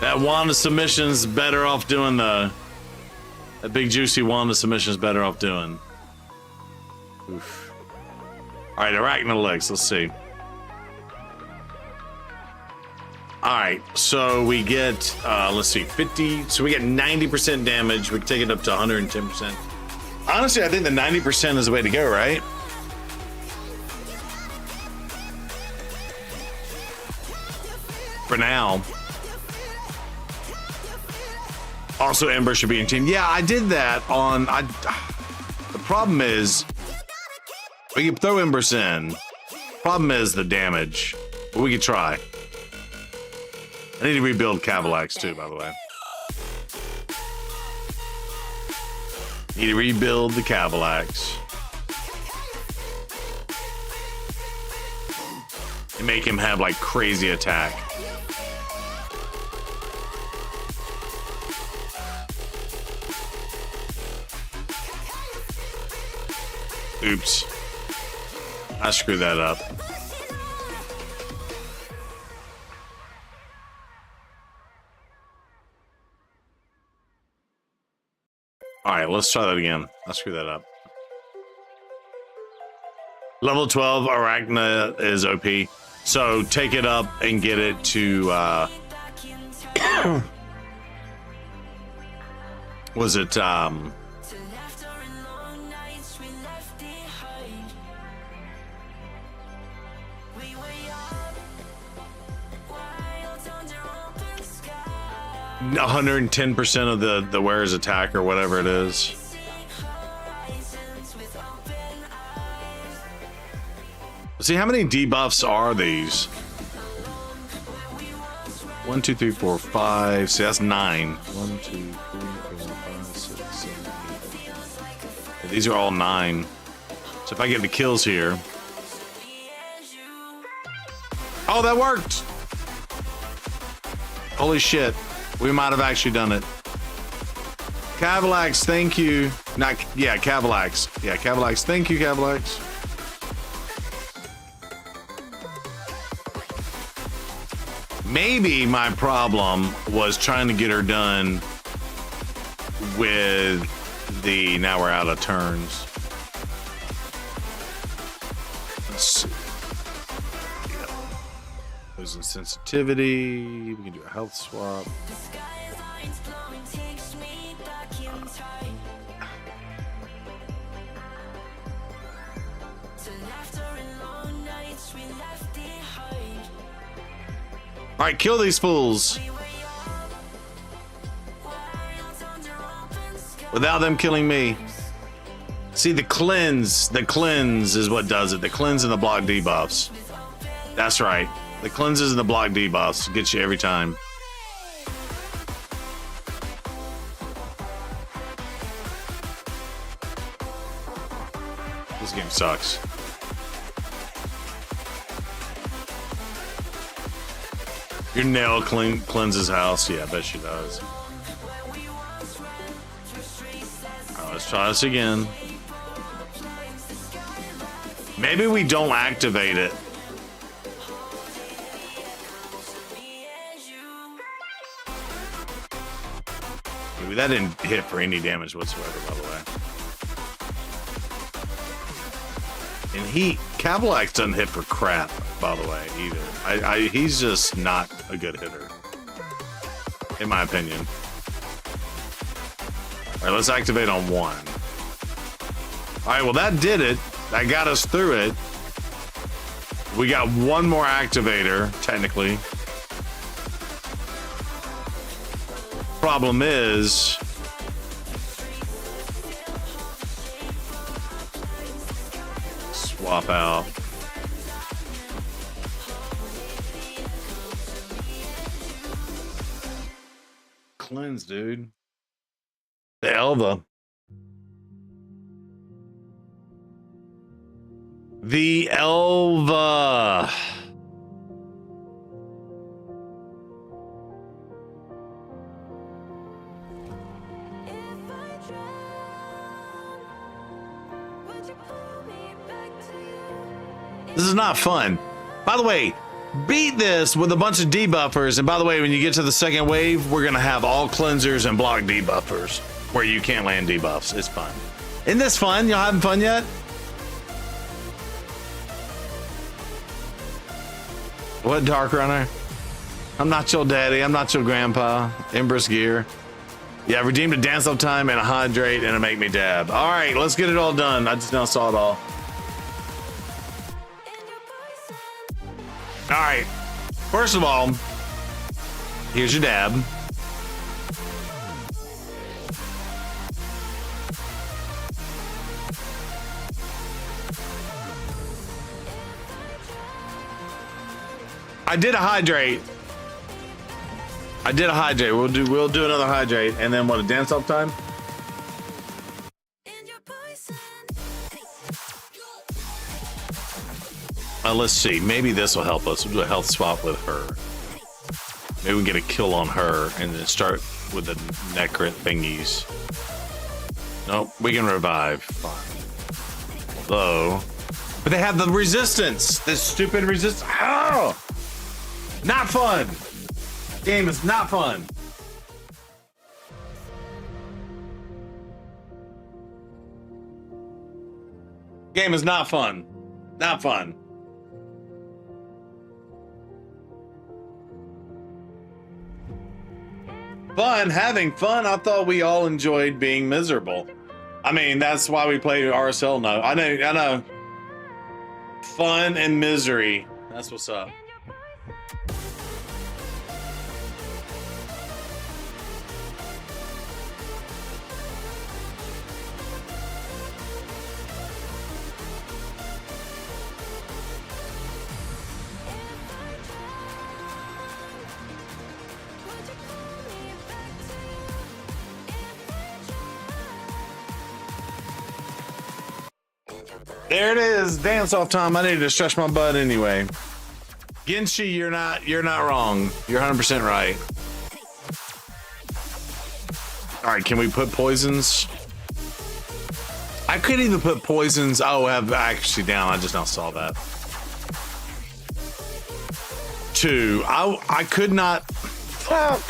That Wanda submission's better off doing the... That big juicy Wanda submission's better off doing. Oof. Alright, Arachno legs. Let's see. All right, so we get, let's see, 50. So we get 90% damage. We can take it up to 110%. Honestly, I think the 90% is the way to go, right? For now. Also, Ember should be in team. Yeah, I did that on. The problem is, we can throw Embers in. Problem is the damage. But we could try. I need to rebuild Cavalax too, by the way. Need to rebuild the Cavalax. And make him have like crazy attack. Oops. I screwed that up. All right, let's try that again. I screwed that up. Level 12 Arachna is OP. So take it up and get it to was it $110% of the wearer's attack or whatever it is. See, how many debuffs are these? 1, 2, 3, 4, 5. See, that's 9. 1, 2, 3, 4, 5, 6, 7, 8. Yeah, these are all 9. So if I get the kills here. Oh, that worked! Holy shit. We might have actually done it. Cavalax, thank you. Yeah, Cavalax. Yeah, Cavalax. Thank you, Cavalax. Maybe my problem was trying to get her done with the now we're out of turns. Let's see. Losing sensitivity. We can do a health swap. All right, kill these fools without them killing me. See, the cleanse is what does it. The cleanse and the block debuffs. That's right. The cleanses and the block debuffs get you every time. This game sucks. Your nail cleanses house. Yeah, I bet she does. All right, let's try this again. Maybe we don't activate it. Maybe that didn't hit for any damage whatsoever, by the way. And Cavalax doesn't hit for crap, by the way, either. He's just not a good hitter, in my opinion. All right, let's activate on 1. All right, well, that did it. That got us through it. We got one more activator, technically. Problem is, swap out. Cleanse, dude. The Elva. The Elva. This is not fun. By the way, beat this with a bunch of debuffers. And by the way, when you get to the second wave, we're going to have all cleansers and block debuffers where you can't land debuffs. It's fun. Isn't this fun? Y'all having fun yet? What, Dark Runner? I'm not your daddy. I'm not your grandpa. Empress gear. Yeah, redeemed a dance up time and a hydrate and a make me dab. All right, let's get it all done. I just now saw it all. All right. First of all, here's your dab. I did a hydrate. We'll do another hydrate, and then what? A dance off time. Let's see. Maybe this will help us. We'll do a health swap with her. Maybe we can get a kill on her, and then start with the necrit thingies. Nope, we can revive. Fine. Though, but they have the resistance. This stupid resistance. Oh, not fun. Game is not fun. Game is not fun. Not fun. Fun, having fun. I thought we all enjoyed being miserable. I mean, that's why we play RSL now. I know. Fun and misery. That's what's up. There it is, dance off time. I need to stretch my butt anyway. Genshi, you're not wrong. You're 100% right. All right, can we put poisons? I couldn't even put poisons. Oh, I have actually down. I just now saw that. 2. I could not. Fuck.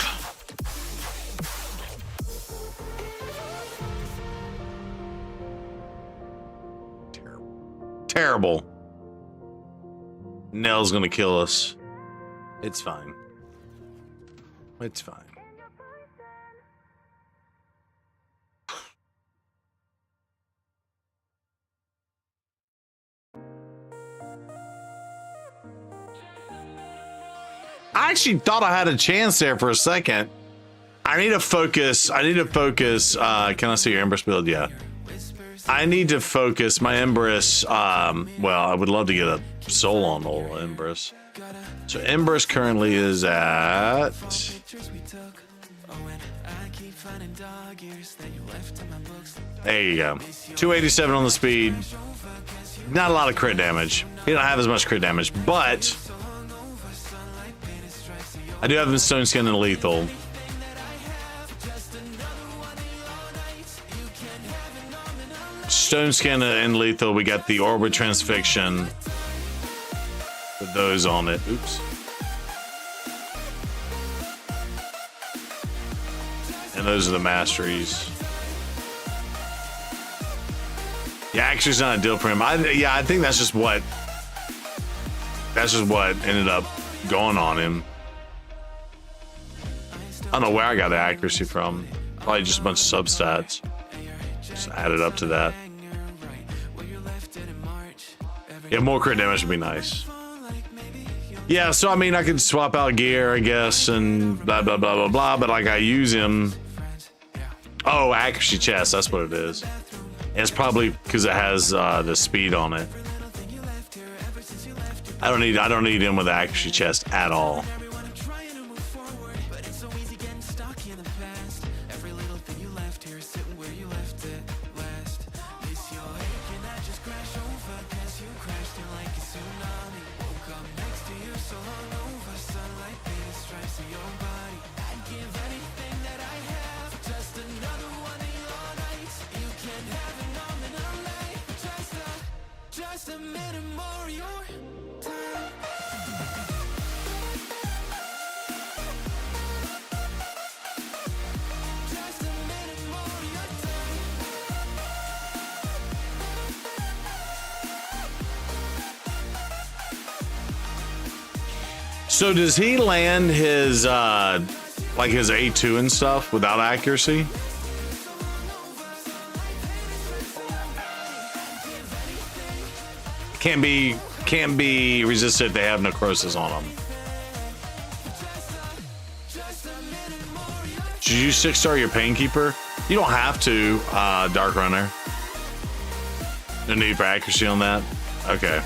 Terrible. Nell's gonna kill us. It's fine. It's fine. I actually thought I had a chance there for a second. I need to focus. Can I see your Empress build? Yeah. I need to focus my Empress. Well, I would love to get a soul on old Empress. So Empress currently is at. There you go. 287 on the speed. Not a lot of crit damage. He don't have as much crit damage, but I do have him Stone Skin and Lethal. Stone Skin and Lethal, we got the Orbit Transfixion with those on it. Oops. And those are the masteries. Yeah, actually it's not a deal for him. I think that's just what ended up going on him. I don't know where I got the accuracy from. Probably just a bunch of substats. Just added up to that. Yeah, more crit damage would be nice. Yeah, so I mean, I could swap out gear, I guess, and blah, blah, blah, blah, blah, but like I use him. Oh, accuracy chest, that's what it is. And it's probably because it has the speed on it. I don't need him with the accuracy chest at all. So does he land his like his A2 and stuff without accuracy? Can't be resisted if they have necrosis on them. Should you 6-star your Painkeeper? You don't have to, Dark Runner. No need for accuracy on that? Okay.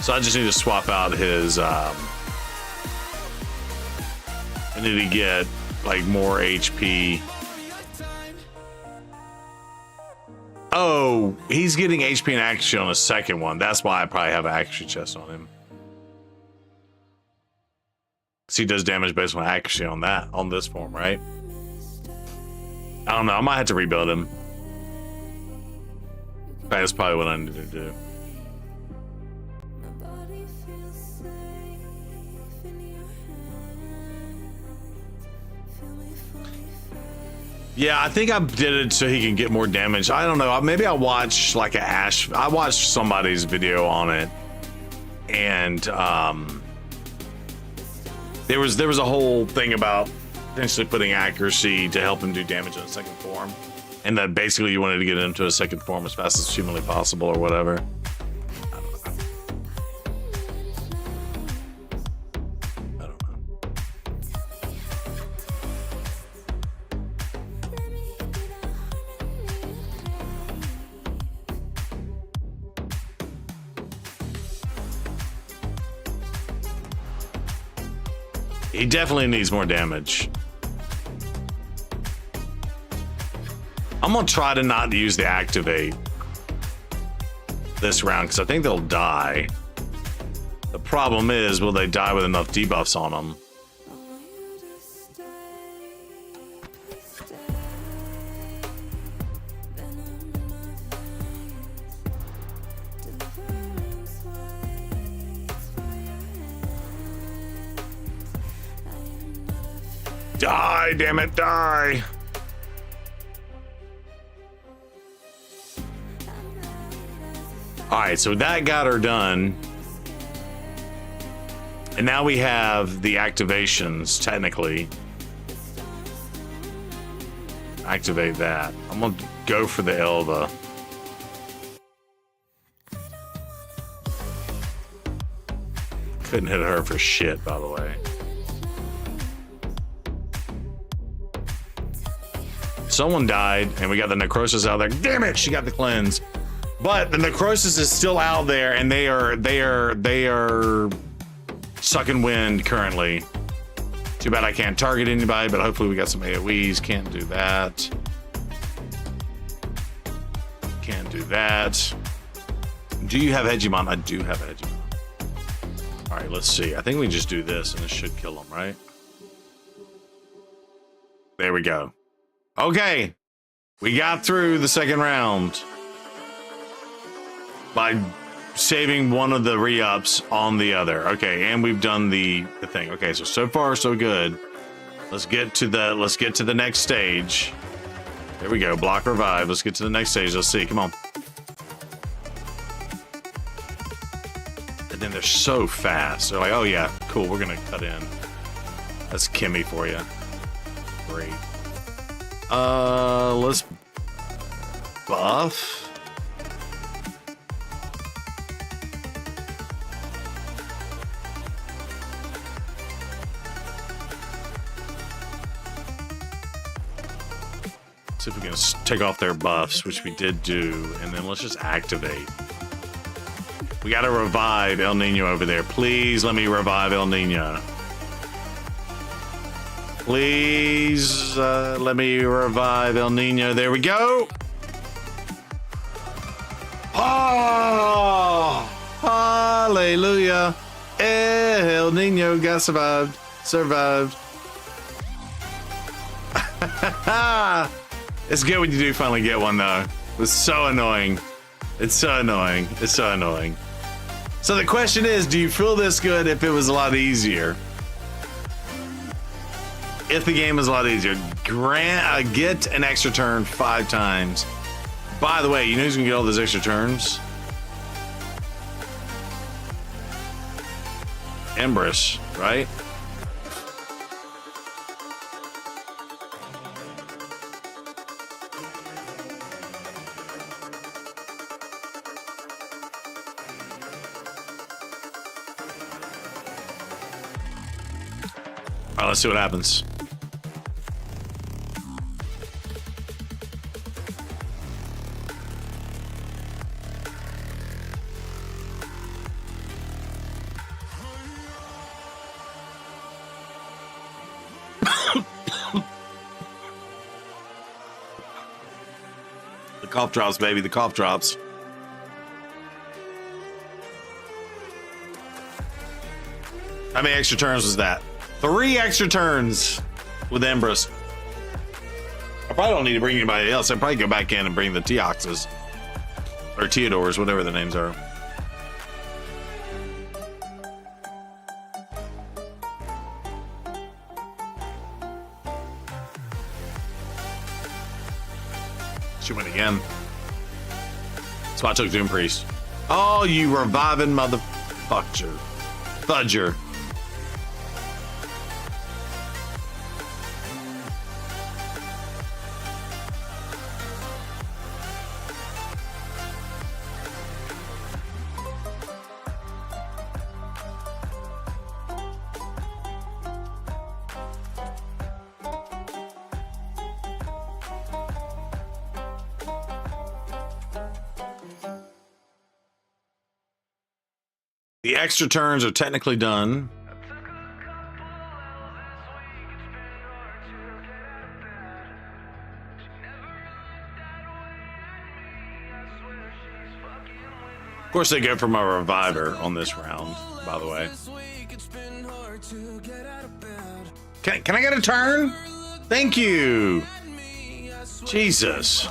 So I just need to swap out his, I need to get, like, more HP. Oh, he's getting HP and accuracy on the second one. That's why I probably have an accuracy chest on him. So he does damage based on accuracy on that, on this form, right? I don't know. I might have to rebuild him. That's probably what I need to do. Yeah, I think I did it so he can get more damage. I don't know. Maybe I'll watch like a Ash. I watched somebody's video on it, and there was a whole thing about potentially putting accuracy to help him do damage in a second form, and that basically you wanted to get into a second form as fast as humanly possible or whatever. He definitely needs more damage. I'm gonna try to not use the activate this round because I think they'll die. The problem is, will they die with enough debuffs on them? Die, damn it, die. All right, so that got her done. And now we have the activations, technically. Activate that. I'm gonna go for the Elva. Couldn't hit her for shit, by the way. Someone died, and we got the necrosis out there. Damn it, she got the cleanse. But the necrosis is still out there, and they are sucking wind currently. Too bad I can't target anybody, but hopefully we got some AoEs. Can't do that. Can't do that. Do you have Hegemon? I do have Hegemon. All right, let's see. I think we just do this, and this should kill them, right? There we go. Okay, we got through the second round by saving one of the re-ups on the other. Okay, and we've done the thing. Okay, so far so good. Let's get to the next stage. There we go. Block revive. Let's get to the next stage. Let's see. Come on. And then they're so fast. They're like, oh yeah, cool. We're gonna cut in. That's Kimmy for you. Great. Let's buff. See if we can take off their buffs, which we did do, and then let's just activate. We gotta revive El Nino over there. Please let me revive El Nino. Please let me revive El Nino. There we go. Oh, hallelujah. El Nino got survived. It's good when you do finally get one, though. It's so annoying. It's so annoying. It's so annoying. So the question is, do you feel this good if it was a lot easier? If the game is a lot easier, get an extra turn 5 times. By the way, you know who's gonna get all those extra turns? Empress, right? All right, let's see what happens. The cough drops, baby. The cough drops. How many extra turns was that? 3 extra turns with Empress. I probably don't need to bring anybody else. I'd probably go back in and bring the Teoxes. Or Teodors, whatever the names are. She went again. That's why I took Doom Priest. Oh, you reviving motherfucker. Fudger. The extra turns are technically done. Of course, they go for my reviver on this round, by the way. Can I get a turn? Thank you. Jesus.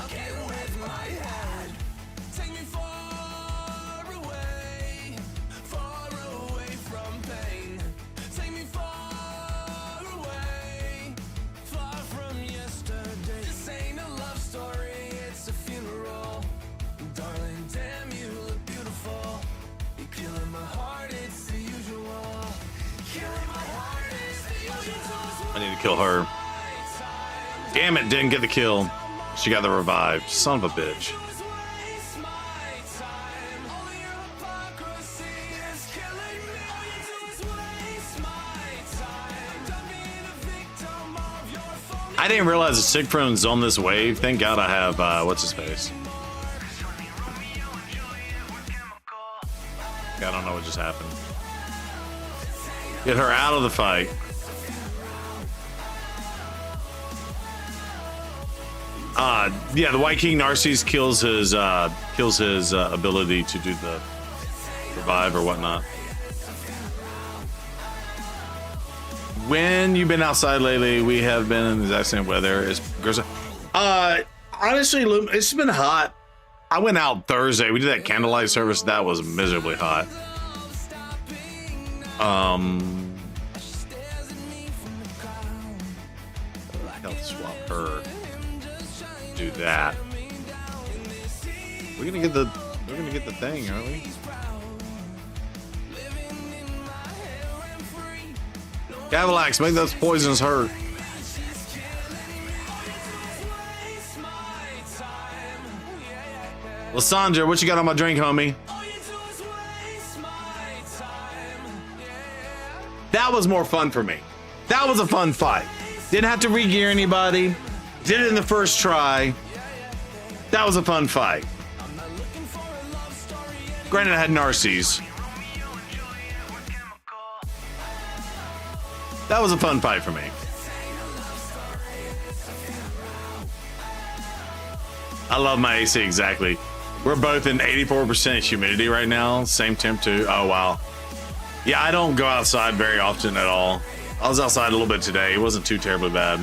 I need to kill her. Damn it, didn't get the kill. She got the revive. Son of a bitch. I didn't realize the Sigfrin's on this wave. Thank God I have, what's his face? I don't know what just happened. Get her out of the fight. Yeah, the White King Narcisse kills his ability to do the revive or whatnot. When you've been outside lately, we have been in the exact same weather. Honestly, it's been hot. I went out Thursday. We did that candlelight service. That was miserably hot. Health swap her. Do that. We're gonna get the thing, aren't we? Gavalax, make those poisons hurt. Lysandra, what you got on my drink, homie? That was more fun for me. That was a fun fight. Didn't have to re-gear anybody. Did it in the first try. That was a fun fight. Granted, I had Narcisse. That was a fun fight for me. I love my AC, exactly. We're both in 84% humidity right now. Same temp too. Oh, wow. Yeah, I don't go outside very often at all. I was outside a little bit today. It wasn't too terribly bad.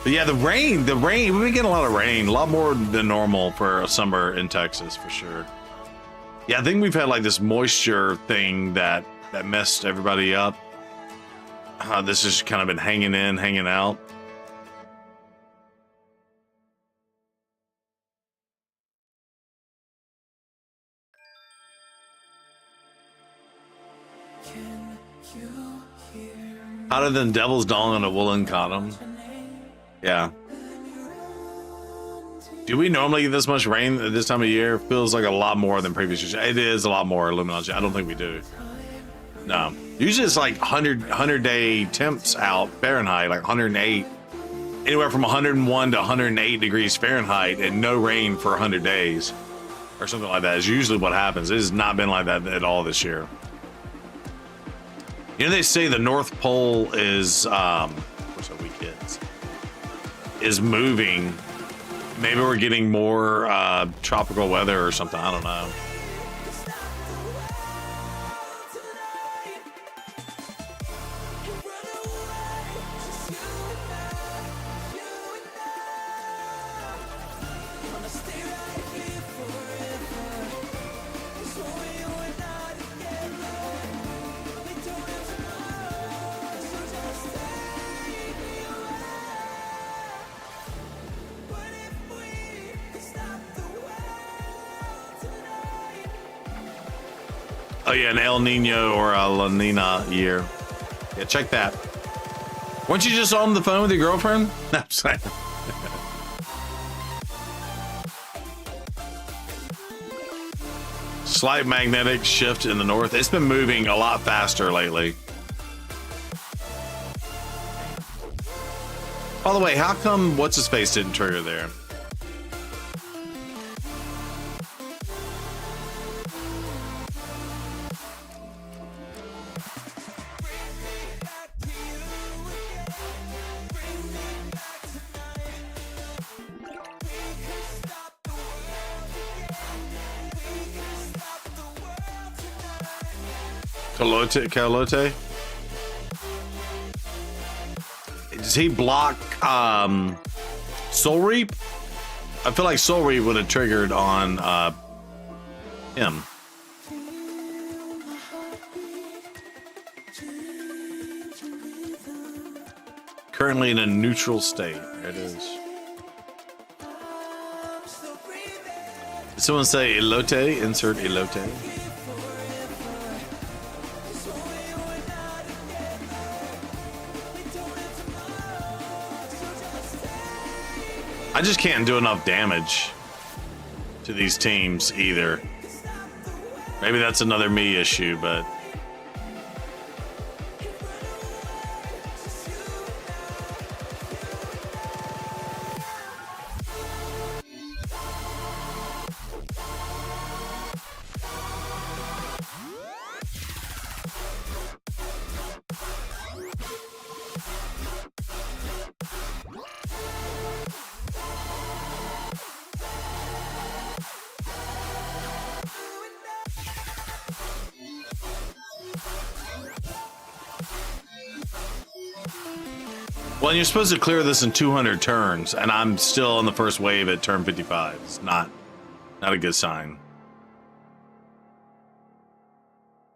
But yeah, the rain, we've been getting a lot of rain, a lot more than normal for a summer in Texas, for sure. Yeah, I think we've had like this moisture thing that messed everybody up. This has kind of been hanging out. Hotter than Devil's Dawn on a woolen condom. Yeah. Do we normally get this much rain at this time of year? Feels like a lot more than previous years. It is a lot more, Illuminati. I don't think we do. No. Usually it's like 100-day temps out Fahrenheit, like 108. Anywhere from 101 to 108 degrees Fahrenheit and no rain for 100 days. Or something like that is usually what happens. It has not been like that at all this year. You know, they say the North Pole is, what's up, we kids, is moving. Maybe we're getting more tropical weather or something. I don't know. Oh yeah, an El Nino or a La Nina year. Yeah, check that. Weren't you just on the phone with your girlfriend? No, I'm saying. Slight magnetic shift in the north. It's been moving a lot faster lately. By the way, how come what's his face didn't trigger there? Calote? Does he block Soul Reap? I feel like Soul Reap would have triggered on him. Currently in a neutral state. There it is. Did someone say elote? Insert elote. I just can't do enough damage to these teams either. Maybe that's another me issue, but well, you're supposed to clear this in 200 turns, and I'm still on the first wave at turn 55. It's not a good sign.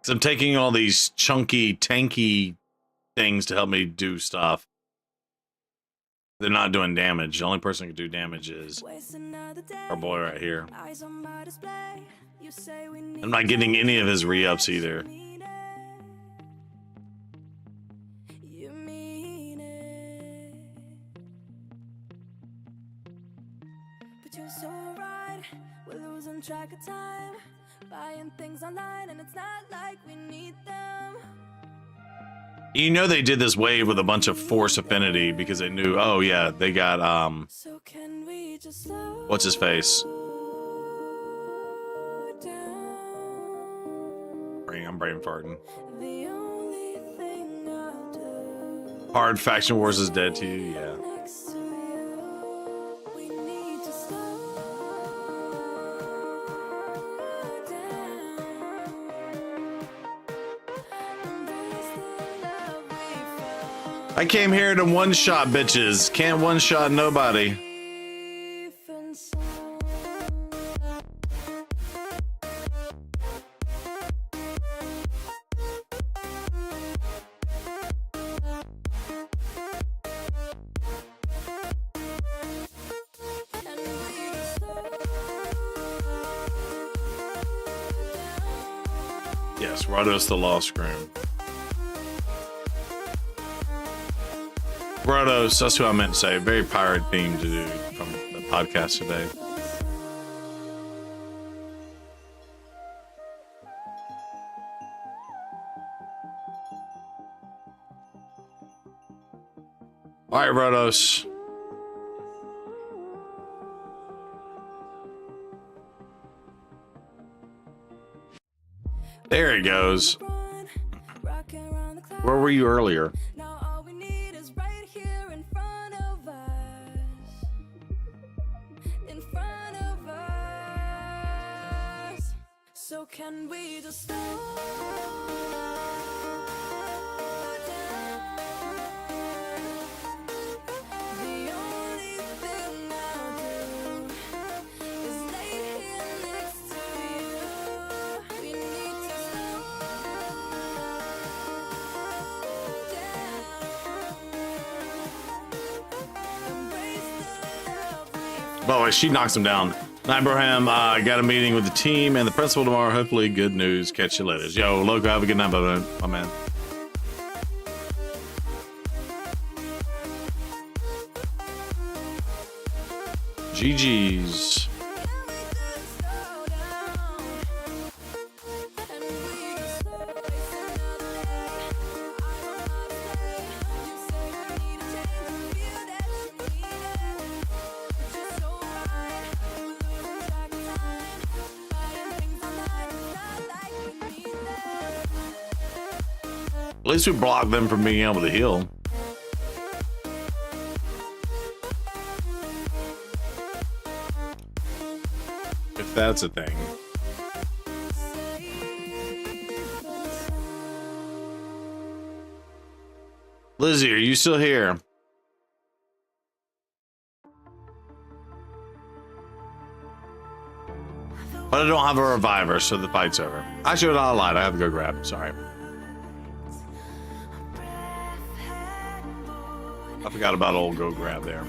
'Cause I'm taking all these chunky, tanky things to help me do stuff. They're not doing damage. The only person who can do damage is our boy right here. I'm not getting any of his re-ups either. So right, we're losing track of time, buying things online, and it's not like we need them. You know they did this wave with a bunch of Force Affinity because they knew, oh yeah, they got So can we just what's his face? I'm brain farting. The only thing I'll do. Hard Faction Wars is dead to you, yeah. I came here to one-shot bitches. Can't one-shot nobody. Yes, Rados the Lost Groom. Brodos, that's what I meant to say. Very pirate themed to do from the podcast today. All right, Brodos. There he goes. Where were you earlier? So can we just By the way, she knocks him down. Night, Abraham. I got a meeting with the team and the principal tomorrow. Hopefully, good news. Catch you later. Yo, Loco, have a good night, my man. GG's. At least we blocked them from being able to heal. If that's a thing. Lizzie, are you still here? But I don't have a reviver, so the fight's over. Actually, I lied. I have to go grab. Sorry. I forgot about old go grab there.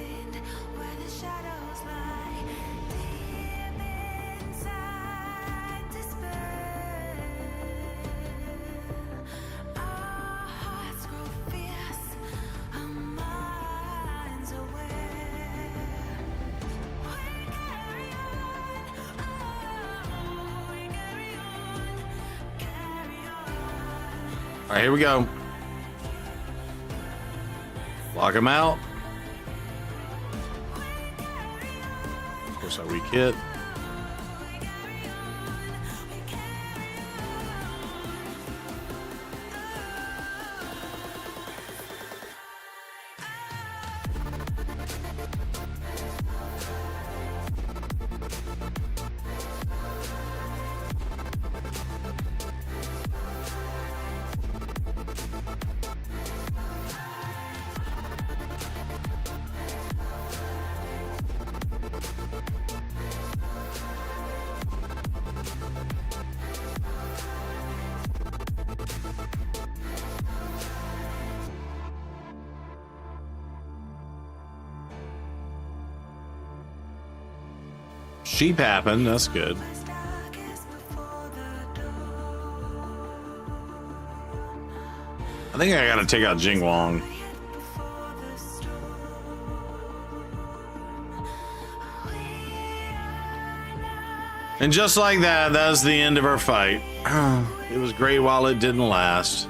All right, here we go. Lock him out. Of course, our weak hit. Sheep happened. That's good. I think I gotta take out Jing Wong. And just like that, that's the end of our fight. It was great while it didn't last.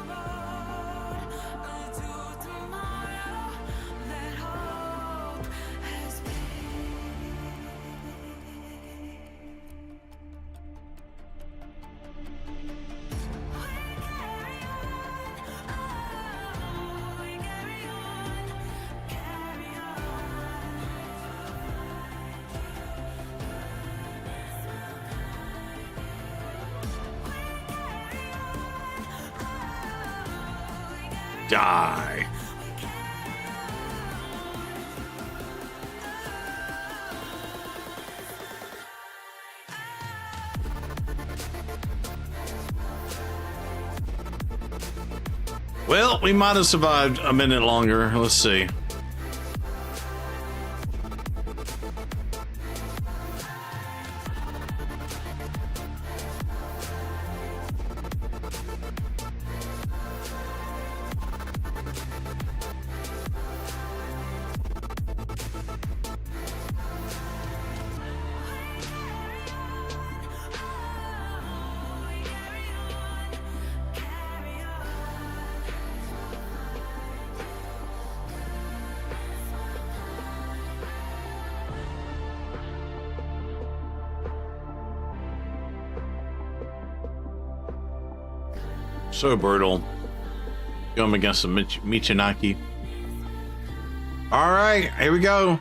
Die. Well, we might have survived a minute longer. Let's see. So brutal. Going against the Michinaki. All right, here we go.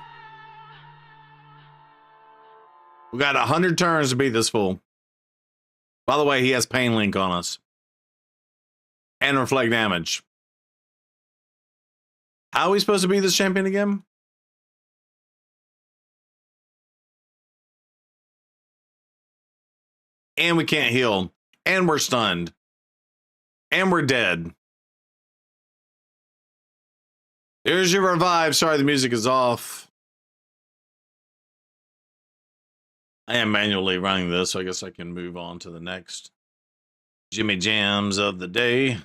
We got 100 turns to beat this fool. By the way, he has Pain Link on us. And Reflect Damage. How are we supposed to beat this champion again? And we can't heal. And we're stunned. And we're dead. Here's your revive. Sorry, the music is off. I am manually running this, so I guess I can move on to the next Jimmy Jams of the day.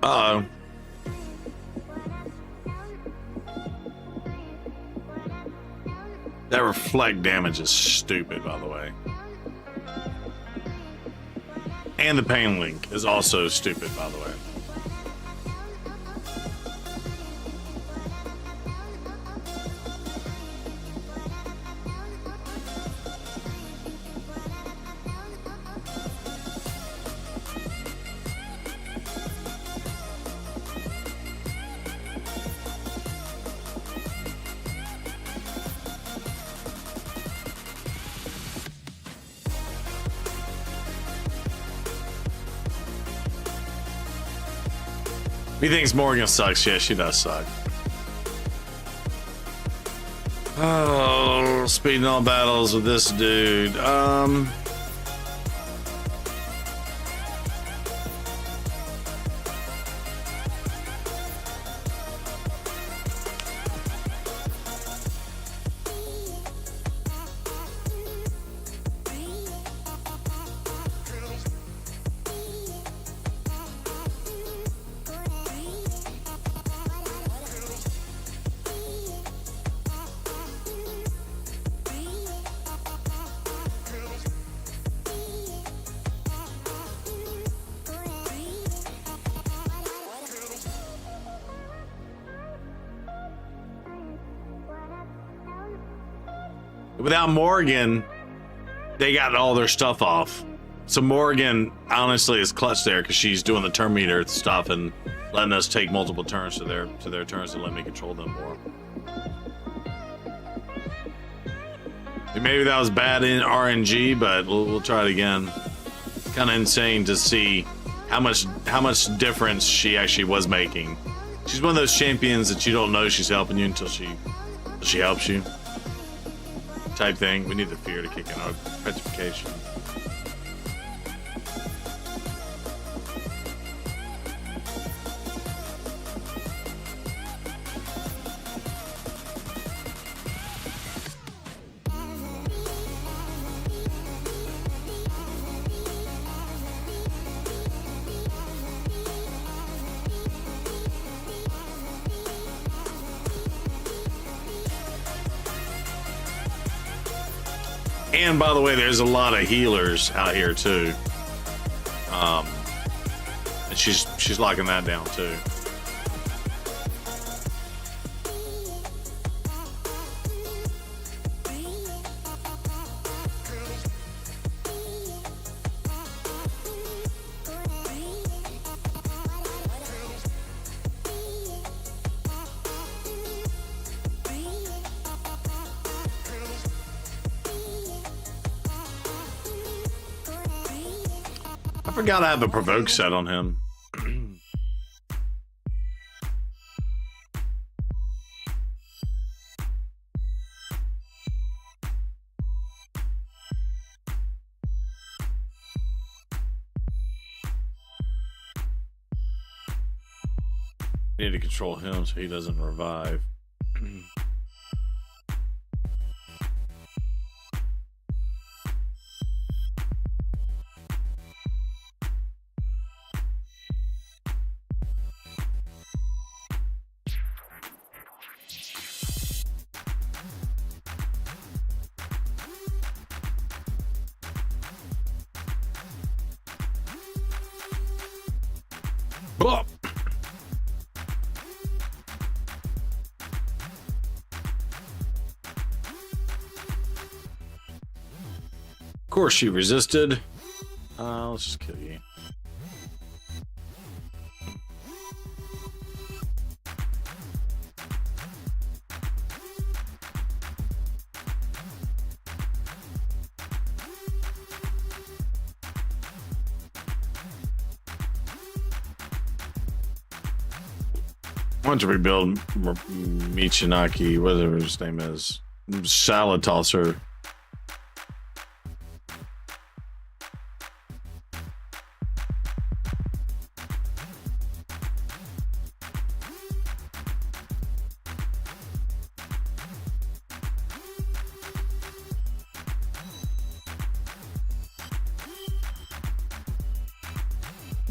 Uh-oh. That reflect damage is stupid, by the way. And the pain link is also stupid, by the way. He thinks Morgan sucks. Yeah, she does suck. Oh, speeding all battles with this dude. Without Morgan, they got all their stuff off. So Morgan honestly is clutch there because she's doing the turn meter stuff and letting us take multiple turns to their turns and let me control them more. And maybe that was bad in RNG, but we'll try it again. Kind of insane to see how much difference she actually was making. She's one of those champions that you don't know she's helping you until she helps you. Type thing. We need the fear to kick in our petrification. And by the way, there's a lot of healers out here too. And she's locking that down too. I forgot I have the provoke set on him. Need to control him so he doesn't revive. course she resisted. Let's just kill you. I want to rebuild Michinaki, whatever his name is. Salad tosser.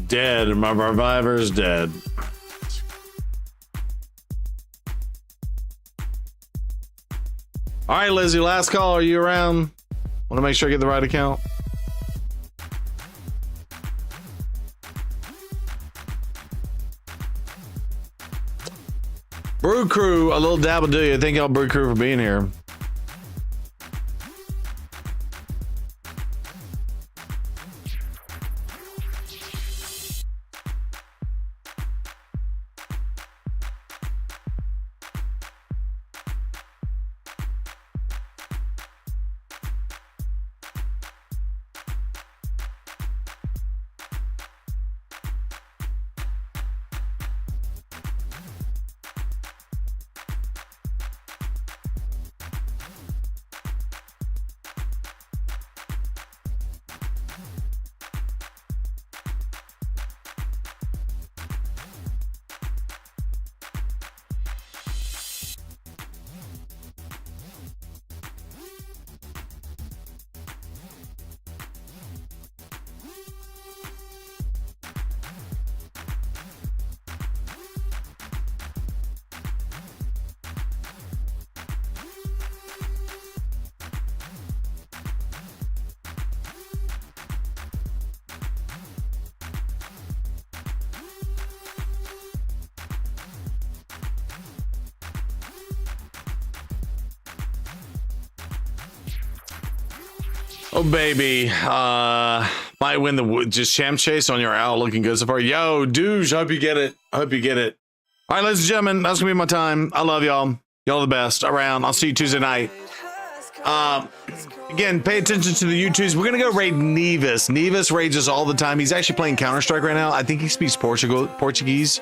Dead. My reviver's dead. All right, Lizzie, last call. Are you around? Want to make sure I get the right account? Brew Crew, a little dab will do you. Thank y'all, Brew Crew, for being here. Oh baby, might win the just champ chase on your owl, looking good so far. Yo, douche, hope you get it. Hope you get it. All right, ladies and gentlemen, that's gonna be my time. I love y'all. Y'all the best. Around. I'll see you Tuesday night. Again, pay attention to the YouTubes. We're gonna go raid Nevis. Nevis raids us all the time. He's actually playing Counter-Strike right now. I think he speaks Portuguese.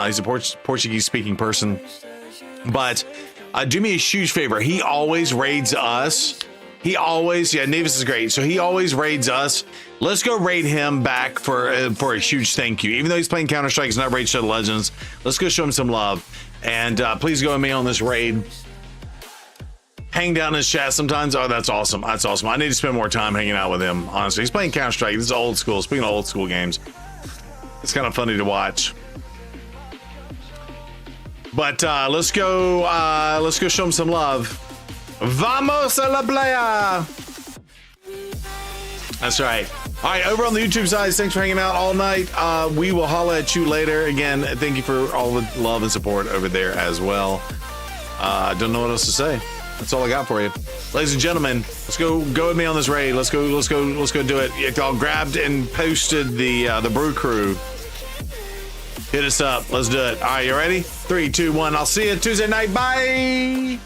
He's a Portuguese speaking person. But do me a huge favor. He always raids us. He always, Nevis is great. So he always raids us. Let's go raid him back for a huge thank you. Even though he's playing Counter-Strike, he's not raid Shadow Legends. Let's go show him some love. And please go with me on this raid. Hang down in his chat sometimes. Oh, that's awesome. That's awesome. I need to spend more time hanging out with him, honestly. He's playing Counter-Strike. This is old school. Speaking of old school games, it's kind of funny to watch. But let's go show him some love. Vamos a la playa. That's right. All right, over on the YouTube side, thanks for hanging out all night. We will holla at you later. Again, thank you for all the love and support over there as well. I don't know what else to say. That's all I got for you. Ladies and gentlemen, let's go with me on this raid. Let's go do it. Y'all grabbed and posted the Brew Crew. Hit us up. Let's do it. All right, you ready? 3, 2, 1. I'll see you Tuesday night. Bye.